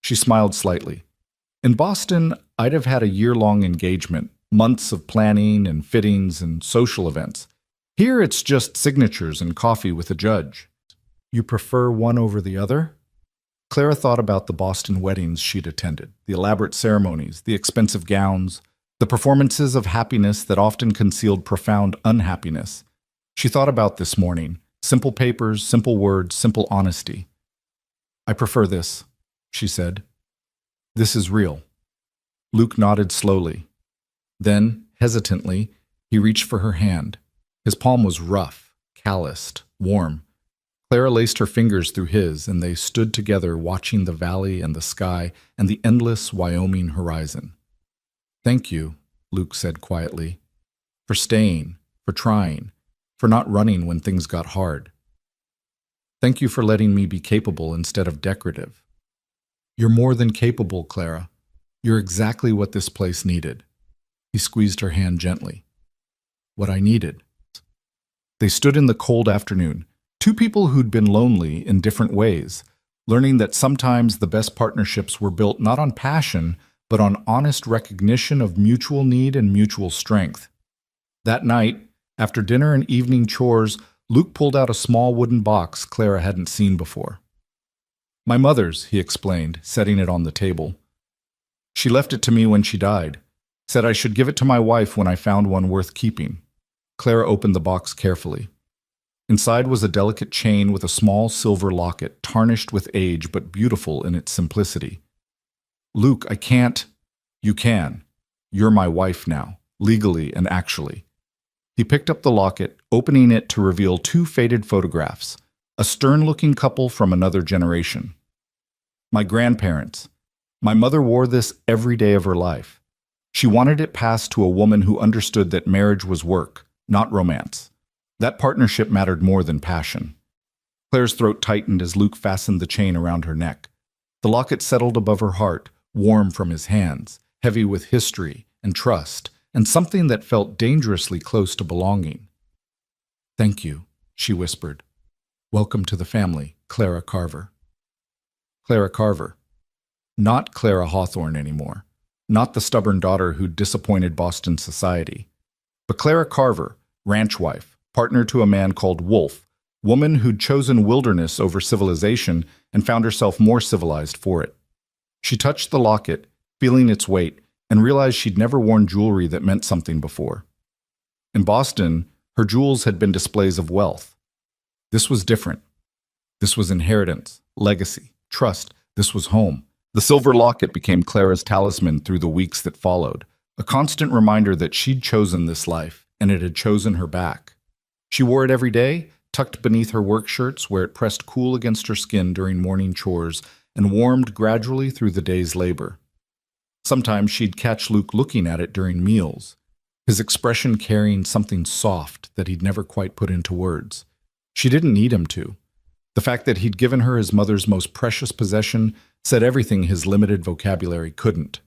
She smiled slightly. In Boston, I'd have had a year-long engagement, months of planning and fittings and social events. Here it's just signatures and coffee with a judge. You prefer one over the other? Clara thought about the Boston weddings she'd attended, the elaborate ceremonies, the expensive gowns, the performances of happiness that often concealed profound unhappiness. She thought about this morning. Simple papers, simple words, simple honesty. I prefer this, she said. This is real. Luke nodded slowly. Then, hesitantly, he reached for her hand. His palm was rough, calloused, warm. Clara laced her fingers through his, and they stood together watching the valley and the sky and the endless Wyoming horizon. Thank you, Luke said quietly, for staying, for trying, for not running when things got hard. Thank you for letting me be capable instead of decorative. You're more than capable, Clara. You're exactly what this place needed. He squeezed her hand gently. What I needed. They stood in the cold afternoon, 2 people who'd been lonely in different ways, learning that sometimes the best partnerships were built not on passion, but on honest recognition of mutual need and mutual strength. That night, after dinner and evening chores, Luke pulled out a small wooden box Clara hadn't seen before. My mother's, he explained, setting it on the table. She left it to me when she died. Said I should give it to my wife when I found one worth keeping. Clara opened the box carefully. Inside was a delicate chain with a small silver locket, tarnished with age but beautiful in its simplicity. Luke, I can't. You can. You're my wife now, legally and actually. He picked up the locket, opening it to reveal 2 faded photographs, a stern-looking couple from another generation. My grandparents. My mother wore this every day of her life. She wanted it passed to a woman who understood that marriage was work, not romance. That partnership mattered more than passion. Claire's throat tightened as Luke fastened the chain around her neck. The locket settled above her heart, warm from his hands, heavy with history and trust, and something that felt dangerously close to belonging. Thank you, she whispered. Welcome to the family, Clara Carver. Clara Carver. Not Clara Hawthorne anymore. Not the stubborn daughter who'd disappointed Boston society. But Clara Carver, ranch wife, partner to a man called Wolf, woman who'd chosen wilderness over civilization and found herself more civilized for it. She touched the locket, feeling its weight, and realized she'd never worn jewelry that meant something before. In Boston, her jewels had been displays of wealth. This was different. This was inheritance, legacy, trust. This was home. The silver locket became Clara's talisman through the weeks that followed, a constant reminder that she'd chosen this life, and it had chosen her back. She wore it every day, tucked beneath her work shirts where it pressed cool against her skin during morning chores and warmed gradually through the day's labor. Sometimes she'd catch Luke looking at it during meals, his expression carrying something soft that he'd never quite put into words. She didn't need him to. The fact that he'd given her his mother's most precious possession said everything his limited vocabulary couldn't.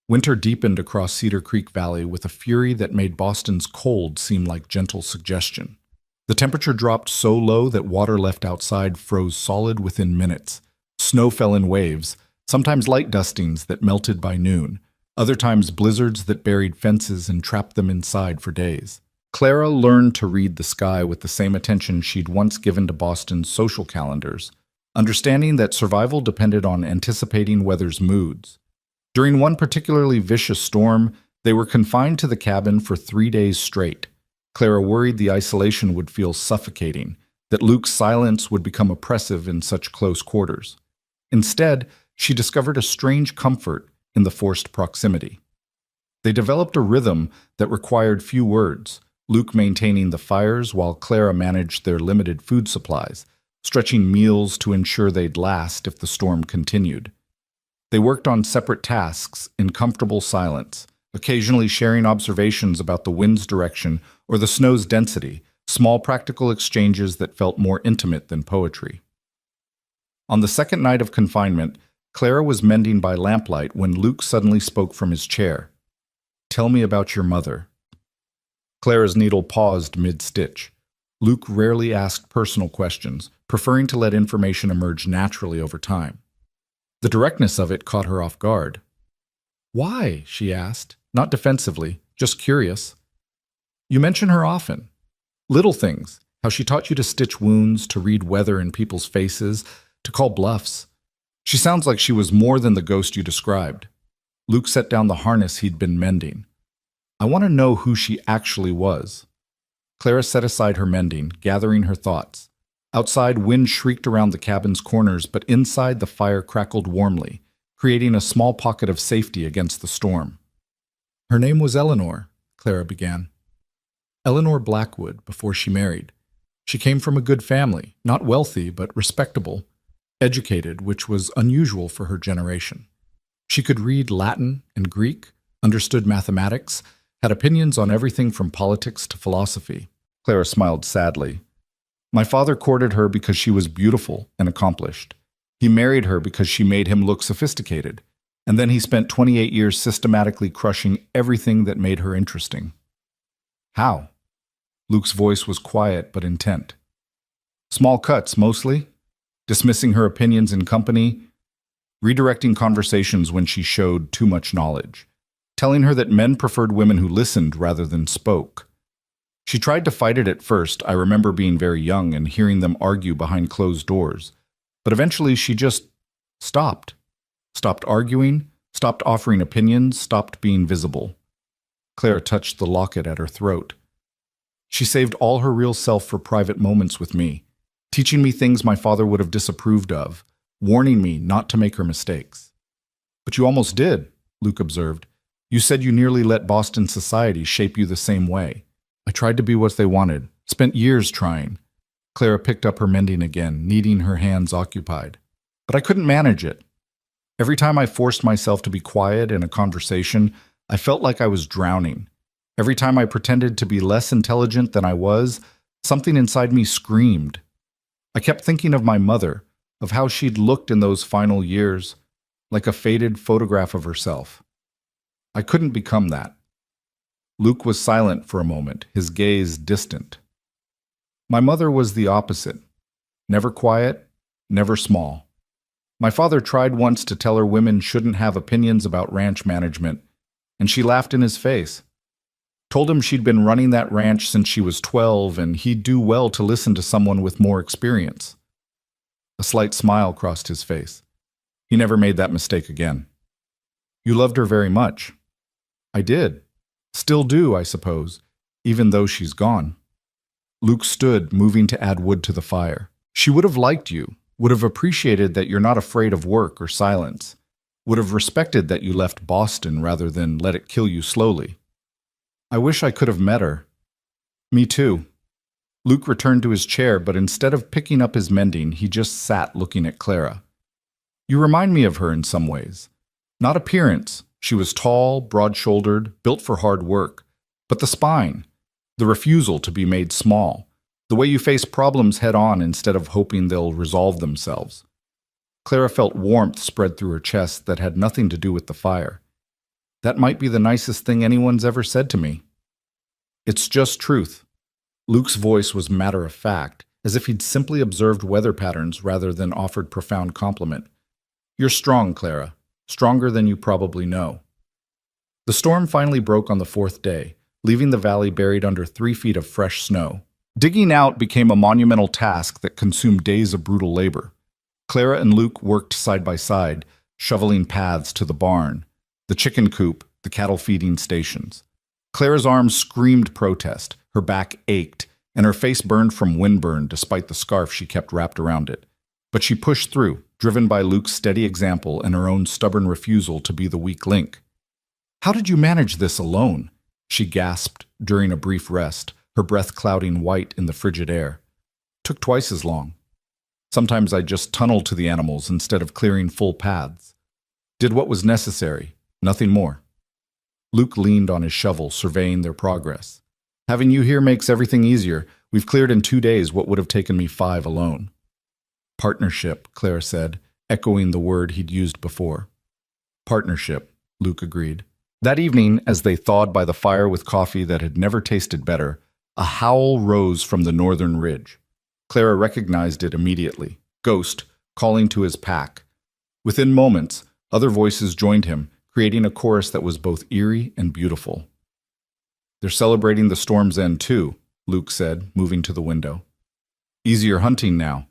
Winter deepened across Cedar Creek Valley with a fury that made Boston's cold seem like gentle suggestion. The temperature dropped so low that water left outside froze solid within minutes. Snow fell in waves, sometimes light dustings that melted by noon, other times blizzards that buried fences and trapped them inside for days. Clara learned to read the sky with the same attention she'd once given to Boston's social calendars, understanding that survival depended on anticipating weather's moods. During one particularly vicious storm, they were confined to the cabin for 3 days straight. Clara worried the isolation would feel suffocating, that Luke's silence would become oppressive in such close quarters. Instead, she discovered a strange comfort in the forced proximity. They developed a rhythm that required few words, Luke maintaining the fires while Clara managed their limited food supplies, stretching meals to ensure they'd last if the storm continued. They worked on separate tasks in comfortable silence, occasionally sharing observations about the wind's direction or the snow's density, small practical exchanges that felt more intimate than poetry. On the second night of confinement, Clara was mending by lamplight when Luke suddenly spoke from his chair. "Tell me about your mother." Clara's needle paused mid-stitch. Luke rarely asked personal questions, preferring to let information emerge naturally over time. The directness of it caught her off guard. "Why?" she asked, not defensively, just curious. "You mention her often. Little things, how she taught you to stitch wounds, to read weather in people's faces, to call bluffs. She sounds like she was more than the ghost you described." Luke set down the harness he'd been mending. "I want to know who she actually was." Clara set aside her mending, gathering her thoughts. Outside, wind shrieked around the cabin's corners, but inside the fire crackled warmly, creating a small pocket of safety against the storm. "Her name was Eleanor," Clara began. "Eleanor Blackwood, before she married. She came from a good family, not wealthy, but respectable, educated, which was unusual for her generation. She could read Latin and Greek, understood mathematics, had opinions on everything from politics to philosophy." Clara smiled sadly. "My father courted her because she was beautiful and accomplished. He married her because she made him look sophisticated, and then he spent 28 years systematically crushing everything that made her interesting." "How?" Luke's voice was quiet but intent. "Small cuts, mostly. Dismissing her opinions in company, redirecting conversations when she showed too much knowledge, telling her that men preferred women who listened rather than spoke. She tried to fight it at first. I remember being very young and hearing them argue behind closed doors. But eventually she just stopped. Stopped arguing, stopped offering opinions, stopped being visible." Clara touched the locket at her throat. "She saved all her real self for private moments with me, teaching me things my father would have disapproved of, warning me not to make her mistakes." "But you almost did," Luke observed. "You said you nearly let Boston society shape you the same way." "I tried to be what they wanted, spent years trying." Clara picked up her mending again, needing her hands occupied. "But I couldn't manage it. Every time I forced myself to be quiet in a conversation, I felt like I was drowning. Every time I pretended to be less intelligent than I was, something inside me screamed. I kept thinking of my mother, of how she'd looked in those final years, like a faded photograph of herself. I couldn't become that." Luke was silent for a moment, his gaze distant. "My mother was the opposite. Never quiet, never small. My father tried once to tell her women shouldn't have opinions about ranch management, and she laughed in his face. Told him she'd been running that ranch since she was 12 and he'd do well to listen to someone with more experience." A slight smile crossed his face. He never made that mistake again. "You loved her very much." "I did. Still do, I suppose, even though she's gone." Luke stood, moving to add wood to the fire. "She would have liked you, would have appreciated that you're not afraid of work or silence, would have respected that you left Boston rather than let it kill you slowly." "I wish I could have met her." "Me too." Luke returned to his chair, but instead of picking up his mending, he just sat looking at Clara. "You remind me of her in some ways. Not appearance. She was tall, broad-shouldered, built for hard work. But the spine, the refusal to be made small, the way you face problems head-on instead of hoping they'll resolve themselves." Clara felt warmth spread through her chest that had nothing to do with the fire. "That might be the nicest thing anyone's ever said to me." "It's just truth." Luke's voice was matter-of-fact, as if he'd simply observed weather patterns rather than offered profound compliment. You're strong, Clara. Stronger than you probably know. The storm finally broke on the fourth day, leaving the valley buried under 3 feet of fresh snow. Digging out became a monumental task that consumed days of brutal labor. Clara and Luke worked side by side, shoveling paths to the barn, the chicken coop, the cattle feeding stations. Clara's arms screamed protest, her back ached, and her face burned from windburn despite the scarf she kept wrapped around it. But she pushed through, driven by Luke's steady example and her own stubborn refusal to be the weak link. "How did you manage this alone?" she gasped during a brief rest, her breath clouding white in the frigid air. "Took twice as long. Sometimes I just tunneled to the animals instead of clearing full paths. Did what was necessary, nothing more." Luke leaned on his shovel, surveying their progress. "Having you here makes everything easier. We've cleared in 2 days what would have taken me 5 alone." "Partnership," Clara said, echoing the word he'd used before. "Partnership," Luke agreed. That evening, as they thawed by the fire with coffee that had never tasted better, a howl rose from the northern ridge. Clara recognized it immediately. Ghost, calling to his pack. Within moments, other voices joined him, creating a chorus that was both eerie and beautiful. "They're celebrating the storm's end too," Luke said, moving to the window. "Easier hunting now.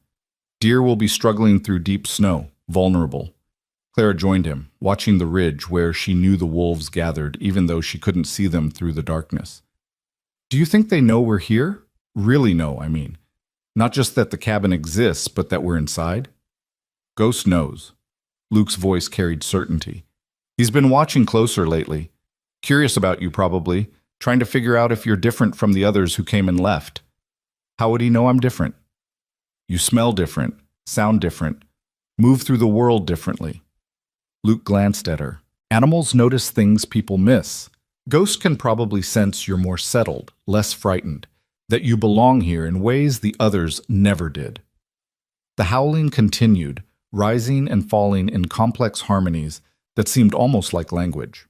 Deer will be struggling through deep snow, vulnerable." Clara joined him, watching the ridge where she knew the wolves gathered, even though she couldn't see them through the darkness. "Do you think they know we're here? Really know, I mean. Not just that the cabin exists, but that we're inside?" "Ghost knows." Luke's voice carried certainty. "He's been watching closer lately. Curious about you, probably, trying to figure out if you're different from the others who came and left." "How would he know I'm different?" "You smell different, sound different, move through the world differently." Luke glanced at her. "Animals notice things people miss. Ghosts can probably sense you're more settled, less frightened, that you belong here in ways the others never did." The howling continued, rising and falling in complex harmonies that seemed almost like language.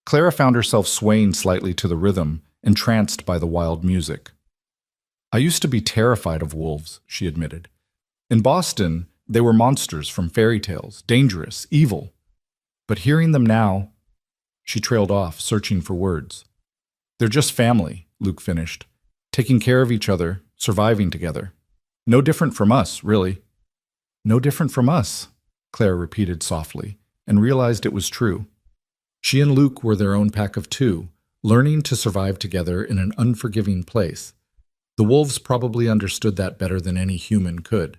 Clara found herself swaying slightly to the rhythm, entranced by the wild music. "I used to be terrified of wolves," she admitted. "In Boston, they were monsters from fairy tales, dangerous, evil. But hearing them now—" She trailed off, searching for words. "They're just family," Luke finished. "Taking care of each other, surviving together. No different from us, really." "No different from us," Claire repeated softly, and realized it was true. She and Luke were their own pack of two, learning to survive together in an unforgiving place. The wolves probably understood that better than any human could.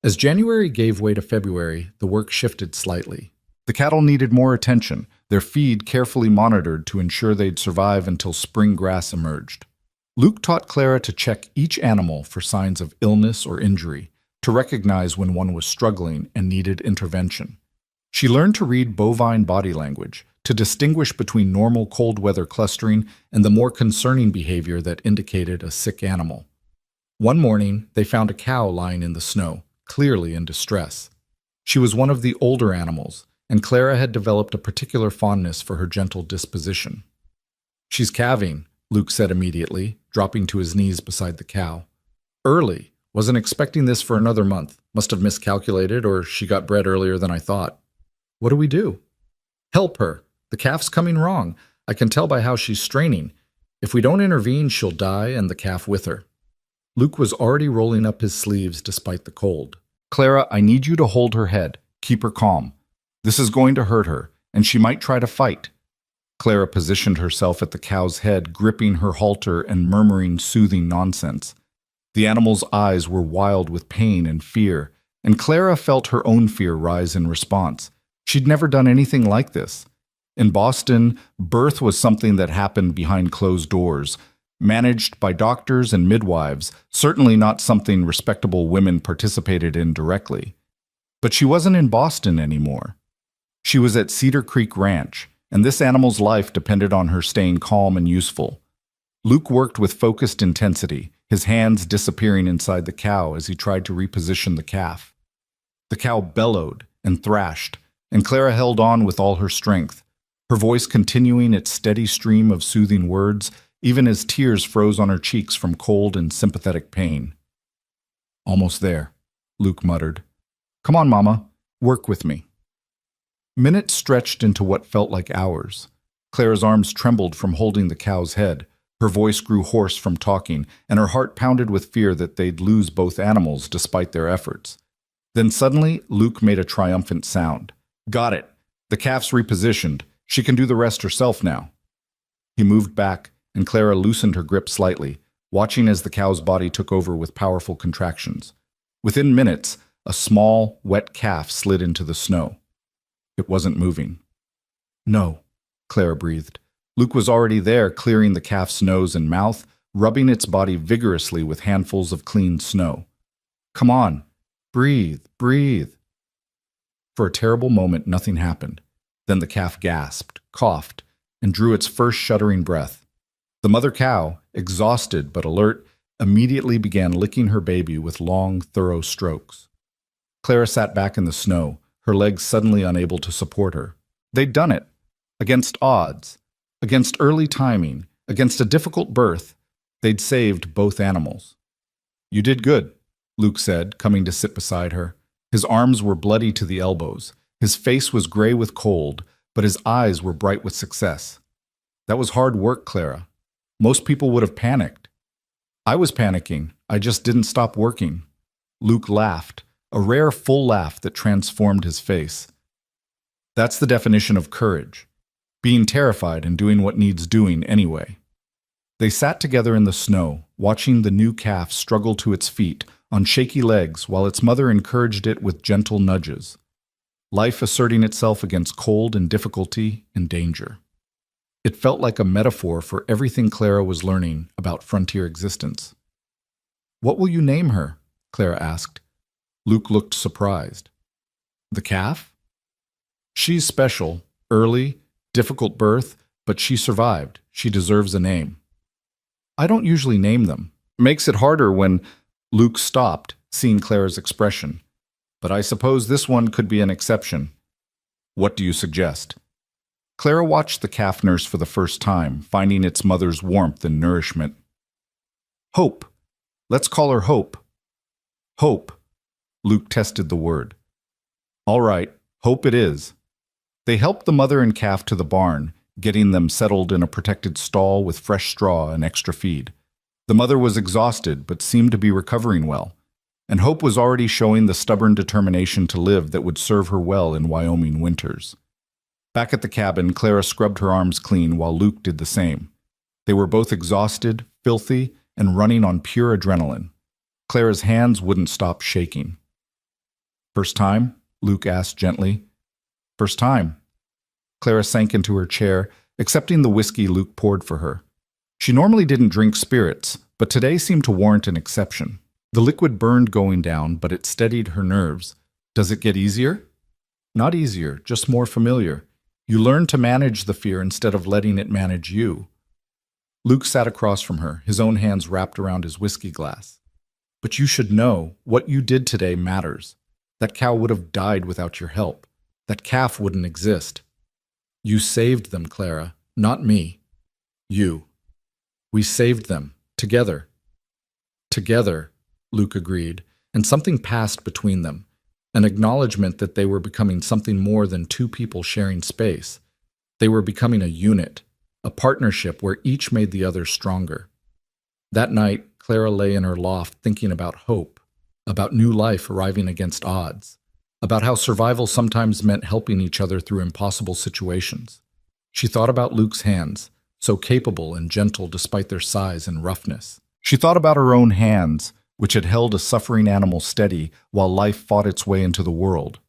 As January gave way to February, the work shifted slightly. The cattle needed more attention, their feed carefully monitored to ensure they'd survive until spring grass emerged. Luke taught Clara to check each animal for signs of illness or injury, to recognize when one was struggling and needed intervention. She learned to read bovine body language, to distinguish between normal cold weather clustering and the more concerning behavior that indicated a sick animal. One morning, they found a cow lying in the snow, clearly in distress. She was one of the older animals, and Clara had developed a particular fondness for her gentle disposition. "She's calving," Luke said immediately, dropping to his knees beside the cow. "Early. Wasn't expecting this for another month. Must have miscalculated, or she got bred earlier than I thought." "What do we do?" "Help her. The calf's coming wrong. I can tell by how she's straining. If we don't intervene, she'll die, and the calf with her." Luke was already rolling up his sleeves despite the cold. "Clara, I need you to hold her head. Keep her calm. This is going to hurt her, and she might try to fight." Clara positioned herself at the cow's head, gripping her halter and murmuring soothing nonsense. The animal's eyes were wild with pain and fear, and Clara felt her own fear rise in response. She'd never done anything like this. In Boston, birth was something that happened behind closed doors, managed by doctors and midwives, certainly not something respectable women participated in directly. But she wasn't in Boston anymore. She was at Cedar Creek Ranch, and this animal's life depended on her staying calm and useful. Luke worked with focused intensity, his hands disappearing inside the cow as he tried to reposition the calf. The cow bellowed and thrashed, and Clara held on with all her strength, her voice continuing its steady stream of soothing words, even as tears froze on her cheeks from cold and sympathetic pain. "Almost there," Luke muttered. "Come on, Mama. Work with me." Minutes stretched into what felt like hours. Clara's arms trembled from holding the cow's head. Her voice grew hoarse from talking, and her heart pounded with fear that they'd lose both animals despite their efforts. Then suddenly, Luke made a triumphant sound. "Got it. The calf's repositioned. She can do the rest herself now." He moved back, and Clara loosened her grip slightly, watching as the cow's body took over with powerful contractions. Within minutes, a small, wet calf slid into the snow. It wasn't moving. "No," Clara breathed. Luke was already there, clearing the calf's nose and mouth, rubbing its body vigorously with handfuls of clean snow. "Come on. Breathe, breathe." For a terrible moment, nothing happened. Then the calf gasped, coughed, and drew its first shuddering breath. The mother cow, exhausted but alert, immediately began licking her baby with long, thorough strokes. Clara sat back in the snow, her legs suddenly unable to support her. They'd done it. Against odds, against early timing, against a difficult birth, they'd saved both animals. "You did good," Luke said, coming to sit beside her. His arms were bloody to the elbows. His face was gray with cold, but his eyes were bright with success. "That was hard work, Clara. Most people would have panicked." "I was panicking. I just didn't stop working." Luke laughed, a rare full laugh that transformed his face. "That's the definition of courage. Being terrified and doing what needs doing anyway." They sat together in the snow, watching the new calf struggle to its feet on shaky legs while its mother encouraged it with gentle nudges. Life asserting itself against cold and difficulty and danger. It felt like a metaphor for everything Clara was learning about frontier existence. "What will you name her?" Clara asked. Luke looked surprised. "The calf? She's special, early, difficult birth, but she survived. She deserves a name." "I don't usually name them. Makes it harder when—" Luke stopped, seeing Clara's expression. "But I suppose this one could be an exception." "What do you suggest?" Clara watched the calf nurse for the first time, finding its mother's warmth and nourishment. "Hope. Let's call her Hope." "Hope." Luke tested the word. "All right, Hope it is." They helped the mother and calf to the barn, getting them settled in a protected stall with fresh straw and extra feed. The mother was exhausted, but seemed to be recovering well, and Hope was already showing the stubborn determination to live that would serve her well in Wyoming winters. Back at the cabin, Clara scrubbed her arms clean while Luke did the same. They were both exhausted, filthy, and running on pure adrenaline. Clara's hands wouldn't stop shaking. "First time?" Luke asked gently. "First time." Clara sank into her chair, accepting the whiskey Luke poured for her. She normally didn't drink spirits, but today seemed to warrant an exception. The liquid burned going down, but it steadied her nerves. "Does it get easier?" "Not easier, just more familiar. You learn to manage the fear instead of letting it manage you." Luke sat across from her, his own hands wrapped around his whiskey glass. "But you should know, what you did today matters. That cow would have died without your help. That calf wouldn't exist. You saved them, Clara, not me. You. We saved them, together." "Together," Luke agreed, and something passed between them, an acknowledgement that they were becoming something more than two people sharing space. They were becoming a unit, a partnership where each made the other stronger. That night, Clara lay in her loft thinking about hope, about new life arriving against odds, about how survival sometimes meant helping each other through impossible situations. She thought about Luke's hands, so capable and gentle despite their size and roughness. She thought about her own hands, which had held a suffering animal steady while life fought its way into the world.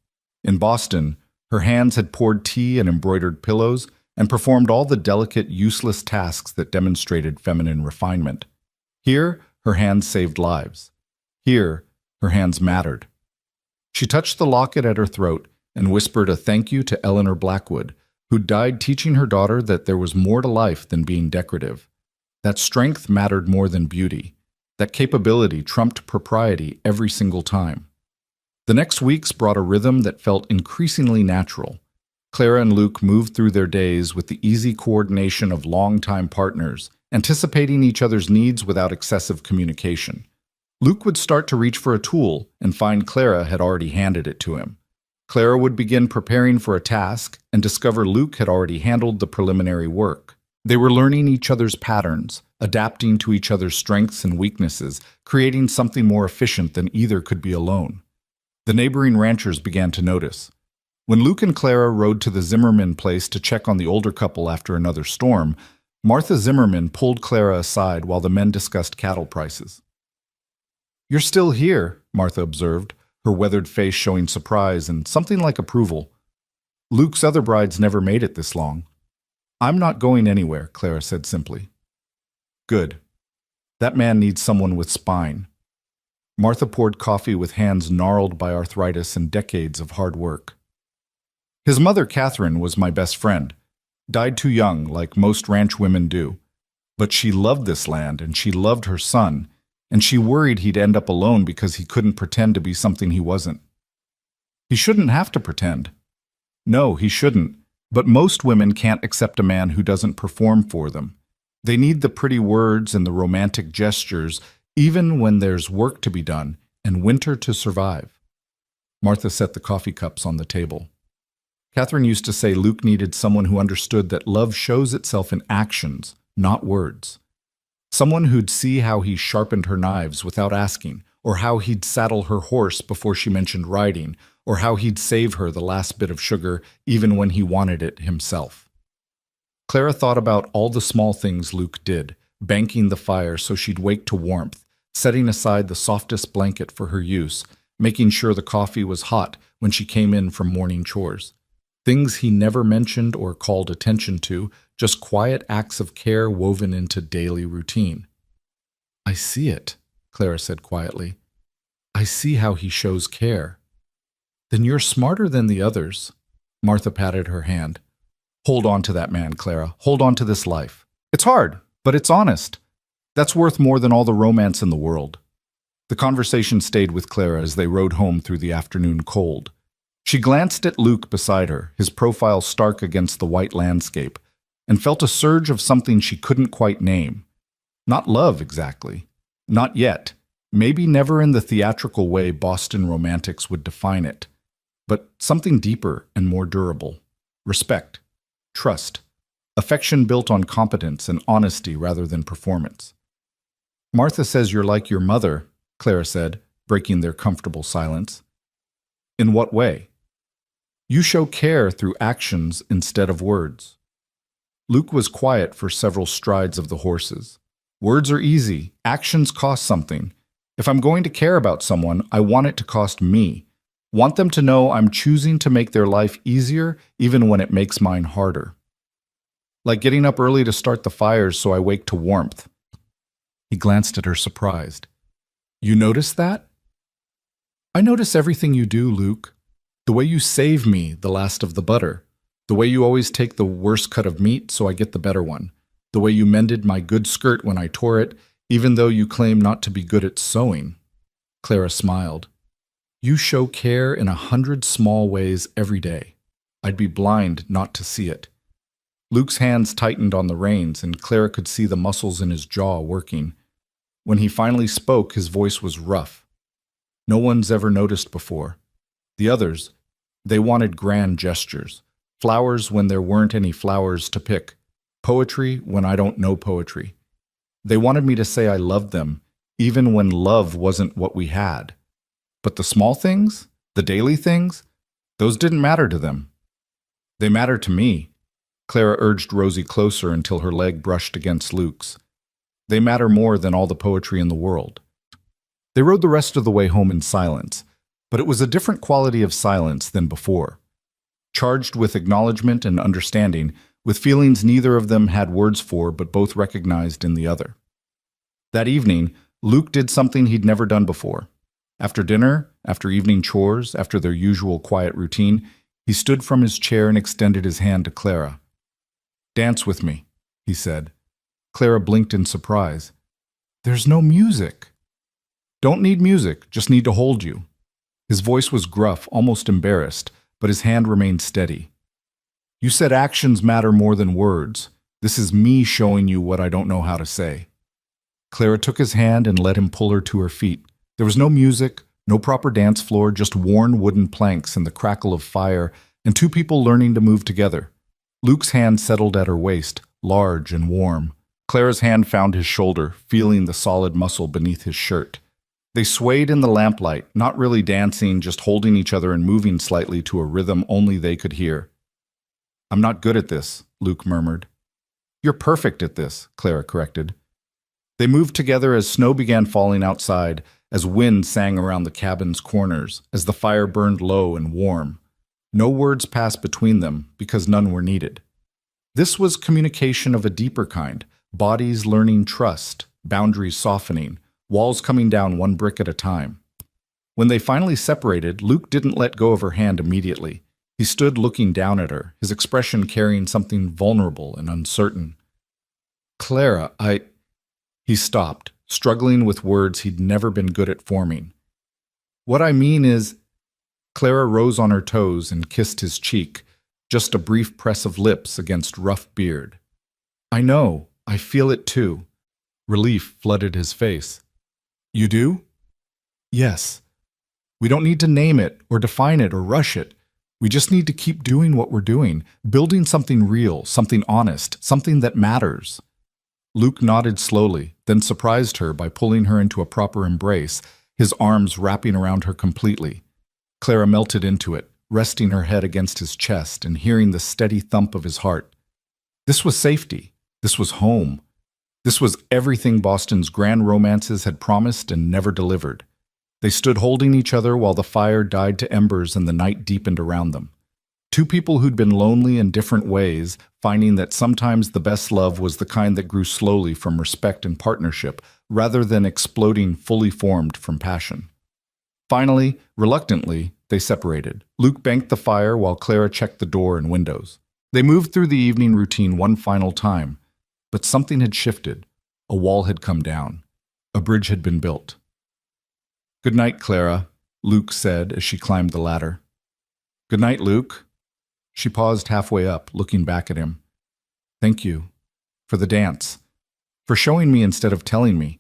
In Boston, her hands had poured tea and embroidered pillows and performed all the delicate, useless tasks that demonstrated feminine refinement. Here, her hands saved lives. Here, her hands mattered. She touched the locket at her throat and whispered a thank you to Eleanor Blackwood, who died teaching her daughter that there was more to life than being decorative, that strength mattered more than beauty, that capability trumped propriety every single time. The next weeks brought a rhythm that felt increasingly natural. Clara and Luke moved through their days with the easy coordination of longtime partners, anticipating each other's needs without excessive communication. Luke would start to reach for a tool and find Clara had already handed it to him. Clara would begin preparing for a task and discover Luke had already handled the preliminary work. They were learning each other's patterns, adapting to each other's strengths and weaknesses, creating something more efficient than either could be alone. The neighboring ranchers began to notice. When Luke and Clara rode to the Zimmerman place to check on the older couple after another storm, Martha Zimmerman pulled Clara aside while the men discussed cattle prices. "You're still here," Martha observed, her weathered face showing surprise and something like approval. "Luke's other brides never made it this long." "I'm not going anywhere," Clara said simply. "Good. That man needs someone with spine." Martha poured coffee with hands gnarled by arthritis and decades of hard work. "His mother, Catherine, was my best friend. Died too young, like most ranch women do. But she loved this land, and she loved her son, and she worried he'd end up alone because he couldn't pretend to be something he wasn't." "He shouldn't have to pretend." "No, he shouldn't. But most women can't accept a man who doesn't perform for them. They need the pretty words and the romantic gestures, even when there's work to be done and winter to survive." Martha set the coffee cups on the table. Catherine used to say Luke needed someone who understood that love shows itself in actions, not words. Someone who'd see how he sharpened her knives without asking, or how he'd saddle her horse before she mentioned riding, or how he'd save her the last bit of sugar even when he wanted it himself. Clara thought about all the small things Luke did, banking the fire so she'd wake to warmth, setting aside the softest blanket for her use, making sure the coffee was hot when she came in from morning chores. Things he never mentioned or called attention to, just quiet acts of care woven into daily routine. "I see it," Clara said quietly. "I see how he shows care." "Then you're smarter than the others." Martha patted her hand. "Hold on to that man, Clara. Hold on to this life. It's hard, but it's honest. That's worth more than all the romance in the world." The conversation stayed with Clara as they rode home through the afternoon cold. She glanced at Luke beside her, his profile stark against the white landscape, and felt a surge of something she couldn't quite name. Not love, exactly. Not yet. Maybe never in the theatrical way Boston romantics would define it. But something deeper and more durable. Respect. Trust. Affection built on competence and honesty rather than performance. "Martha says you're like your mother," Clara said, breaking their comfortable silence. "In what way?" "You show care through actions instead of words." Luke was quiet for several strides of the horses. "Words are easy. Actions cost something. If I'm going to care about someone, I want it to cost me. Want them to know I'm choosing to make their life easier even when it makes mine harder. Like getting up early to start the fires so I wake to warmth." He glanced at her surprised. "You notice that?" "I notice everything you do, Luke. The way you save me the last of the butter. The way you always take the worst cut of meat so I get the better one. The way you mended my good skirt when I tore it, even though you claim not to be good at sewing." Clara smiled. "You show care in 100 small ways every day. I'd be blind not to see it." Luke's hands tightened on the reins, and Clara could see the muscles in his jaw working. When he finally spoke, his voice was rough. "No one's ever noticed before. The others, they wanted grand gestures. Flowers when there weren't any flowers to pick. Poetry when I don't know poetry. They wanted me to say I loved them, even when love wasn't what we had. But the small things, the daily things, those didn't matter to them. They mattered to me." Clara urged Rosie closer until her leg brushed against Luke's. "They matter more than all the poetry in the world." They rode the rest of the way home in silence, but it was a different quality of silence than before. Charged with acknowledgement and understanding, with feelings neither of them had words for but both recognized in the other. That evening, Luke did something he'd never done before. After dinner, after evening chores, after their usual quiet routine, he stood from his chair and extended his hand to Clara. "Dance with me," he said. Clara blinked in surprise. "There's no music." "Don't need music, just need to hold you." His voice was gruff, almost embarrassed, but his hand remained steady. "You said actions matter more than words. This is me showing you what I don't know how to say." Clara took his hand and let him pull her to her feet. There was no music, No proper dance floor, just worn wooden planks and the crackle of fire, and two people learning to move together. Luke's hand settled at her waist, large and warm. Clara's hand found his shoulder, feeling the solid muscle beneath his shirt. They swayed in the lamplight, not really dancing, just holding each other and moving slightly to a rhythm only they could hear. "I'm not good at this," Luke murmured. "You're perfect at this," Clara corrected. They moved together as snow began falling outside, as wind sang around the cabin's corners, as the fire burned low and warm. No words passed between them, because none were needed. This was communication of a deeper kind, bodies learning trust, boundaries softening, walls coming down one brick at a time. When they finally separated, Luke didn't let go of her hand immediately. He stood looking down at her, his expression carrying something vulnerable and uncertain. "Clara, He stopped, struggling with words he'd never been good at forming. "What I mean is—" Clara rose on her toes and kissed his cheek, just a brief press of lips against rough beard. "I know, I feel it too." Relief flooded his face. "You do?" "Yes. We don't need to name it or define it or rush it. We just need to keep doing what we're doing, building something real, something honest, something that matters." Luke nodded slowly, then surprised her by pulling her into a proper embrace, his arms wrapping around her completely. Clara melted into it, resting her head against his chest and hearing the steady thump of his heart. This was safety. This was home. This was everything Boston's grand romances had promised and never delivered. They stood holding each other while the fire died to embers and the night deepened around them. Two people who'd been lonely in different ways, finding that sometimes the best love was the kind that grew slowly from respect and partnership, rather than exploding fully formed from passion. Finally, reluctantly, they separated. Luke banked the fire while Clara checked the door and windows. They moved through the evening routine one final time, but something had shifted. A wall had come down. A bridge had been built. "Good night, Clara," Luke said as she climbed the ladder. "Good night, Luke." She paused halfway up, looking back at him. "Thank you. For the dance. For showing me instead of telling me.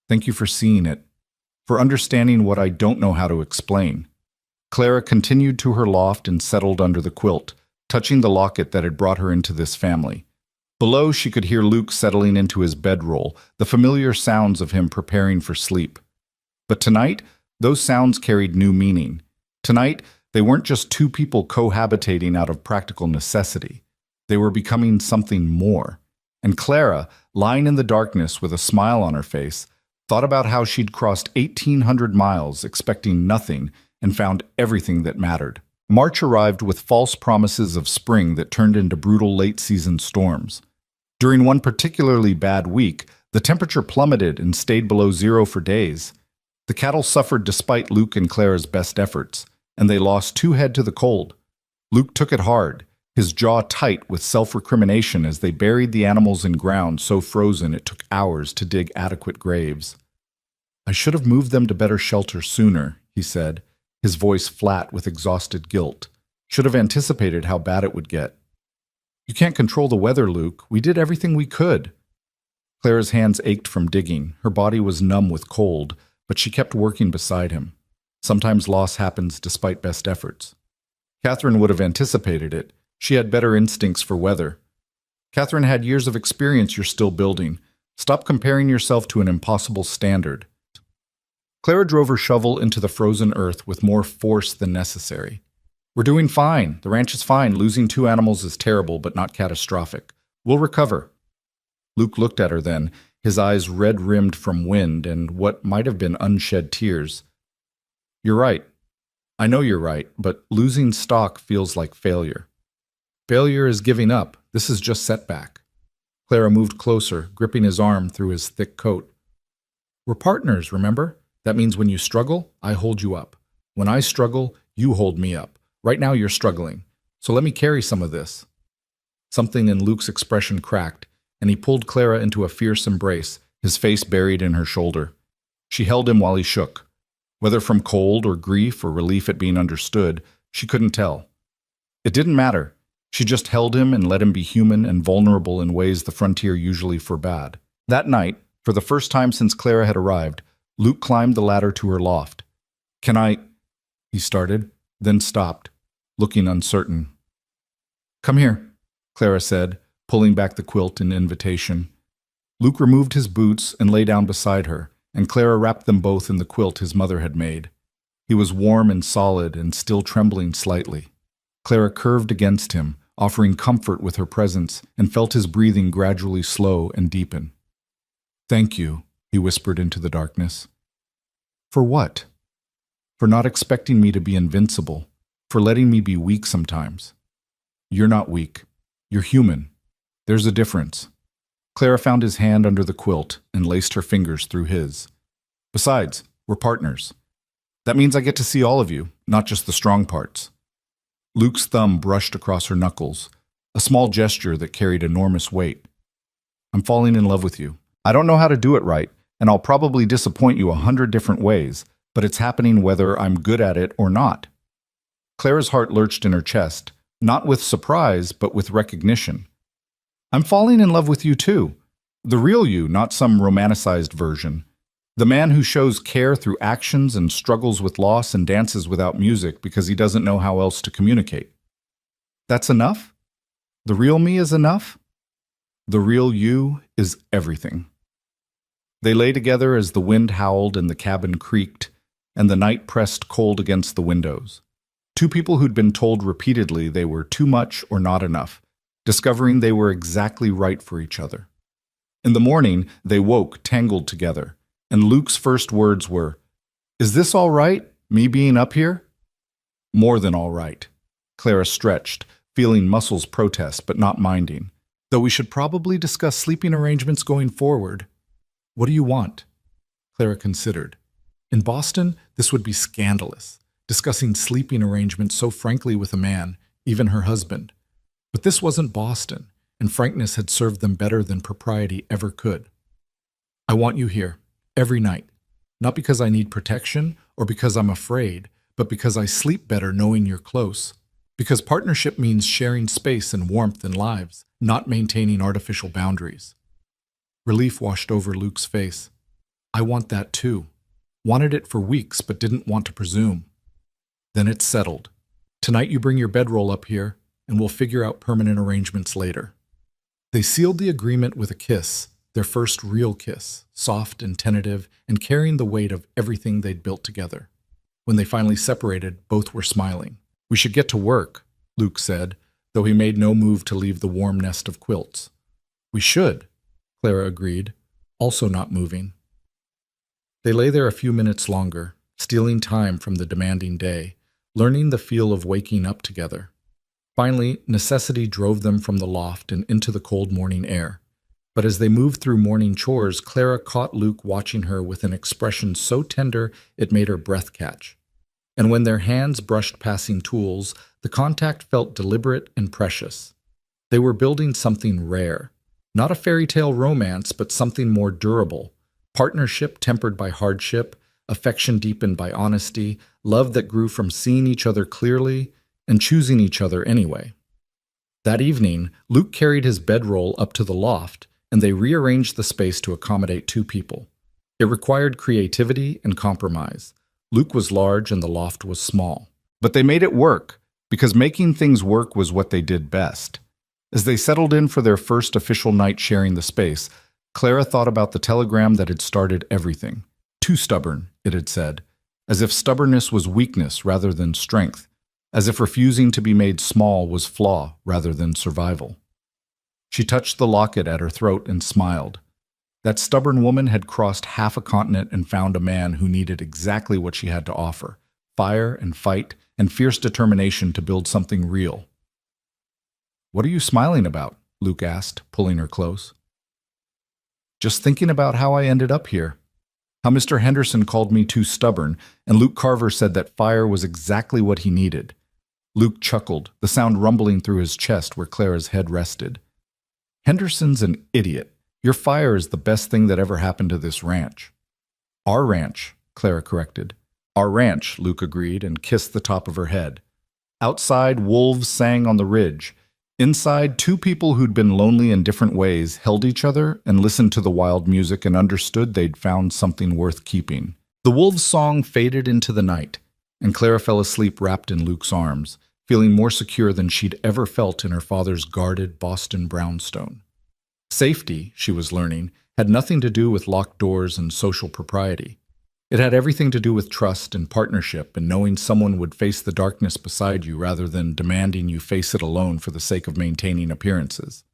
Thank you for seeing it. For understanding what I don't know how to explain." Clara continued to her loft and settled under the quilt, touching the locket that had brought her into this family. Below, she could hear Luke settling into his bedroll, the familiar sounds of him preparing for sleep. But tonight, those sounds carried new meaning. Tonight, they weren't just two people cohabitating out of practical necessity. They were becoming something more. And Clara, lying in the darkness with a smile on her face, thought about how she'd crossed 1,800 miles expecting nothing and found everything that mattered. March arrived with false promises of spring that turned into brutal late-season storms. During one particularly bad week, the temperature plummeted and stayed below zero for days. The cattle suffered despite Luke and Clara's best efforts, and they lost 2 head to the cold. Luke took it hard, his jaw tight with self-recrimination as they buried the animals in ground so frozen it took hours to dig adequate graves. "I should have moved them to better shelter sooner," he said, his voice flat with exhausted guilt. "Should have anticipated how bad it would get." "You can't control the weather, Luke. We did everything we could." Clara's hands ached from digging. Her body was numb with cold, but she kept working beside him. Sometimes loss happens despite best efforts. Catherine would have anticipated it. She had better instincts for weather. Catherine had years of experience you're still building. Stop comparing yourself to an impossible standard. Clara drove her shovel into the frozen earth with more force than necessary. "We're doing fine. The ranch is fine. Losing 2 animals is terrible, but not catastrophic. We'll recover." Luke looked at her then, his eyes red-rimmed from wind and what might have been unshed tears. "You're right. I know you're right, but losing stock feels like failure." "Failure is giving up. This is just setback." Clara moved closer, gripping his arm through his thick coat. "We're partners, remember? That means when you struggle, I hold you up. When I struggle, you hold me up. Right now you're struggling, so let me carry some of this." Something in Luke's expression cracked, and he pulled Clara into a fierce embrace, his face buried in her shoulder. She held him while he shook. Whether from cold or grief or relief at being understood, she couldn't tell. It didn't matter. She just held him and let him be human and vulnerable in ways the frontier usually forbade. That night, for the first time since Clara had arrived, Luke climbed the ladder to her loft. Can I? He started, then stopped, looking uncertain. Come here, Clara said, pulling back the quilt in invitation. Luke removed his boots and lay down beside her, and Clara wrapped them both in the quilt his mother had made. He was warm and solid and still trembling slightly. Clara curved against him, offering comfort with her presence, and felt his breathing gradually slow and deepen. Thank you, he whispered into the darkness. For what? For not expecting me to be invincible, for letting me be weak sometimes. You're not weak. You're human. There's a difference. Clara found his hand under the quilt and laced her fingers through his. Besides, we're partners. That means I get to see all of you, not just the strong parts. Luke's thumb brushed across her knuckles, a small gesture that carried enormous weight. I'm falling in love with you. I don't know how to do it right, and I'll probably disappoint you 100 different ways, but it's happening whether I'm good at it or not. Clara's heart lurched in her chest, not with surprise, but with recognition. I'm falling in love with you too. The real you, not some romanticized version. The man who shows care through actions and struggles with loss and dances without music because he doesn't know how else to communicate. That's enough? The real me is enough? The real you is everything. They lay together as the wind howled and the cabin creaked, and the night pressed cold against the windows. Two people who'd been told repeatedly they were too much or not enough, discovering they were exactly right for each other. In the morning, they woke tangled together, and Luke's first words were, Is this all right, me being up here? More than all right. Clara stretched, feeling muscles protest but not minding. Though we should probably discuss sleeping arrangements going forward. What do you want? Clara considered. In Boston, this would be scandalous, discussing sleeping arrangements so frankly with a man, even her husband. But this wasn't Boston, and frankness had served them better than propriety ever could. I want you here, every night, not because I need protection or because I'm afraid, but because I sleep better knowing you're close. Because partnership means sharing space and warmth in lives, not maintaining artificial boundaries. Relief washed over Luke's face. I want that too. Wanted it for weeks, but didn't want to presume. Then it's settled. Tonight you bring your bedroll up here, and we'll figure out permanent arrangements later. They sealed the agreement with a kiss, their first real kiss, soft and tentative, and carrying the weight of everything they'd built together. When they finally separated, both were smiling. We should get to work, Luke said, though he made no move to leave the warm nest of quilts. We should, Clara agreed, also not moving. They lay there a few minutes longer, stealing time from the demanding day, learning the feel of waking up together. Finally, necessity drove them from the loft and into the cold morning air. But as they moved through morning chores, Clara caught Luke watching her with an expression so tender it made her breath catch. And when their hands brushed passing tools, the contact felt deliberate and precious. They were building something rare. Not a fairy tale romance, but something more durable. Partnership tempered by hardship, affection deepened by honesty, love that grew from seeing each other clearly and choosing each other anyway. That evening, Luke carried his bedroll up to the loft, and they rearranged the space to accommodate two people. It required creativity and compromise. Luke was large and the loft was small. But they made it work, because making things work was what they did best. As they settled in for their first official night sharing the space, Clara thought about the telegram that had started everything. Too stubborn, it had said, as if stubbornness was weakness rather than strength, as if refusing to be made small was flaw rather than survival. She touched the locket at her throat and smiled. That stubborn woman had crossed half a continent and found a man who needed exactly what she had to offer: fire and fight and fierce determination to build something real. What are you smiling about? Luke asked, pulling her close. Just thinking about how I ended up here. How Mr. Henderson called me too stubborn, and Luke Carver said that fire was exactly what he needed. Luke chuckled, the sound rumbling through his chest where Clara's head rested. Henderson's an idiot. Your fire is the best thing that ever happened to this ranch. Our ranch, Clara corrected. Our ranch, Luke agreed and kissed the top of her head. Outside, wolves sang on the ridge. Inside, two people who'd been lonely in different ways held each other and listened to the wild music and understood they'd found something worth keeping. The wolves' song faded into the night, and Clara fell asleep wrapped in Luke's arms, feeling more secure than she'd ever felt in her father's guarded Boston brownstone. Safety, she was learning, had nothing to do with locked doors and social propriety. It had everything to do with trust and partnership and knowing someone would face the darkness beside you rather than demanding you face it alone for the sake of maintaining appearances.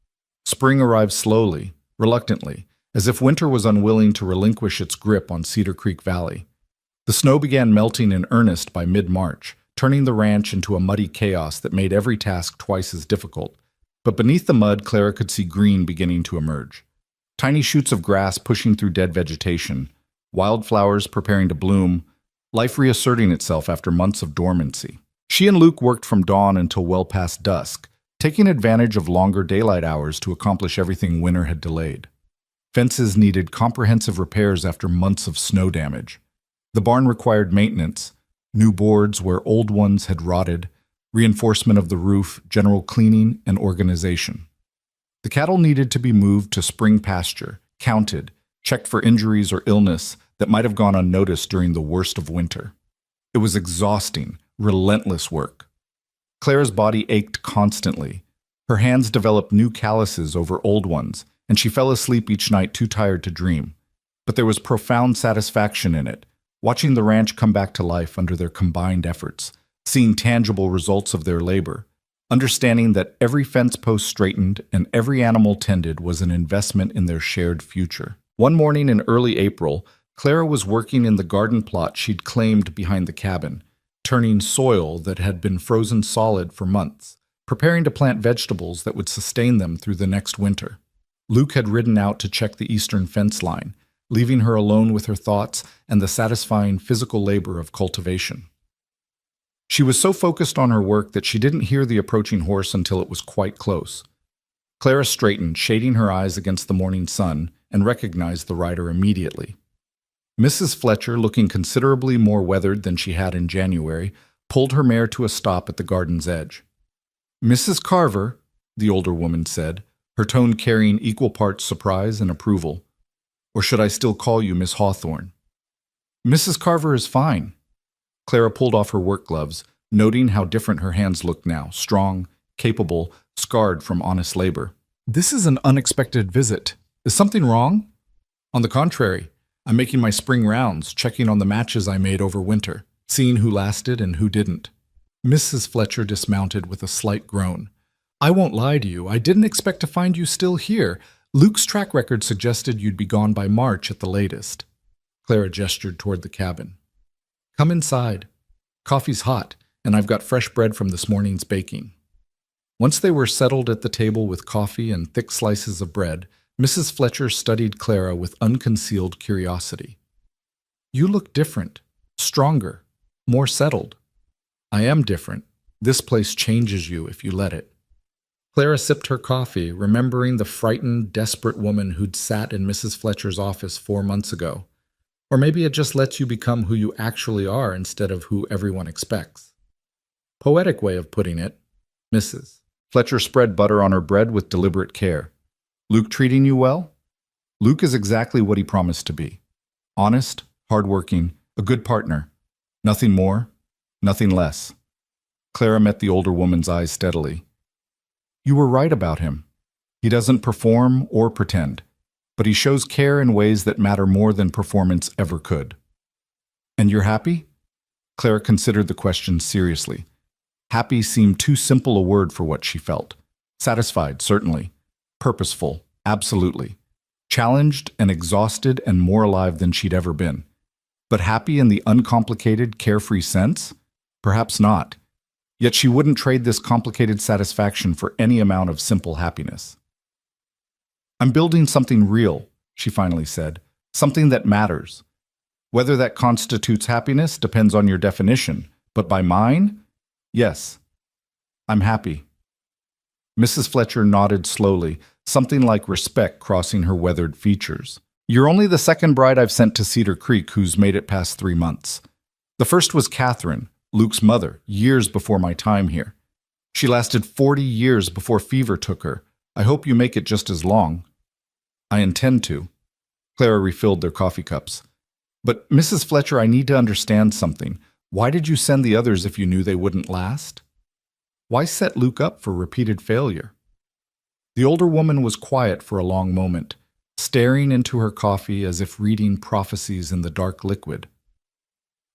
Spring arrived slowly, reluctantly, as if winter was unwilling to relinquish its grip on Cedar Creek Valley. The snow began melting in earnest by mid-March, turning the ranch into a muddy chaos that made every task twice as difficult. But beneath the mud, Clara could see green beginning to emerge. Tiny shoots of grass pushing through dead vegetation, wildflowers preparing to bloom, life reasserting itself after months of dormancy. She and Luke worked from dawn until well past dusk, taking advantage of longer daylight hours to accomplish everything winter had delayed. Fences needed comprehensive repairs after months of snow damage. The barn required maintenance, new boards where old ones had rotted, reinforcement of the roof, general cleaning, and organization. The cattle needed to be moved to spring pasture, counted, checked for injuries or illness that might have gone unnoticed during the worst of winter. It was exhausting, relentless work. Clara's body ached constantly. Her hands developed new calluses over old ones, and she fell asleep each night too tired to dream. But there was profound satisfaction in it, watching the ranch come back to life under their combined efforts, seeing tangible results of their labor, understanding that every fence post straightened and every animal tended was an investment in their shared future. One morning in early April, Clara was working in the garden plot she'd claimed behind the cabin, turning soil that had been frozen solid for months, preparing to plant vegetables that would sustain them through the next winter. Luke had ridden out to check the eastern fence line, leaving her alone with her thoughts and the satisfying physical labor of cultivation. She was so focused on her work that she didn't hear the approaching horse until it was quite close. Clara straightened, shading her eyes against the morning sun, and recognized the rider immediately. Mrs. Fletcher, looking considerably more weathered than she had in January, pulled her mare to a stop at the garden's edge. "Mrs. Carver," the older woman said, her tone carrying equal parts surprise and approval. "Or should I still call you Miss Hawthorne?" "Mrs. Carver is fine." Clara pulled off her work gloves, noting how different her hands looked now, strong, capable, scarred from honest labor. "This is an unexpected visit. Is something wrong?" "On the contrary, I'm making my spring rounds, checking on the matches I made over winter, seeing who lasted and who didn't." Mrs. Fletcher dismounted with a slight groan. "I won't lie to you, I didn't expect to find you still here. Luke's track record suggested you'd be gone by March at the latest." Clara gestured toward the cabin. "Come inside. Coffee's hot, and I've got fresh bread from this morning's baking." Once they were settled at the table with coffee and thick slices of bread, Mrs. Fletcher studied Clara with unconcealed curiosity. "You look different, stronger, more settled." "I am different. This place changes you if you let it." Clara sipped her coffee, remembering the frightened, desperate woman who'd sat in Mrs. Fletcher's office 4 months ago. Or maybe it just lets you become who you actually are instead of who everyone expects. Poetic way of putting it. Mrs. Fletcher spread butter on her bread with deliberate care. "Luke treating you well?" "Luke is exactly what he promised to be. Honest, hardworking, a good partner. Nothing more, nothing less." Clara met the older woman's eyes steadily. "You were right about him. He doesn't perform or pretend, but he shows care in ways that matter more than performance ever could." "And you're happy?" Clara considered the question seriously. Happy seemed too simple a word for what she felt. Satisfied, certainly. Purposeful, absolutely. Challenged and exhausted and more alive than she'd ever been. But happy in the uncomplicated, carefree sense? Perhaps not. Yet she wouldn't trade this complicated satisfaction for any amount of simple happiness. "I'm building something real," she finally said. "Something that matters. Whether that constitutes happiness depends on your definition, but by mine, yes, I'm happy." Mrs. Fletcher nodded slowly, something like respect crossing her weathered features. "You're only the second bride I've sent to Cedar Creek who's made it past 3 months. The first was Catherine, Luke's mother, years before my time here. She lasted 40 years before fever took her. I hope you make it just as long." "I intend to." Clara refilled their coffee cups. But Mrs. Fletcher, I need to understand something. Why did you send the others if you knew they wouldn't last? Why set Luke up for repeated failure? The older woman was quiet for a long moment, staring into her coffee as if reading prophecies in the dark liquid.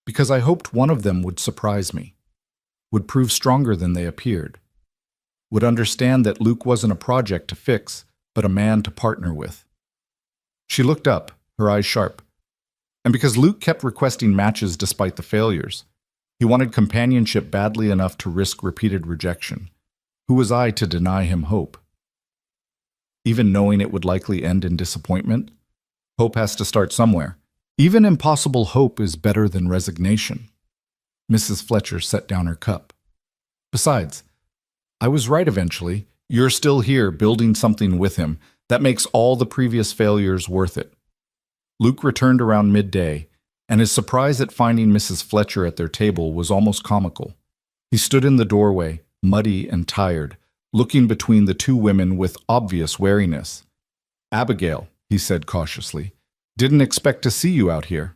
Because I hoped one of them would surprise me, would prove stronger than they appeared, would understand that Luke wasn't a project to fix, but a man to partner with. She looked up, her eyes sharp. And because Luke kept requesting matches despite the failures, he wanted companionship badly enough to risk repeated rejection. Who was I to deny him hope? Even knowing it would likely end in disappointment? Hope has to start somewhere. Even impossible hope is better than resignation. Mrs. Fletcher set down her cup. Besides, I was right eventually. You're still here building something with him. That makes all the previous failures worth it. Luke returned around midday, and his surprise at finding Mrs. Fletcher at their table was almost comical. He stood in the doorway, muddy and tired, looking between the two women with obvious wariness. "Abigail," he said cautiously, "didn't expect to see you out here."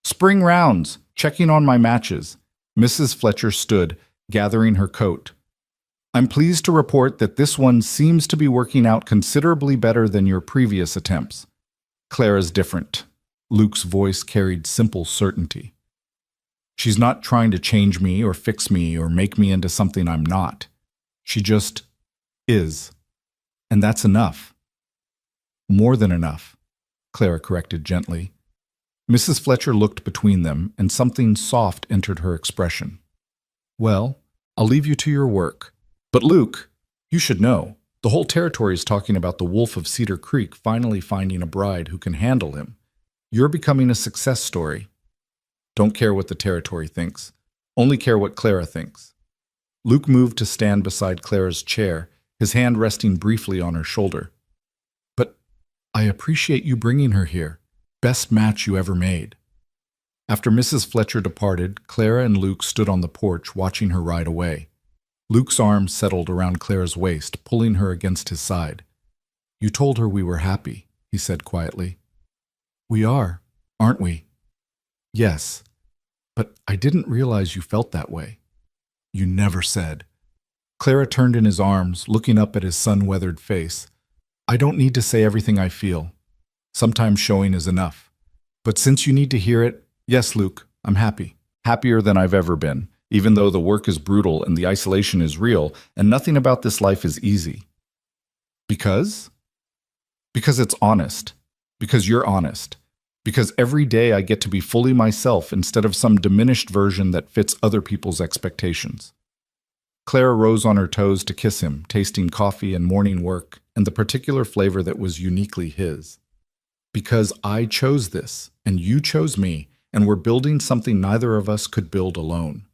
"Spring rounds, checking on my matches." Mrs. Fletcher stood, gathering her coat. "I'm pleased to report that this one seems to be working out considerably better than your previous attempts. Clara's different." Luke's voice carried simple certainty. "She's not trying to change me or fix me or make me into something I'm not. She just is. And that's enough." "More than enough," Clara corrected gently. Mrs. Fletcher looked between them, and something soft entered her expression. "Well, I'll leave you to your work. But Luke, you should know, the whole territory is talking about the Wolf of Cedar Creek finally finding a bride who can handle him. You're becoming a success story. Don't care what the territory thinks. Only care what Clara thinks." Luke moved to stand beside Clara's chair, his hand resting briefly on her shoulder. "But I appreciate you bringing her here. Best match you ever made." After Mrs. Fletcher departed, Clara and Luke stood on the porch watching her ride away. Luke's arm settled around Clara's waist, pulling her against his side. "You told her we were happy," he said quietly. "We are, aren't we?" "Yes, but I didn't realize you felt that way." "You never said." Clara turned in his arms, looking up at his sun-weathered face. "I don't need to say everything I feel. Sometimes showing is enough. But since you need to hear it, yes, Luke, I'm happy. Happier than I've ever been, even though the work is brutal and the isolation is real, and nothing about this life is easy." "Because?" "Because it's honest. Because you're honest. Because every day I get to be fully myself instead of some diminished version that fits other people's expectations." Clara rose on her toes to kiss him, tasting coffee and morning work, and the particular flavor that was uniquely his. "Because I chose this, and you chose me, and we're building something neither of us could build alone."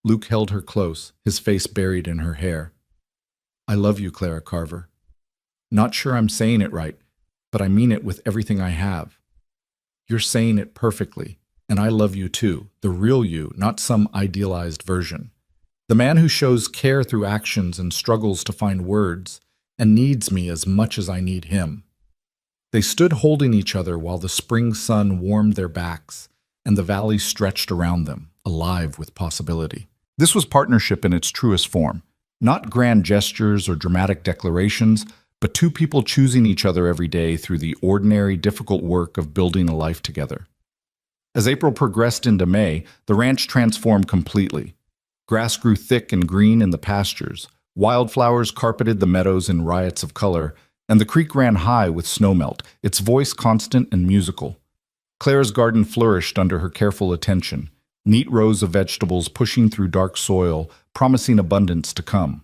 Luke held her close, his face buried in her hair. "I love you, Clara Carver. Not sure I'm saying it right, but I mean it with everything I have. You're saying it perfectly, and I love you too, the real you, not some idealized version. The man who shows care through actions and struggles to find words, and needs me as much as I need him." They stood holding each other while the spring sun warmed their backs, and the valley stretched around them, alive with possibility. This was partnership in its truest form, not grand gestures or dramatic declarations, but two people choosing each other every day through the ordinary, difficult work of building a life together. As April progressed into May, the ranch transformed completely. Grass grew thick and green in the pastures, wildflowers carpeted the meadows in riots of color, and the creek ran high with snowmelt, its voice constant and musical. Clara's garden flourished under her careful attention, neat rows of vegetables pushing through dark soil, promising abundance to come.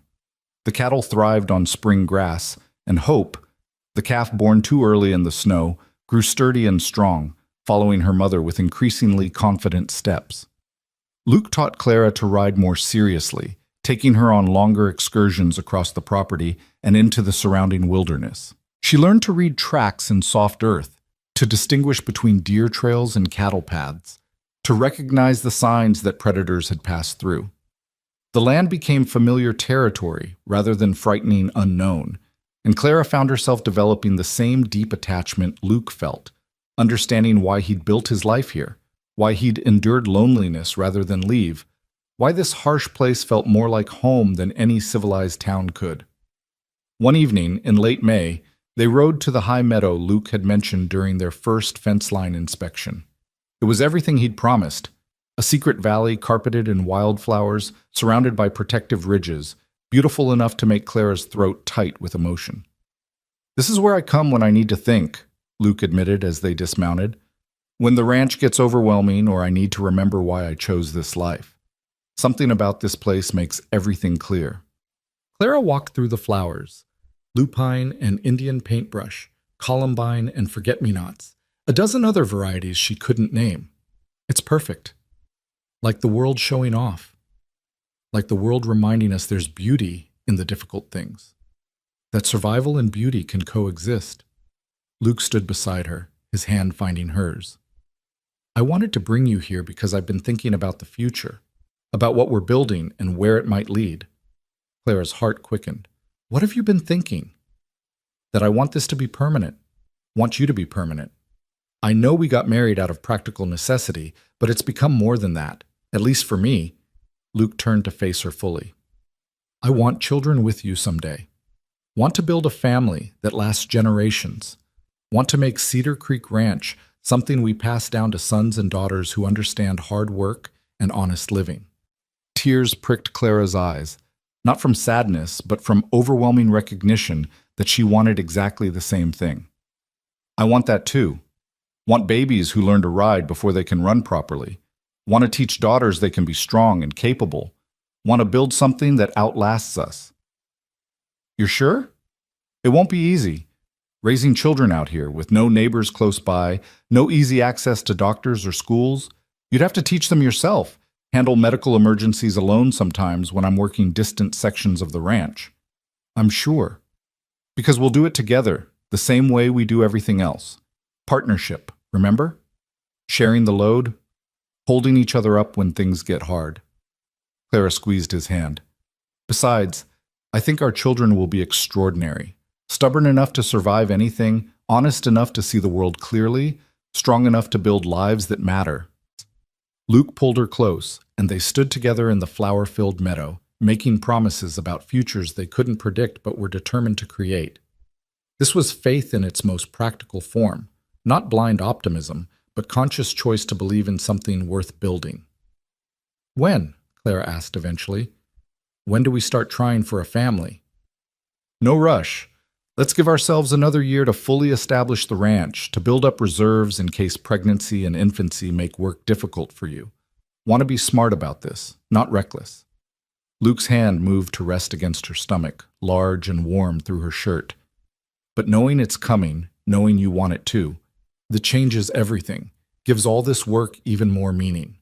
The cattle thrived on spring grass, and Hope, the calf born too early in the snow, grew sturdy and strong, following her mother with increasingly confident steps. Luke taught Clara to ride more seriously, taking her on longer excursions across the property and into the surrounding wilderness. She learned to read tracks in soft earth, to distinguish between deer trails and cattle paths, to recognize the signs that predators had passed through. The land became familiar territory rather than frightening unknown, and Clara found herself developing the same deep attachment Luke felt, understanding why he'd built his life here, why he'd endured loneliness rather than leave, why this harsh place felt more like home than any civilized town could. One evening, in late May, they rode to the high meadow Luke had mentioned during their first fence line inspection. It was everything he'd promised, a secret valley carpeted in wildflowers, surrounded by protective ridges, beautiful enough to make Clara's throat tight with emotion. "This is where I come when I need to think," Luke admitted as they dismounted. "When the ranch gets overwhelming or I need to remember why I chose this life. Something about this place makes everything clear." Clara walked through the flowers, lupine and Indian paintbrush, columbine and forget-me-nots, a dozen other varieties she couldn't name. It's perfect. Like the world showing off. Like the world reminding us there's beauty in the difficult things. That survival and beauty can coexist. Luke stood beside her, his hand finding hers. "I wanted to bring you here because I've been thinking about the future, about what we're building and where it might lead." Clara's heart quickened. "What have you been thinking?" "That I want this to be permanent. Want you to be permanent. I know we got married out of practical necessity, but it's become more than that, at least for me." Luke turned to face her fully. "I want children with you someday. Want to build a family that lasts generations. Want to make Cedar Creek Ranch something we pass down to sons and daughters who understand hard work and honest living." Tears pricked Clara's eyes, not from sadness, but from overwhelming recognition that she wanted exactly the same thing. "I want that too. Want babies who learn to ride before they can run properly. Want to teach daughters they can be strong and capable. Want to build something that outlasts us." "You're sure? It won't be easy. Raising children out here with no neighbors close by, no easy access to doctors or schools. You'd have to teach them yourself, handle medical emergencies alone sometimes when I'm working distant sections of the ranch." "I'm sure. Because we'll do it together, the same way we do everything else. Partnership, remember? Sharing the load, holding each other up when things get hard." Clara squeezed his hand. "Besides, I think our children will be extraordinary. Stubborn enough to survive anything, honest enough to see the world clearly, strong enough to build lives that matter." Luke pulled her close, and they stood together in the flower-filled meadow, making promises about futures they couldn't predict but were determined to create. This was faith in its most practical form, not blind optimism, but conscious choice to believe in something worth building. "When?" Clara asked eventually. "When do we start trying for a family?" "No rush. Let's give ourselves another year to fully establish the ranch, to build up reserves in case pregnancy and infancy make work difficult for you. Want to be smart about this, not reckless." Luke's hand moved to rest against her stomach, large and warm through her shirt. "But knowing it's coming, knowing you want it too, that changes everything, gives all this work even more meaning."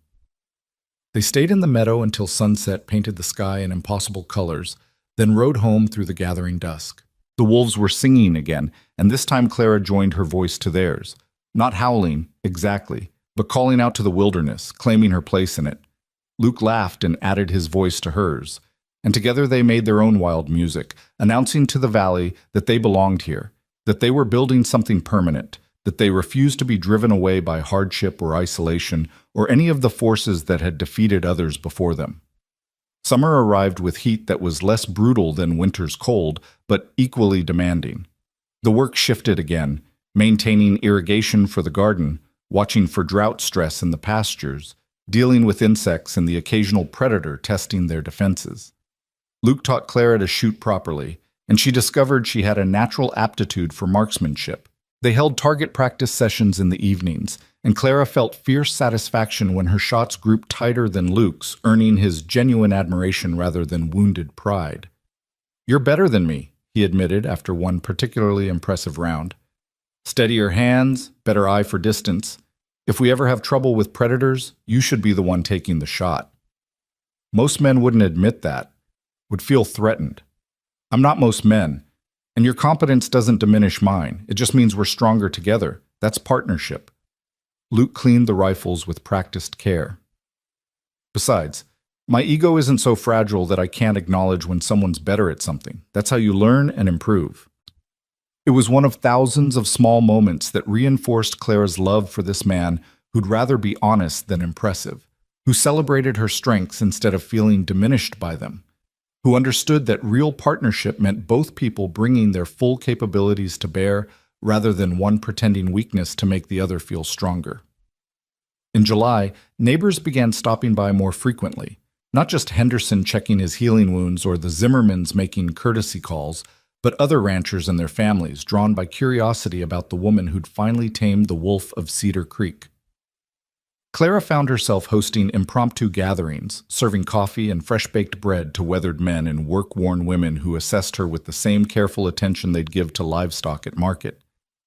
They stayed in the meadow until sunset painted the sky in impossible colors, then rode home through the gathering dusk. The wolves were singing again, and this time Clara joined her voice to theirs. Not howling, exactly, but calling out to the wilderness, claiming her place in it. Luke laughed and added his voice to hers, and together they made their own wild music, announcing to the valley that they belonged here, that they were building something permanent, that they refused to be driven away by hardship or isolation or any of the forces that had defeated others before them. Summer arrived with heat that was less brutal than winter's cold, but equally demanding. The work shifted again, maintaining irrigation for the garden, watching for drought stress in the pastures, dealing with insects and the occasional predator testing their defenses. Luke taught Clara to shoot properly, and she discovered she had a natural aptitude for marksmanship. They held target practice sessions in the evenings, and Clara felt fierce satisfaction when her shots grouped tighter than Luke's, earning his genuine admiration rather than wounded pride. "You're better than me," he admitted after one particularly impressive round. "Steadier hands, better eye for distance. If we ever have trouble with predators, you should be the one taking the shot." Most men wouldn't admit that, would feel threatened. I'm not most men, and your competence doesn't diminish mine. It just means we're stronger together. That's partnership. Luke cleaned the rifles with practiced care. "Besides, my ego isn't so fragile that I can't acknowledge when someone's better at something. That's how you learn and improve." It was one of thousands of small moments that reinforced Clara's love for this man who'd rather be honest than impressive, who celebrated her strengths instead of feeling diminished by them, who understood that real partnership meant both people bringing their full capabilities to bear rather than one pretending weakness to make the other feel stronger. In July, neighbors began stopping by more frequently, not just Henderson checking his healing wounds or the Zimmermans making courtesy calls, but other ranchers and their families drawn by curiosity about the woman who'd finally tamed the wolf of Cedar Creek. Clara found herself hosting impromptu gatherings, serving coffee and fresh-baked bread to weathered men and work-worn women who assessed her with the same careful attention they'd give to livestock at market.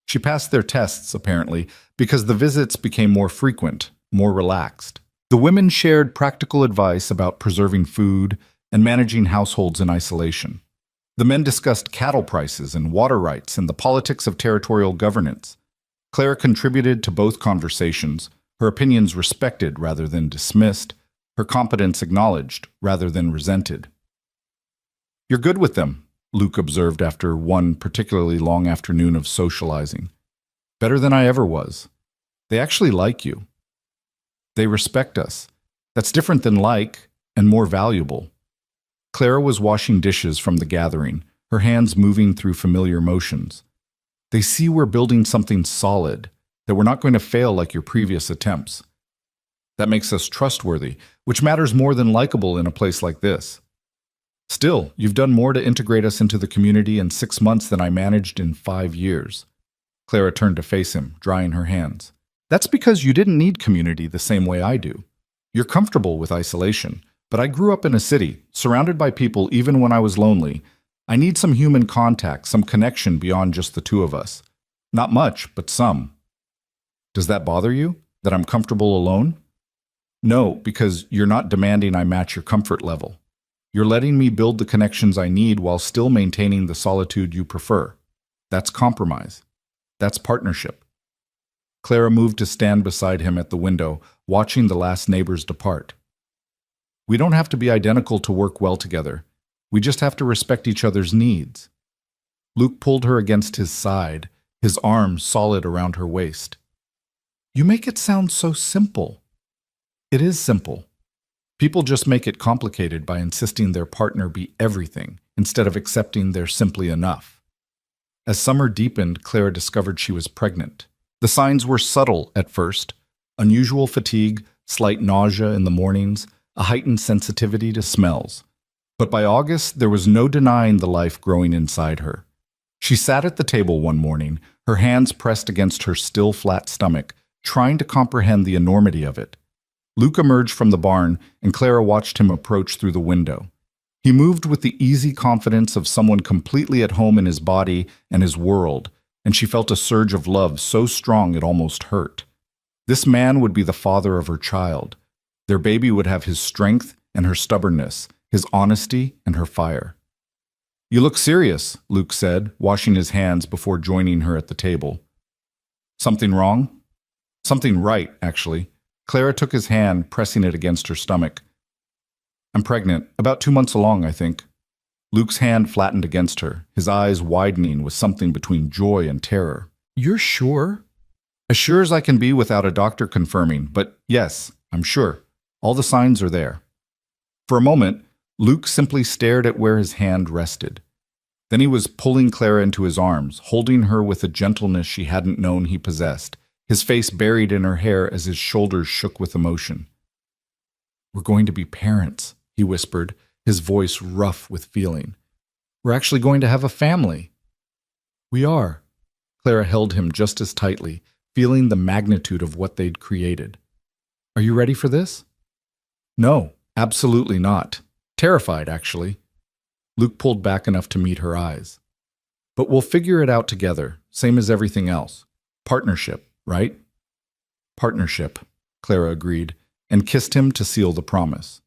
She passed their tests, apparently, because the visits became more frequent, more relaxed. The women shared practical advice about preserving food and managing households in isolation. The men discussed cattle prices and water rights and the politics of territorial governance. Clara contributed to both conversations, her opinions respected rather than dismissed, her competence acknowledged rather than resented. "You're good with them," Luke observed after one particularly long afternoon of socializing. "Better than I ever was. They actually like you. They respect us. That's different than like, and more valuable." Clara was washing dishes from the gathering, her hands moving through familiar motions. "They see we're building something solid, that we're not going to fail like your previous attempts. That makes us trustworthy, which matters more than likable in a place like this. Still, you've done more to integrate us into the community in 6 months than I managed in 5 years. Clara turned to face him, drying her hands. "That's because you didn't need community the same way I do. You're comfortable with isolation, but I grew up in a city, surrounded by people even when I was lonely. I need some human contact, some connection beyond just the two of us. Not much, but some." "Does that bother you, that I'm comfortable alone?" "No, because you're not demanding I match your comfort level. You're letting me build the connections I need while still maintaining the solitude you prefer. That's compromise. That's partnership." Clara moved to stand beside him at the window, watching the last neighbors depart. "We don't have to be identical to work well together. We just have to respect each other's needs." Luke pulled her against his side, his arm solid around her waist. "You make it sound so simple." "It is simple. People just make it complicated by insisting their partner be everything, instead of accepting they're simply enough." As summer deepened, Clara discovered she was pregnant. The signs were subtle at first: unusual fatigue, slight nausea in the mornings, a heightened sensitivity to smells. But by August, there was no denying the life growing inside her. She sat at the table one morning, her hands pressed against her still flat stomach, trying to comprehend the enormity of it. Luke emerged from the barn, and Clara watched him approach through the window. He moved with the easy confidence of someone completely at home in his body and his world, and she felt a surge of love so strong it almost hurt. This man would be the father of her child. Their baby would have his strength and her stubbornness, his honesty and her fire. "You look serious," Luke said, washing his hands before joining her at the table. "Something wrong?" "Something right, actually." Clara took his hand, pressing it against her stomach. "I'm pregnant, about 2 months along, I think." Luke's hand flattened against her, his eyes widening with something between joy and terror. "You're sure?" "As sure as I can be without a doctor confirming, but yes, I'm sure. All the signs are there." For a moment, Luke simply stared at where his hand rested. Then he was pulling Clara into his arms, holding her with a gentleness she hadn't known he possessed, his face buried in her hair as his shoulders shook with emotion. "We're going to be parents," he whispered, his voice rough with feeling. "We're actually going to have a family." "We are." Clara held him just as tightly, feeling the magnitude of what they'd created. "Are you ready for this?" "No, absolutely not. Terrified, actually." Luke pulled back enough to meet her eyes. "But we'll figure it out together, same as everything else. Partnership, right?" "Partnership," Clara agreed, and kissed him to seal the promise.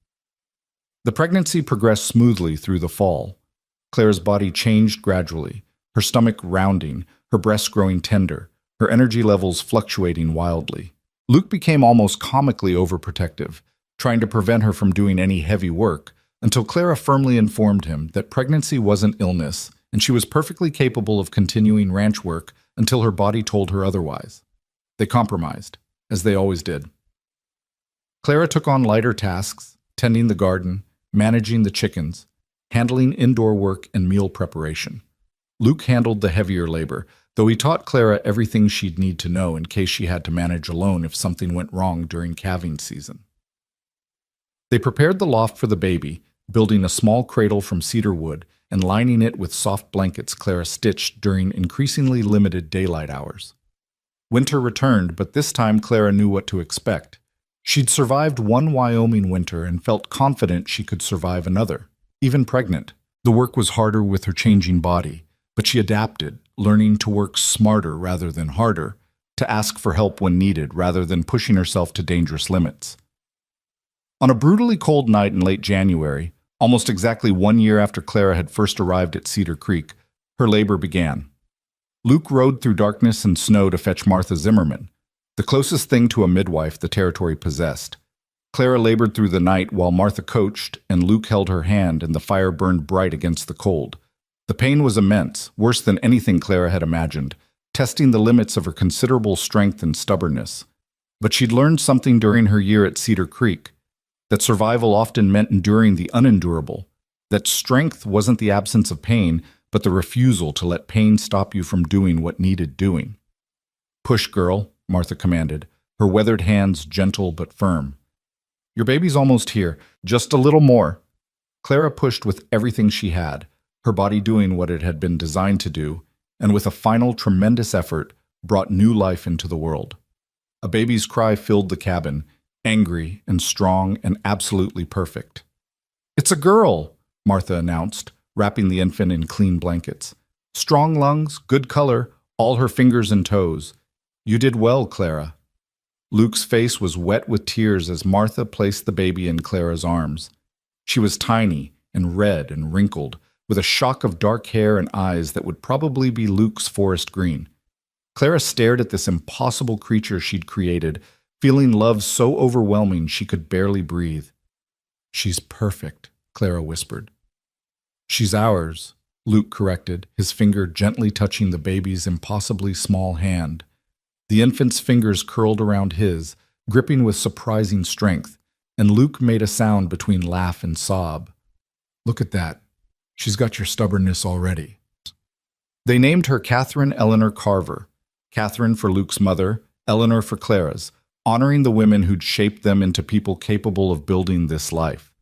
The pregnancy progressed smoothly through the fall. Clara's body changed gradually, her stomach rounding, her breasts growing tender, her energy levels fluctuating wildly. Luke became almost comically overprotective, trying to prevent her from doing any heavy work, until Clara firmly informed him that pregnancy wasn't illness, and she was perfectly capable of continuing ranch work until her body told her otherwise. They compromised, as they always did. Clara took on lighter tasks, tending the garden, managing the chickens, handling indoor work and meal preparation. Luke handled the heavier labor, though he taught Clara everything she'd need to know in case she had to manage alone if something went wrong during calving season. They prepared the loft for the baby, building a small cradle from cedar wood and lining it with soft blankets Clara stitched during increasingly limited daylight hours. Winter returned, but this time Clara knew what to expect. She'd survived one Wyoming winter and felt confident she could survive another, even pregnant. The work was harder with her changing body, but she adapted, learning to work smarter rather than harder, to ask for help when needed rather than pushing herself to dangerous limits. On a brutally cold night in late January, almost exactly 1 year after Clara had first arrived at Cedar Creek, her labor began. Luke rode through darkness and snow to fetch Martha Zimmerman, the closest thing to a midwife the territory possessed. Clara labored through the night while Martha coached, and Luke held her hand and the fire burned bright against the cold. The pain was immense, worse than anything Clara had imagined, testing the limits of her considerable strength and stubbornness. But she'd learned something during her year at Cedar Creek, that survival often meant enduring the unendurable, that strength wasn't the absence of pain, but the refusal to let pain stop you from doing what needed doing. "Push, girl," Martha commanded, her weathered hands gentle but firm. "Your baby's almost here, just a little more." Clara pushed with everything she had, her body doing what it had been designed to do, and with a final tremendous effort, brought new life into the world. A baby's cry filled the cabin, angry and strong and absolutely perfect. "It's a girl," Martha announced, wrapping the infant in clean blankets. "Strong lungs, good color, all her fingers and toes. You did well, Clara." Luke's face was wet with tears as Martha placed the baby in Clara's arms. She was tiny and red and wrinkled, with a shock of dark hair and eyes that would probably be Luke's forest green. Clara stared at this impossible creature she'd created, feeling love so overwhelming she could barely breathe. "She's perfect," Clara whispered. "She's ours," Luke corrected, his finger gently touching the baby's impossibly small hand. The infant's fingers curled around his, gripping with surprising strength, and Luke made a sound between laugh and sob. "Look at that. She's got your stubbornness already." They named her Catherine Eleanor Carver, Catherine for Luke's mother, Eleanor for Clara's, honoring the women who'd shaped them into people capable of building this life.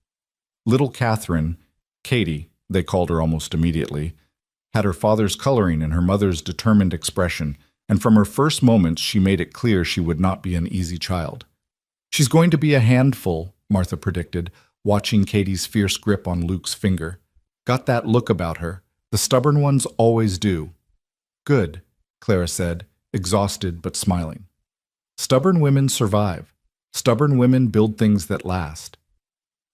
Little Catherine, Katie, they called her almost immediately, had her father's coloring and her mother's determined expression, and from her first moments she made it clear she would not be an easy child. "She's going to be a handful," Martha predicted, watching Katie's fierce grip on Luke's finger. "Got that look about her. The stubborn ones always do." "Good," Clara said, exhausted but smiling. Stubborn women survive. Stubborn women build things that last.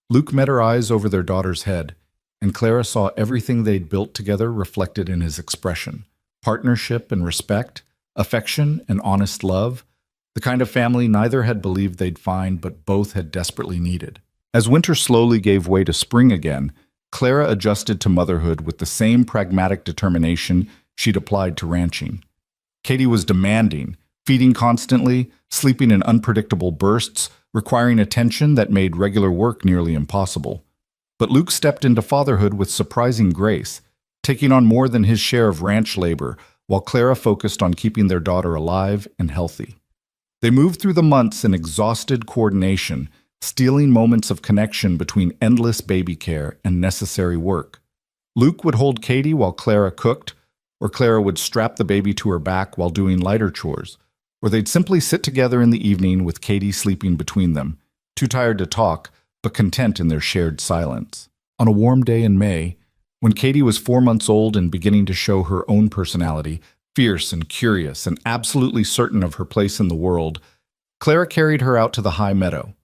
Luke met her eyes over their daughter's head, and Clara saw everything they'd built together reflected in his expression. Partnership and respect, affection and honest love, the kind of family neither had believed they'd find but both had desperately needed. As winter slowly gave way to spring again, Clara adjusted to motherhood with the same pragmatic determination she'd applied to ranching. Katie was demanding, feeding constantly, sleeping in unpredictable bursts, requiring attention that made regular work nearly impossible. But Luke stepped into fatherhood with surprising grace, taking on more than his share of ranch labor, while Clara focused on keeping their daughter alive and healthy. They moved through the months in exhausted coordination, stealing moments of connection between endless baby care and necessary work. Luke would hold Katie while Clara cooked, or Clara would strap the baby to her back while doing lighter chores, or they'd simply sit together in the evening with Katie sleeping between them, too tired to talk, but content in their shared silence. On a warm day in May, when Katie was 4 months old and beginning to show her own personality, fierce and curious and absolutely certain of her place in the world, Clara carried her out to the high meadow.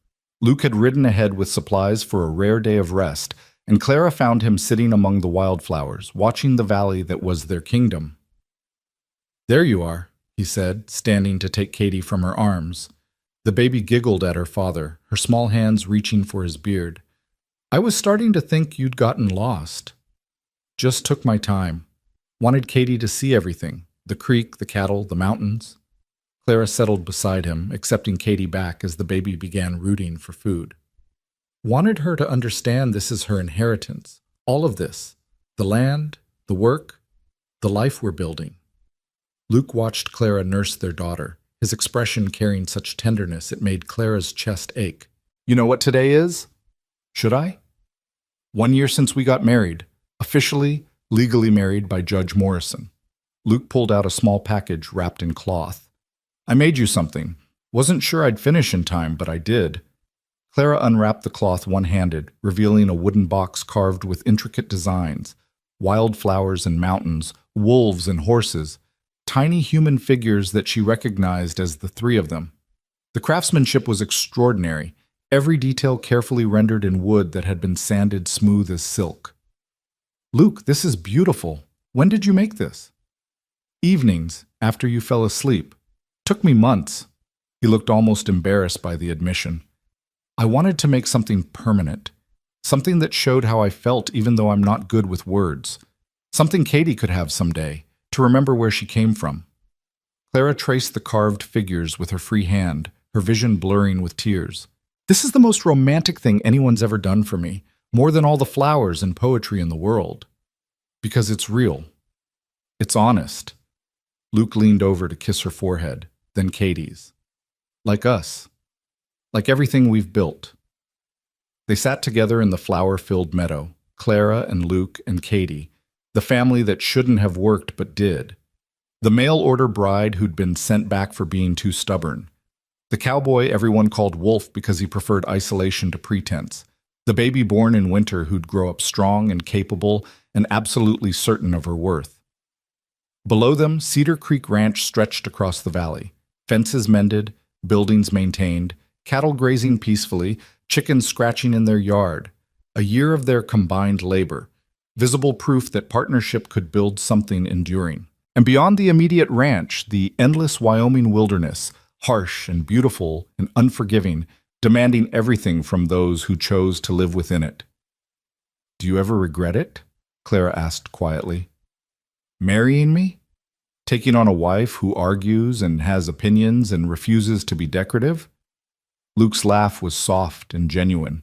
Luke had ridden ahead with supplies for a rare day of rest, and Clara found him sitting among the wildflowers, watching the valley that was their kingdom. "There you are," he said, standing to take Katie from her arms. The baby giggled at her father, her small hands reaching for his beard. "I was starting to think you'd gotten lost." "Just took my time." Wanted Katie to see everything, the creek, the cattle, the mountains. Clara settled beside him, accepting Katie back as the baby began rooting for food. Wanted her to understand this is her inheritance, all of this, the land, the work, the life we're building. Luke watched Clara nurse their daughter, his expression carrying such tenderness it made Clara's chest ache. You know what today is? Should I? 1 year since we got married, officially, legally married by Judge Morrison. Luke pulled out a small package wrapped in cloth. I made you something. Wasn't sure I'd finish in time, but I did. Clara unwrapped the cloth one-handed, revealing a wooden box carved with intricate designs, wildflowers and mountains, wolves and horses, tiny human figures that she recognized as the three of them. The craftsmanship was extraordinary, every detail carefully rendered in wood that had been sanded smooth as silk. Luke, this is beautiful. When did you make this? Evenings, after you fell asleep. Took me months. He looked almost embarrassed by the admission. I wanted to make something permanent, something that showed how I felt even though I'm not good with words, something Katie could have someday, to remember where she came from. Clara traced the carved figures with her free hand, her vision blurring with tears. This is the most romantic thing anyone's ever done for me, more than all the flowers and poetry in the world. Because it's real. It's honest. Luke leaned over to kiss her forehead, then Katie's. Like us. Like everything we've built. They sat together in the flower-filled meadow, Clara and Luke and Katie, the family that shouldn't have worked but did. The mail-order bride who'd been sent back for being too stubborn. The cowboy everyone called Wolf because he preferred isolation to pretense. The baby born in winter who'd grow up strong and capable and absolutely certain of her worth. Below them, Cedar Creek Ranch stretched across the valley. Fences mended, buildings maintained, cattle grazing peacefully, chickens scratching in their yard. A year of their combined labor, visible proof that partnership could build something enduring. And beyond the immediate ranch, the endless Wyoming wilderness, harsh and beautiful and unforgiving, demanding everything from those who chose to live within it. Do you ever regret it? Clara asked quietly. Marrying me? Taking on a wife who argues and has opinions and refuses to be decorative? Luke's laugh was soft and genuine.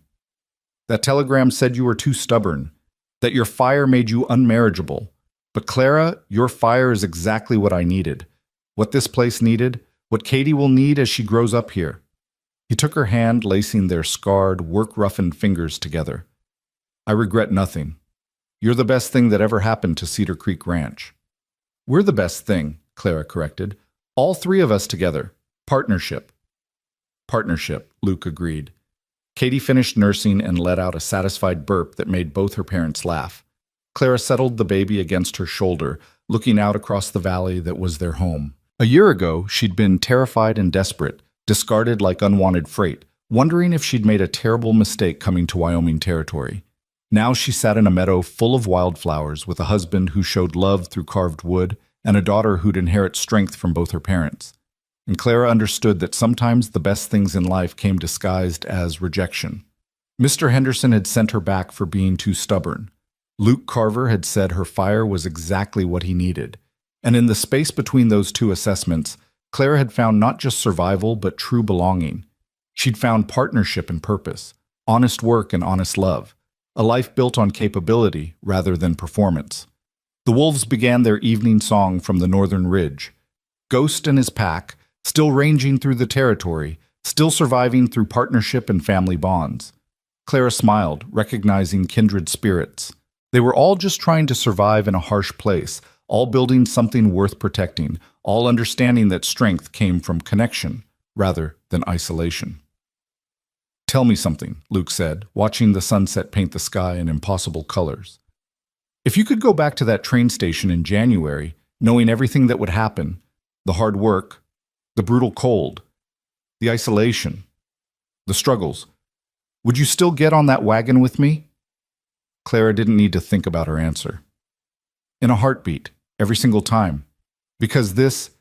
That telegram said you were too stubborn, that your fire made you unmarriageable. But Clara, your fire is exactly what I needed, what this place needed, what Katie will need as she grows up here. He took her hand, lacing their scarred, work-roughened fingers together. I regret nothing. You're the best thing that ever happened to Cedar Creek Ranch. We're the best thing, Clara corrected. All three of us together. Partnership. Partnership, Luke agreed. Katie finished nursing and let out a satisfied burp that made both her parents laugh. Clara settled the baby against her shoulder, looking out across the valley that was their home. A year ago, she'd been terrified and desperate, discarded like unwanted freight, wondering if she'd made a terrible mistake coming to Wyoming territory. Now she sat in a meadow full of wildflowers with a husband who showed love through carved wood and a daughter who'd inherit strength from both her parents. And Clara understood that sometimes the best things in life came disguised as rejection. Mr. Henderson had sent her back for being too stubborn. Luke Carver had said her fire was exactly what he needed. And in the space between those two assessments, Clara had found not just survival, but true belonging. She'd found partnership and purpose, honest work and honest love, a life built on capability rather than performance. The wolves began their evening song from the northern ridge. Ghost and his pack, still ranging through the territory, still surviving through partnership and family bonds. Clara smiled, recognizing kindred spirits. They were all just trying to survive in a harsh place, all building something worth protecting, all understanding that strength came from connection rather than isolation. Tell me something, Luke said, watching the sunset paint the sky in impossible colors. If you could go back to that train station in January, knowing everything that would happen, the hard work, the brutal cold, the isolation, the struggles, would you still get on that wagon with me? Clara didn't need to think about her answer. In a heartbeat, every single time. Because this,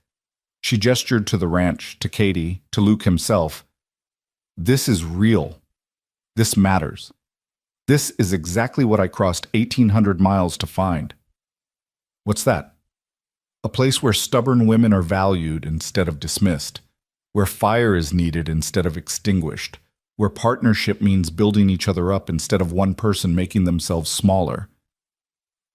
she gestured to the ranch, to Katie, to Luke himself. This is real. This matters. This is exactly what I crossed 1,800 miles to find. What's that? A place where stubborn women are valued instead of dismissed, where fire is needed instead of extinguished, where partnership means building each other up instead of one person making themselves smaller.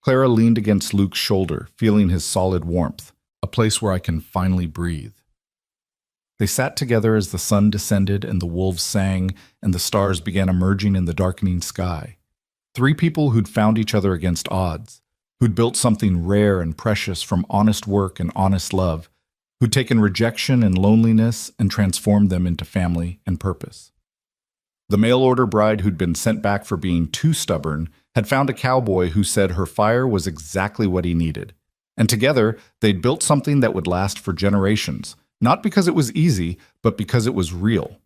Clara leaned against Luke's shoulder, feeling his solid warmth, a place where I can finally breathe. They sat together as the sun descended and the wolves sang and the stars began emerging in the darkening sky. Three people who'd found each other against odds, who'd built something rare and precious from honest work and honest love, who'd taken rejection and loneliness and transformed them into family and purpose. The mail-order bride who'd been sent back for being too stubborn had found a cowboy who said her fire was exactly what he needed. And together, they'd built something that would last for generations, not because it was easy, but because it was real.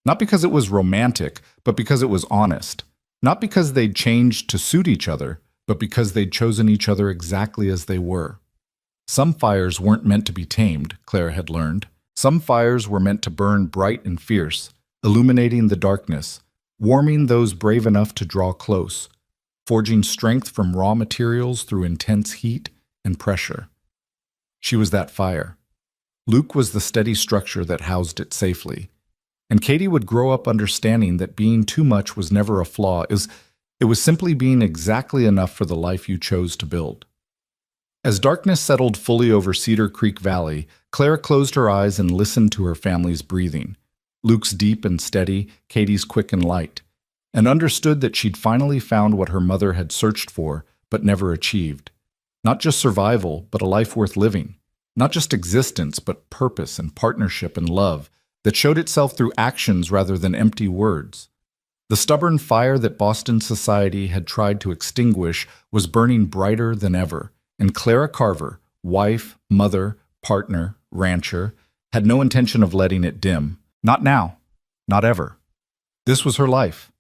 Not because it was romantic, but because it was honest. Not because they'd changed to suit each other, but because they'd chosen each other exactly as they were. Some fires weren't meant to be tamed, Clara had learned. Some fires were meant to burn bright and fierce, illuminating the darkness, warming those brave enough to draw close, forging strength from raw materials through intense heat and pressure. She was that fire. Luke was the steady structure that housed it safely. And Katie would grow up understanding that being too much was never a flaw. It was simply being exactly enough for the life you chose to build. As darkness settled fully over Cedar Creek Valley, Clara closed her eyes and listened to her family's breathing. Luke's deep and steady, Katie's quick and light, and understood that she'd finally found what her mother had searched for but never achieved. Not just survival, but a life worth living. Not just existence, but purpose and partnership and love that showed itself through actions rather than empty words. The stubborn fire that Boston society had tried to extinguish was burning brighter than ever, and Clara Carver, wife, mother, partner, rancher, had no intention of letting it dim. Not now. Not ever. This was her life.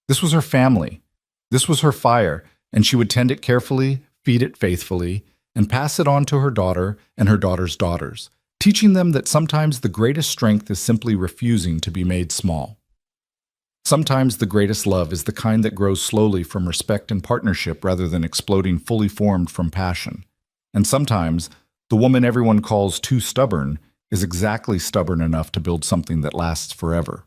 This was her family. This was her fire, and she would tend it carefully, feed it faithfully, and pass it on to her daughter and her daughter's daughters, teaching them that sometimes the greatest strength is simply refusing to be made small. Sometimes the greatest love is the kind that grows slowly from respect and partnership rather than exploding fully formed from passion. And sometimes the woman everyone calls too stubborn is exactly stubborn enough to build something that lasts forever.